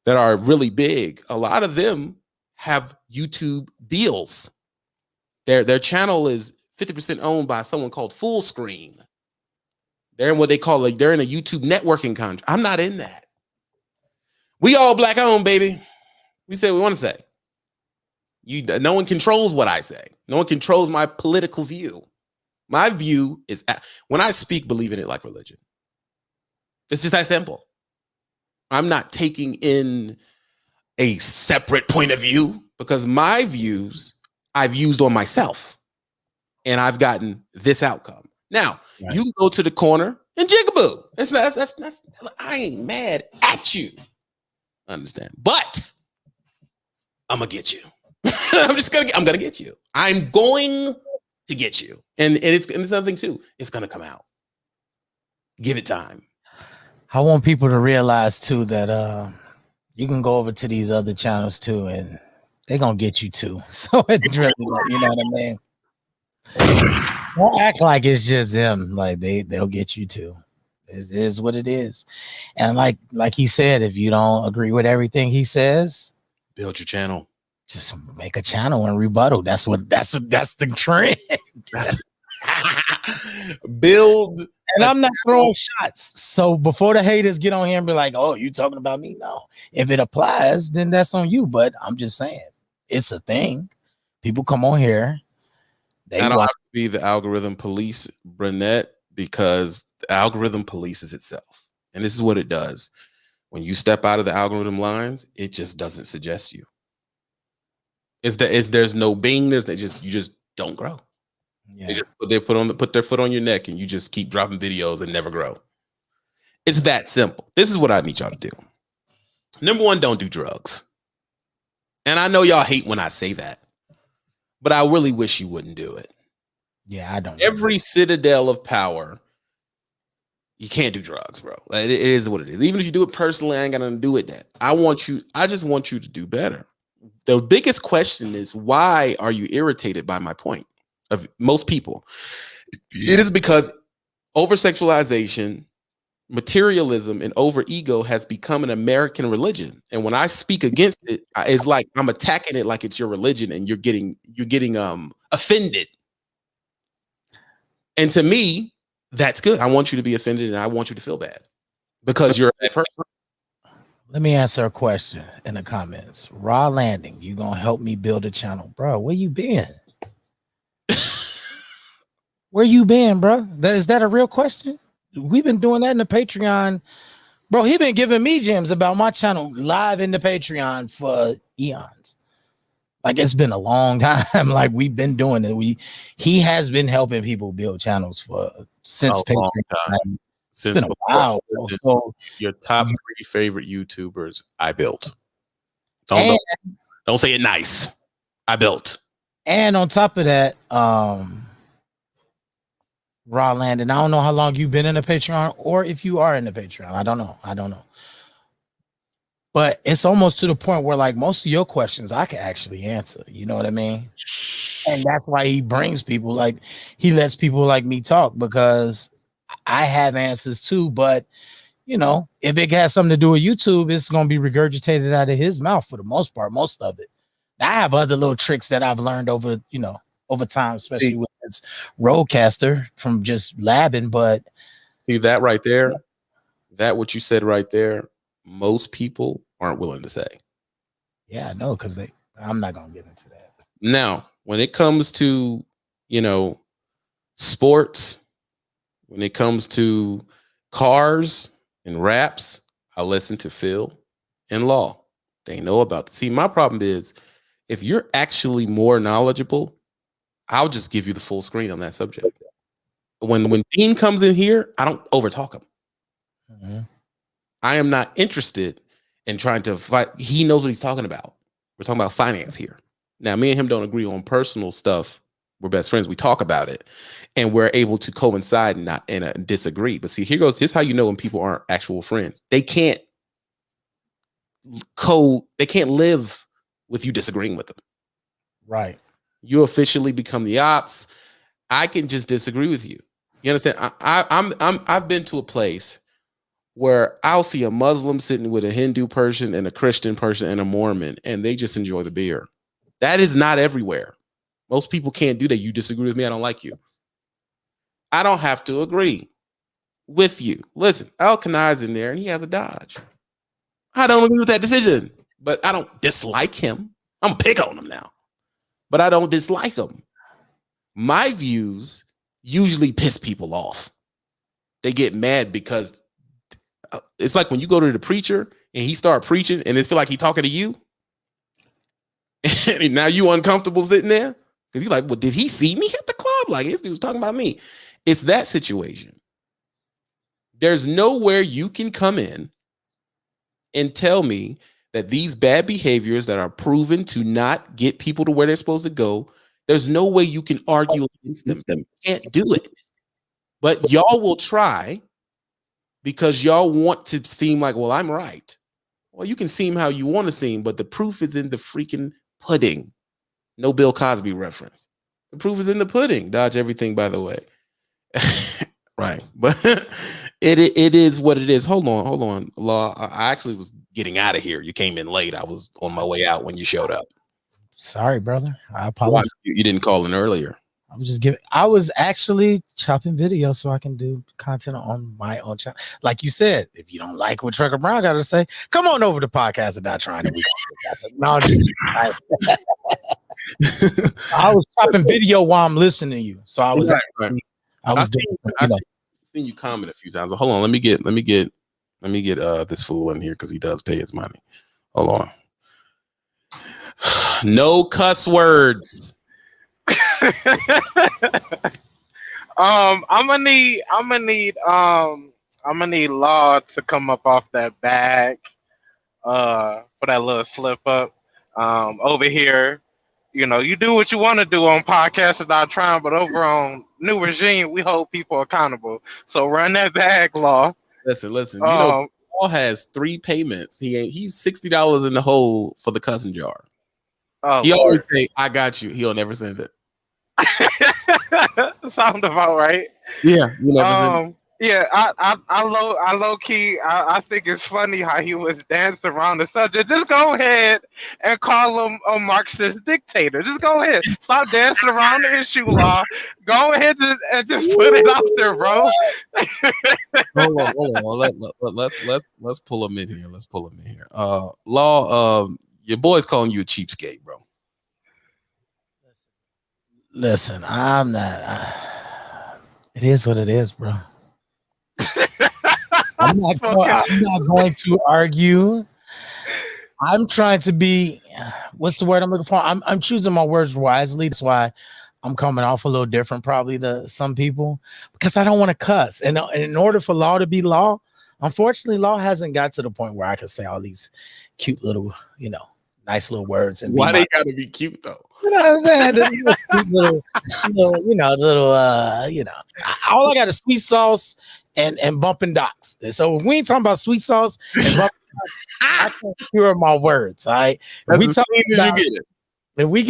that are really big, a lot of them have YouTube deals. Their channel is 50% owned by someone called Full Screen. They're in what they call they're in a YouTube networking contract. I'm not in that. We all black owned, baby. We say what we want to say. No one controls what I say. No one controls my political view. My view is when I speak, believe in it like religion. It's just that simple. I'm not taking in a separate point of view because my views I've used on myself and I've gotten this outcome. Now, you can go to the corner and jigaboo. That's I ain't mad at you. Understand? But I'm gonna get you. I'm gonna get you. I'm going to get you. And it's another thing too. It's gonna come out. Give it time. I want people to realize too that you can go over to these other channels too, and they're gonna get you too. So it's really, you know what I mean? Don't act like it's just them. Like they'll get you too. It is what it is. And like he said, if you don't agree with everything he says, build your channel. Just make a channel and rebuttal. That's the trend. Build. And I'm not throwing shots. So before the haters get on here and be like, oh, you talking about me? No. If it applies, then that's on you. But I'm just saying, it's a thing. People come on here. I don't have to be the algorithm police, Brunette, because the algorithm polices itself. And this is what it does. When you step out of the algorithm lines, it just doesn't suggest you. There's no bing, you just don't grow. Yeah. They put their foot on your neck and you just keep dropping videos and never grow. It's that simple. This is what I need y'all to do. Number one, don't do drugs. And I know y'all hate when I say that, but I really wish you wouldn't do it. Yeah, I don't. Every citadel of power, you can't do drugs, bro. It is what it is. Even if you do it personally, I ain't gonna do it that. I just want you to do better. The biggest question is, why are you irritated by my point? Of most people, it is because over-sexualization, materialism, and over-ego has become an American religion. And when I speak against it, it's like I'm attacking it like it's your religion, and you're getting offended. And to me, that's good. I want you to be offended, and I want you to feel bad because you're a bad person. Let me answer a question in the comments. Raw Landing, you gonna help me build a channel, bro? Where you been? Where you been, bro? Is that a real question? We've been doing that in the Patreon. Bro, he been giving me gems about my channel live in the Patreon for eons. Like, it's been a long time. Like, we've been doing it. He has been helping people build channels since Patreon. Since been a while. So your top 3 favorite YouTubers I built. and Don't say it nice. I built. And on top of that, Raw Landon, I don't know how long you've been in a Patreon or if you are in a Patreon. I don't know. But it's almost to the point where like most of your questions I can actually answer. You know what I mean? And that's why he brings people, like he lets people like me talk, because I have answers too. But you know, if it has something to do with YouTube, it's gonna be regurgitated out of his mouth for the most part, most of it. I have other little tricks that I've learned over time, especially with this Rodecaster from just labbing. But see that right there, that what you said right there, most people aren't willing to say. Yeah, I know, because I'm not gonna get into that. Now, when it comes to, sports, when it comes to cars and raps, I listen to Phil and Law. They know about it. See, my problem is if you're actually more knowledgeable, I'll just give you the full screen on that subject. When Dean comes in here, I don't overtalk him. Mm-hmm. I am not interested in trying to fight. He knows what he's talking about. We're talking about finance here. Now, me and him don't agree on personal stuff. We're best friends. We talk about it, and we're able to coincide and not disagree. But see, here's how you know when people aren't actual friends. They can't live with you disagreeing with them. Right. You officially become the ops. I can just disagree with you. You understand? I've been to a place where I'll see a Muslim sitting with a Hindu person and a Christian person and a Mormon, and they just enjoy the beer. That is not everywhere. Most people can't do that. You disagree with me, I don't like you. I don't have to agree with you. Listen, Al-Kanai's in there and he has a Dodge. I don't agree with that decision, but I don't dislike him. I'm gonna pick on him now, but I don't dislike him. My views usually piss people off. They get mad because it's like when you go to the preacher and he start preaching and it feel like he talking to you. And now you uncomfortable sitting there because you're like, well, did he see me at the club? Like this dude's talking about me. It's that situation. There's nowhere you can come in and tell me that these bad behaviors that are proven to not get people to where they're supposed to go, there's no way you can argue against them. You can't do it. But y'all will try because y'all want to seem like, well, I'm right. Well, you can seem how you want to seem, but the proof is in the freaking pudding. No Bill Cosby reference. The proof is in the pudding. Dodge everything, by the way. Right. But it is what it is. Hold on. Law, I actually was getting out of here. You came in late. I was on my way out when you showed up. Sorry, brother. I apologize. You didn't call in earlier. I was actually chopping video so I can do content on my own channel. Like you said, if you don't like what Trucker Brown got to say, come on over to podcast and not trying to. No, I was chopping video while I'm listening to you. So I was right. I've seen you comment a few times. But hold on, let me get this fool in here because he does pay his money. Hold on. No cuss words. I'm gonna need Law to come up off that bag for that little slip up. Over here, you do what you want to do on podcasts without trying, but over on New Regime, we hold people accountable. So run that bag, Law. Listen. Law has 3 payments. He's $60 in the hole for the cousin jar. Oh, he always say, "I got you." He'll never send it. Sound about right. Yeah, you never send it. Yeah, I low key. I think it's funny how he was dancing around the subject. Just go ahead and call him a Marxist dictator. Just go ahead. Stop dancing around the issue, Law. Go ahead and just put it out there, bro. Hold on. Let's pull him in here. Law, your boy's calling you a cheapskate, bro. Listen, I'm not. It is what it is, bro. I'm not going to argue. I'm trying to be. What's the word I'm looking for? I'm choosing my words wisely. That's why I'm coming off a little different probably to some people because I don't want to cuss. And in order for law to be law, unfortunately, law hasn't got to the point where I can say all these cute little, nice little words. And why they gotta be cute though? You know what I'm saying? All I got is sweet sauce and bumping docks. And so we ain't talking about sweet sauce and bumping docks. I can't cure my words. All right. As soon as you get it. If we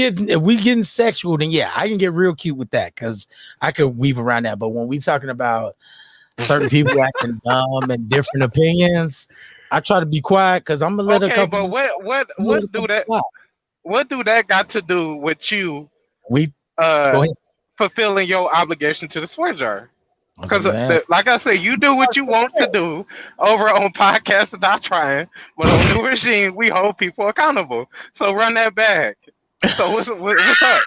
getting sexual, then yeah, I can get real cute with that because I could weave around that. But when we talking about certain people acting dumb and different opinions, I try to be quiet because I'm gonna let a couple. But what do that? What do that got to do with you? Fulfilling your obligation to the swear jar. Because, like I said, you do what you want to do over on Podcast Without Trying, but on New Regime, we hold people accountable. So run that back. So what's up?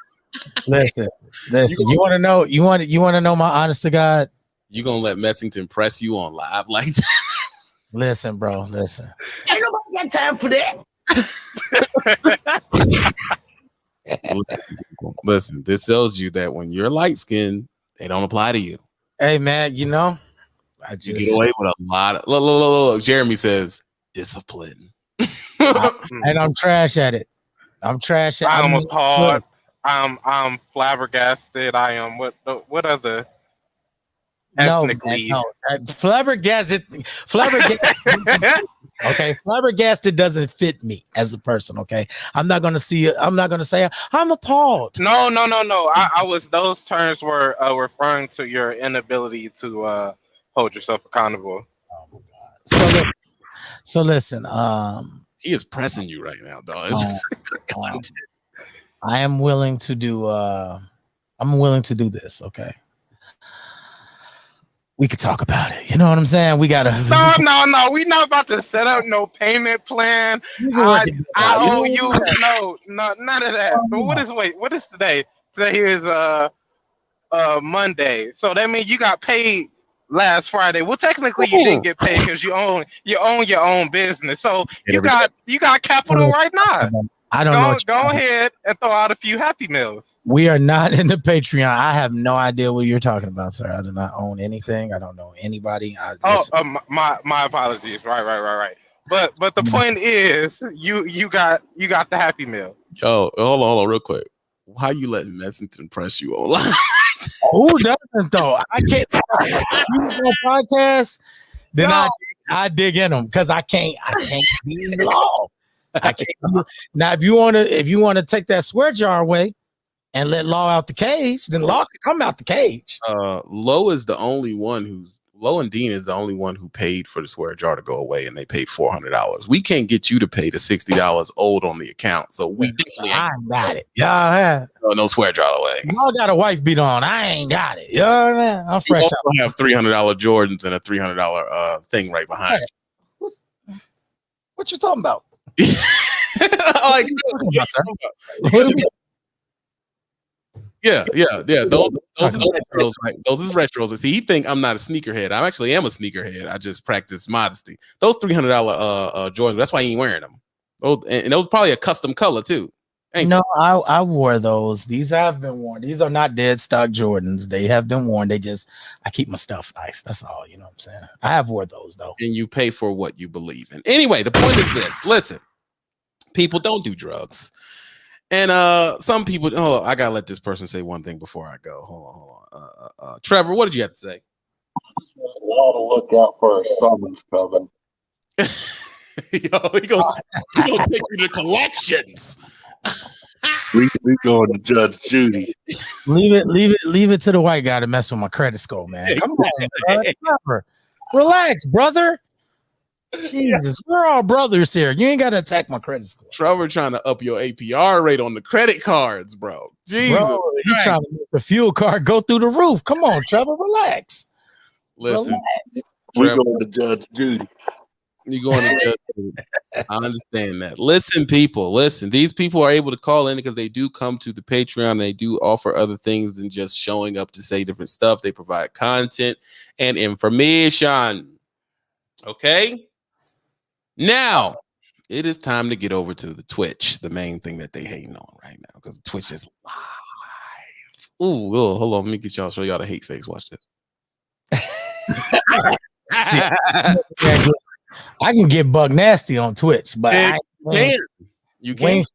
Listen. You want to know? You want to know my honest to God? You gonna let Messington press you on live like that? Listen, bro. Listen. Ain't nobody got time for that. Listen, this tells you that when you're light skinned, they don't apply to you. Hey man, you get away with a lot of look. Jeremy says discipline. And I'm trash at it. I'm trash at it. I'm appalled. I'm flabbergasted. I am what other ethnically? No. Flabbergasted. Okay, flabbergasted doesn't fit me as a person. Okay, I'm not gonna say I'm appalled. No. I was. Those terms were referring to your inability to hold yourself accountable. Oh my God. So listen. He is pressing you right now, dog. I am willing to do. I'm willing to do this. Okay. We could talk about it. You know what I'm saying? We gotta. No. We not about to set up no payment plan. I owe you. No, none of that. But what is today? Today is Monday. So that means you got paid last Friday. Well, technically you didn't get paid because you own your own business. So you got capital right now. I don't know. Go ahead and throw out a few Happy Meals. We are not in the Patreon. I have no idea what you're talking about, sir. I do not own anything. I don't know anybody. My apologies. Right. But the point is, you got the Happy Meal. Yo, hold on, real quick. Why you letting Messington press you online? Who doesn't though? I can't. You on podcast? Then I dig in them because I can't be law. I can't. Now, if you want to take that swear jar away and let law out the cage, then law can come out the cage. Low and Dean is the only one who paid for the swear jar to go away, and they paid $400. We can't get you to pay the $60 owed on the account, so we definitely ain't got it. Yeah, no swear jar away. Y'all got a wife beat on. I ain't got it. You know what I mean? I'm fresh. I have $300 Jordans and a $300 thing right behind you. What you talking about? Yeah. Those retros, right? Those is retros. See, he think I'm not a sneakerhead. I actually am a sneakerhead. I just practice modesty. Those $300 Jordans. That's why he ain't wearing them. And those probably a custom color too. I wore those. These have been worn. These are not dead stock Jordans. They have been worn. I keep my stuff nice. That's all. You know what I'm saying? I have wore those though. And you pay for what you believe in. Anyway, the point is this. Listen, people don't do drugs. And some people, I gotta let this person say one thing before I go. Hold on. Trevor, what did you have to say? Law to look out for a summons coming. Yo, he gonna take you to collections. We going to Judge Judy. Leave it to the white guy to mess with my credit score, man. Come on, Trevor. Relax, brother. Jesus, we're all brothers here. You ain't got to attack my credit score. Trevor trying to up your APR rate on the credit cards, bro. Jesus, you trying to make the fuel card go through the roof. Come on, Trevor, relax. Listen, we're going to Judge Judy. You're going to Judge Judy. I understand that. Listen, people, these people are able to call in because they do come to the Patreon and they do offer other things than just showing up to say different stuff. They provide content and information. Okay? Now, it is time to get over to the Twitch, the main thing that they hating on right now, because Twitch is live. Ooh, hold on. Let me get y'all. Show y'all the hate face. Watch this. See, I can get bug nasty on Twitch, but You can.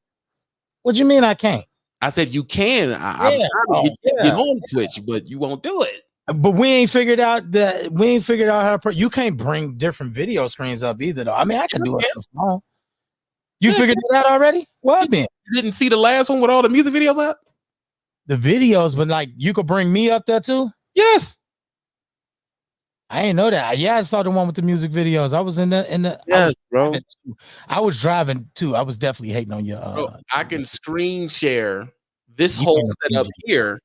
What you mean I can't? I said you can. I'm trying to get on Twitch, but you won't do it. But we ain't figured out how you can't bring different video screens up either, though. I mean, I can do it on the phone. You figured it out already? Well, then you didn't see the last one with all the music videos up? The videos, but like you could bring me up there too? Yes. I didn't know that. Yeah, I saw the one with the music videos. I was in the yes, bro. I was driving too. I was definitely hating on you. Bro, I can screen share this whole setup here.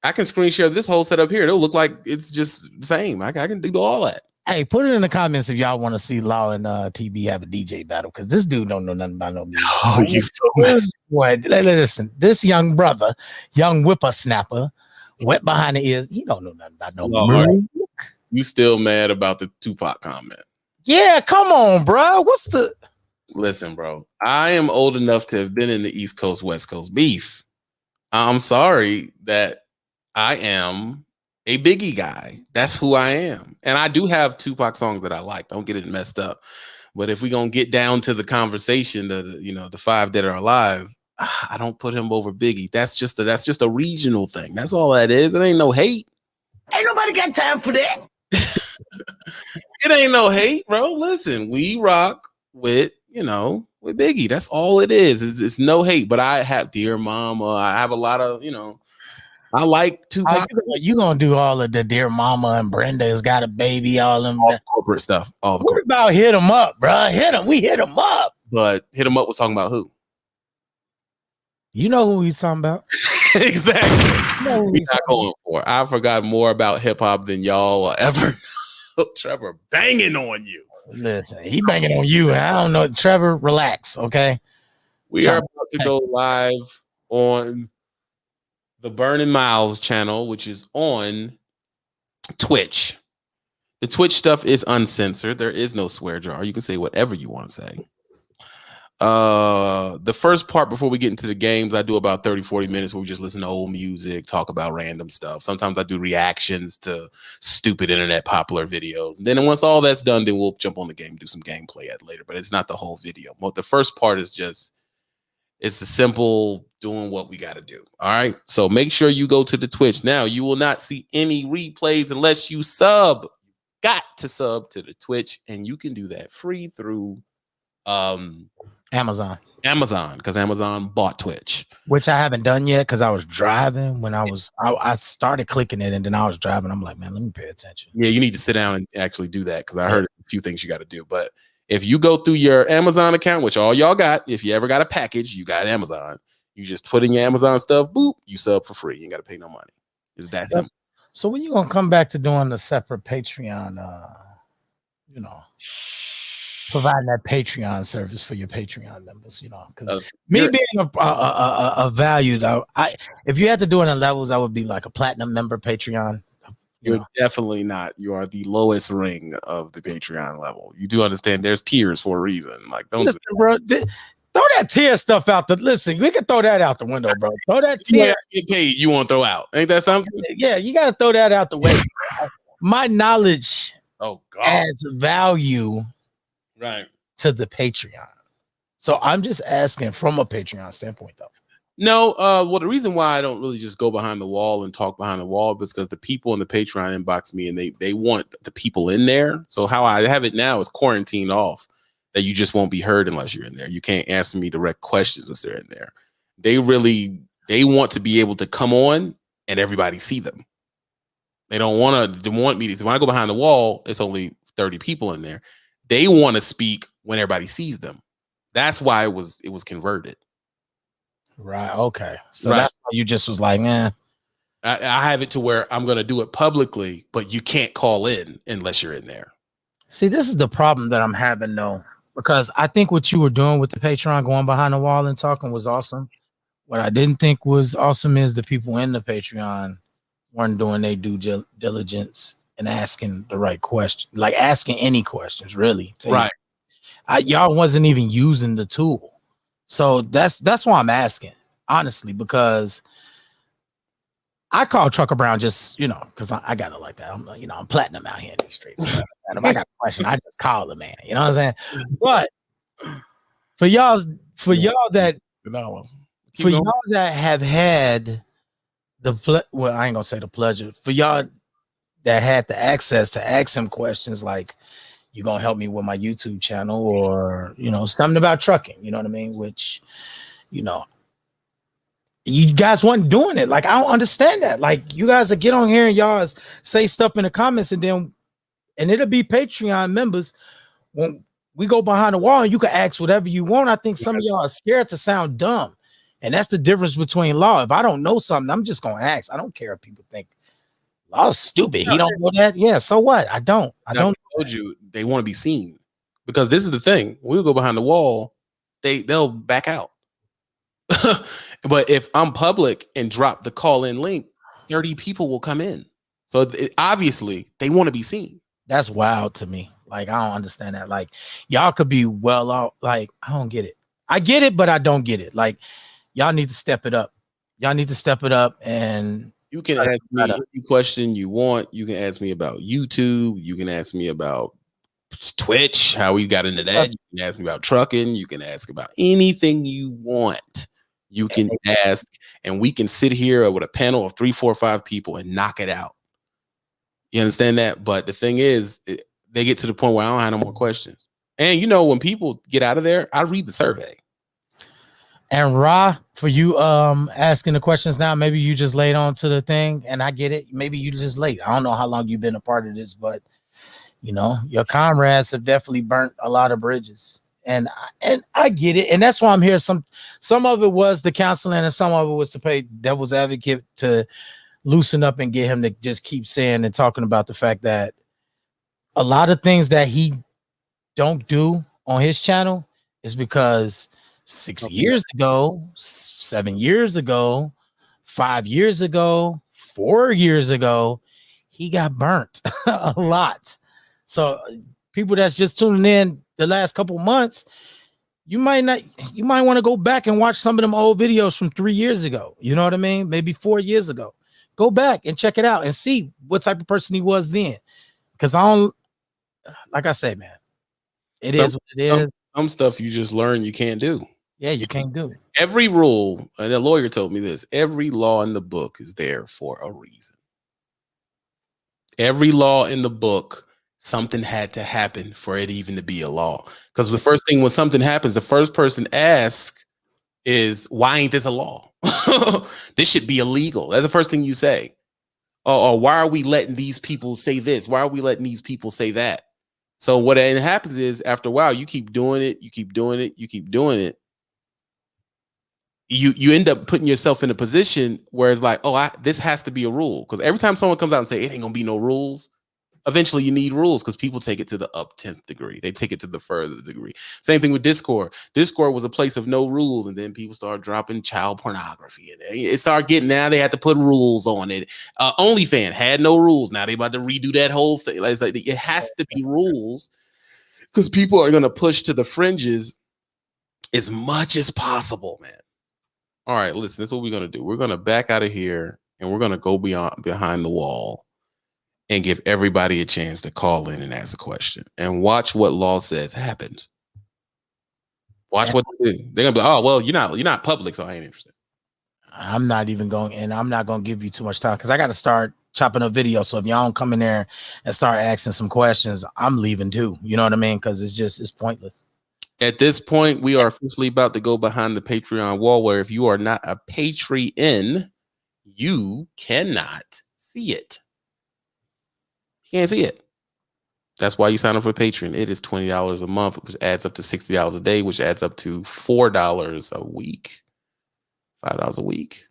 I can screen share this whole setup here. It'll look like it's just the same. I can do all that. Hey, put it in the comments if y'all want to see Law and TB have a DJ battle, because this dude don't know nothing about no music. Oh, you so mad. Boy, listen, this young brother, young whippersnapper, wet behind the ears, he don't know nothing about no music. You still mad about the Tupac comment? Yeah, come on, bro. Listen, bro. I am old enough to have been in the East Coast, West Coast beef. I'm sorry that I am a Biggie guy. That's who I am. And I do have Tupac songs that I like. Don't get it messed up. But if we're going to get down to the conversation, the five that are alive, I don't put him over Biggie. That's just a regional thing. That's all that is. It ain't no hate. Ain't nobody got time for that. It ain't no hate, bro. Listen, we rock with Biggie. That's all it is. It's no hate. But I have Dear Mama. I have a lot of, I like Tupac. You gonna do all of the Dear Mama and Brenda's got a baby, all them corporate stuff. What about Hit 'Em Up, bro? We hit 'em up. But Hit 'Em Up was talking about who? You know who he's talking about. Exactly. We're not going for. I forgot more about hip hop than y'all will ever know. Trevor banging on you. Listen, he banging on you. I don't know. Trevor, relax, okay? We are about to go live on the Burning Miles channel, which is on Twitch. The Twitch stuff is uncensored. There is no swear jar. You can say whatever you want to say. The first part before we get into the games, I do about 30-40 minutes where we just listen to old music, talk about random stuff. Sometimes I do reactions to stupid internet popular videos. And then once all that's done, then we'll jump on the game and do some gameplay at later. But it's not the whole video. The first part is just it's the simple doing what we got to do. All right. So make sure you go to the Twitch. Now, you will not see any replays unless you sub. Got to sub to the Twitch, and you can do that free through Amazon, because Amazon bought Twitch, which I haven't done yet because I was driving when I started clicking it, and then I was driving. I'm like, man, let me pay attention. Yeah, you need to sit down and actually do that because I heard a few things you got to do. But if you go through your Amazon account, which all y'all got, if you ever got a package, you got Amazon. You just put in your Amazon stuff, boop, you sub for free. You ain't got to pay no money. It's that simple. So when you gonna come back to doing the separate Patreon, providing that Patreon service for your Patreon members, because me being a valued, if you had to do it in levels, I would be like a platinum member Patreon. You're definitely not. You are the lowest ring of the Patreon level. You do understand there's tiers for a reason. Like, don't listen, bro. Throw that tier stuff out. Listen, we can throw that out the window, bro. Throw that tier. Get paid. You want to throw out? Ain't that something? Yeah, you got to throw that out the way. My knowledge adds value, right, to the Patreon. So I'm just asking from a Patreon standpoint, though. No, well, the reason why I don't really just go behind the wall and talk behind the wall is because the people in the Patreon inbox me and they want the people in there. So how I have it now is quarantined off, that you just won't be heard unless you're in there. You can't answer me direct questions unless they're in there. They want to be able to come on and everybody see them. They don't want me to. When I go behind the wall, it's only 30 people in there. They want to speak when everybody sees them. That's why it was converted. Right. Okay. So that's why you just was like, man. I have it to where I'm going to do it publicly, but you can't call in unless you're in there. See, this is the problem that I'm having, though, because I think what you were doing with the Patreon, going behind the wall and talking, was awesome. What I didn't think was awesome is the people in the Patreon weren't doing their due diligence and asking the right question, like asking any questions, really. Right. Y'all wasn't even using the tool. So that's why I'm asking, honestly, because I call Trucker Brown just, because I got it like that. I'm platinum out here in these streets. So if I got a question, I just call the man. You know what I'm saying? But for y'all that have had well, I ain't gonna say the pleasure. For y'all that had the access to ask him questions like, you gonna help me with my YouTube channel, or something about trucking, you know what I mean? Which, you guys weren't doing it. Like, I don't understand that. Like, you guys will get on here and y'all say stuff in the comments, and it'll be Patreon members. When we go behind the wall and you can ask whatever you want, I think some of y'all are scared to sound dumb. And that's the difference between Law. If I don't know something, I'm just gonna ask. I don't care if people think Law's stupid. He don't know that. Yeah, so what? I don't. I told you they want to be seen, because this is the thing. We'll go behind the wall, they'll back out. But if I'm public and drop the call-in link, 30 people will come in. So obviously they want to be seen. That's wild to me. Like, I don't understand that. Like, y'all could be well off. Like, I don't get it. I get it, but I don't get it. Like, y'all need to step it up. Y'all need to step it up. And you can ask me any question you want. You can ask me about YouTube. You can ask me about Twitch, how we got into that. You can ask me about trucking. You can ask about anything you want. You can ask, and we can sit here with a panel of 3, 4, 5 people and knock it out. You understand that? But the thing is, they get to the point where I don't have no more questions. And when people get out of there, I read the survey. And Ra, for you asking the questions now, maybe you just laid on to the thing, and I get it. Maybe you just late. I don't know how long you've been a part of this, but your comrades have definitely burnt a lot of bridges. And I get it. And that's why I'm here. Some of it was the counseling, and some of it was to play devil's advocate, to loosen up and get him to just keep saying and talking about the fact that a lot of things that he don't do on his channel is because 6 years ago, 7 years ago, 5 years ago, 4 years ago, he got burnt a lot. So people that's just tuning in the last couple months, you might want to go back and watch some of them old videos from 3 years ago. You know what I mean? Maybe 4 years ago. Go back and check it out and see what type of person he was then. Because like I say, man, it is what it is. Some stuff you just learn you can't do. Yeah, you can't do it. Every rule, and a lawyer told me this, every law in the book is there for a reason. Every law in the book, something had to happen for it even to be a law. Because the first thing when something happens, the first person asks is, why ain't this a law? This should be illegal. That's the first thing you say. Or why are we letting these people say this? Why are we letting these people say that? So what happens is, after a while, you keep doing it, you keep doing it, you keep doing it. You end up putting yourself in a position where it's like, this has to be a rule. Because every time someone comes out and say it ain't gonna be no rules, eventually you need rules, because people take it to the up 10th degree. They take it to the further degree. Same thing with Discord. Discord was a place of no rules, and then people started dropping child pornography in it. It started getting, now they had to put rules on it. OnlyFans had no rules. Now they about to redo that whole thing. It's like, it has to be rules, because people are going to push to the fringes as much as possible, man. All right, listen, this is what we're going to do. We're going to back out of here, and we're going to go behind the wall and give everybody a chance to call in and ask a question, and watch what Law says happens. Watch what they do. They're gonna be, oh, well, you're not public, so I ain't interested. I'm not even going, and I'm not going to give you too much time, because I got to start chopping up video. So if y'all don't come in there and start asking some questions, I'm leaving too. You know what I mean? Because it's pointless. At this point, we are officially about to go behind the Patreon wall, where if you are not a Patreon, you cannot see it. You can't see it. That's why you sign up for Patreon. It is $20 a month, which adds up to $60 a day, which adds up to $4 a week, $5 a week.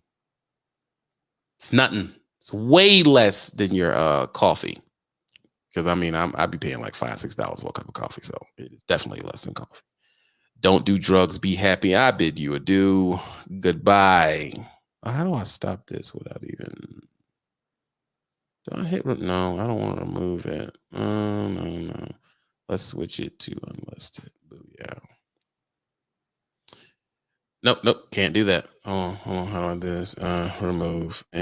It's nothing. It's way less than your coffee. Because I'd be paying like $5, $6 for a cup of coffee. So it is definitely less than coffee. Don't do drugs. Be happy. I bid you adieu. Goodbye. How do I stop this without even... Do I hit? No, I don't want to remove it. No. Let's switch it to unlisted. Booyah. Nope. Can't do that. Hold on. How do I do this? Remove.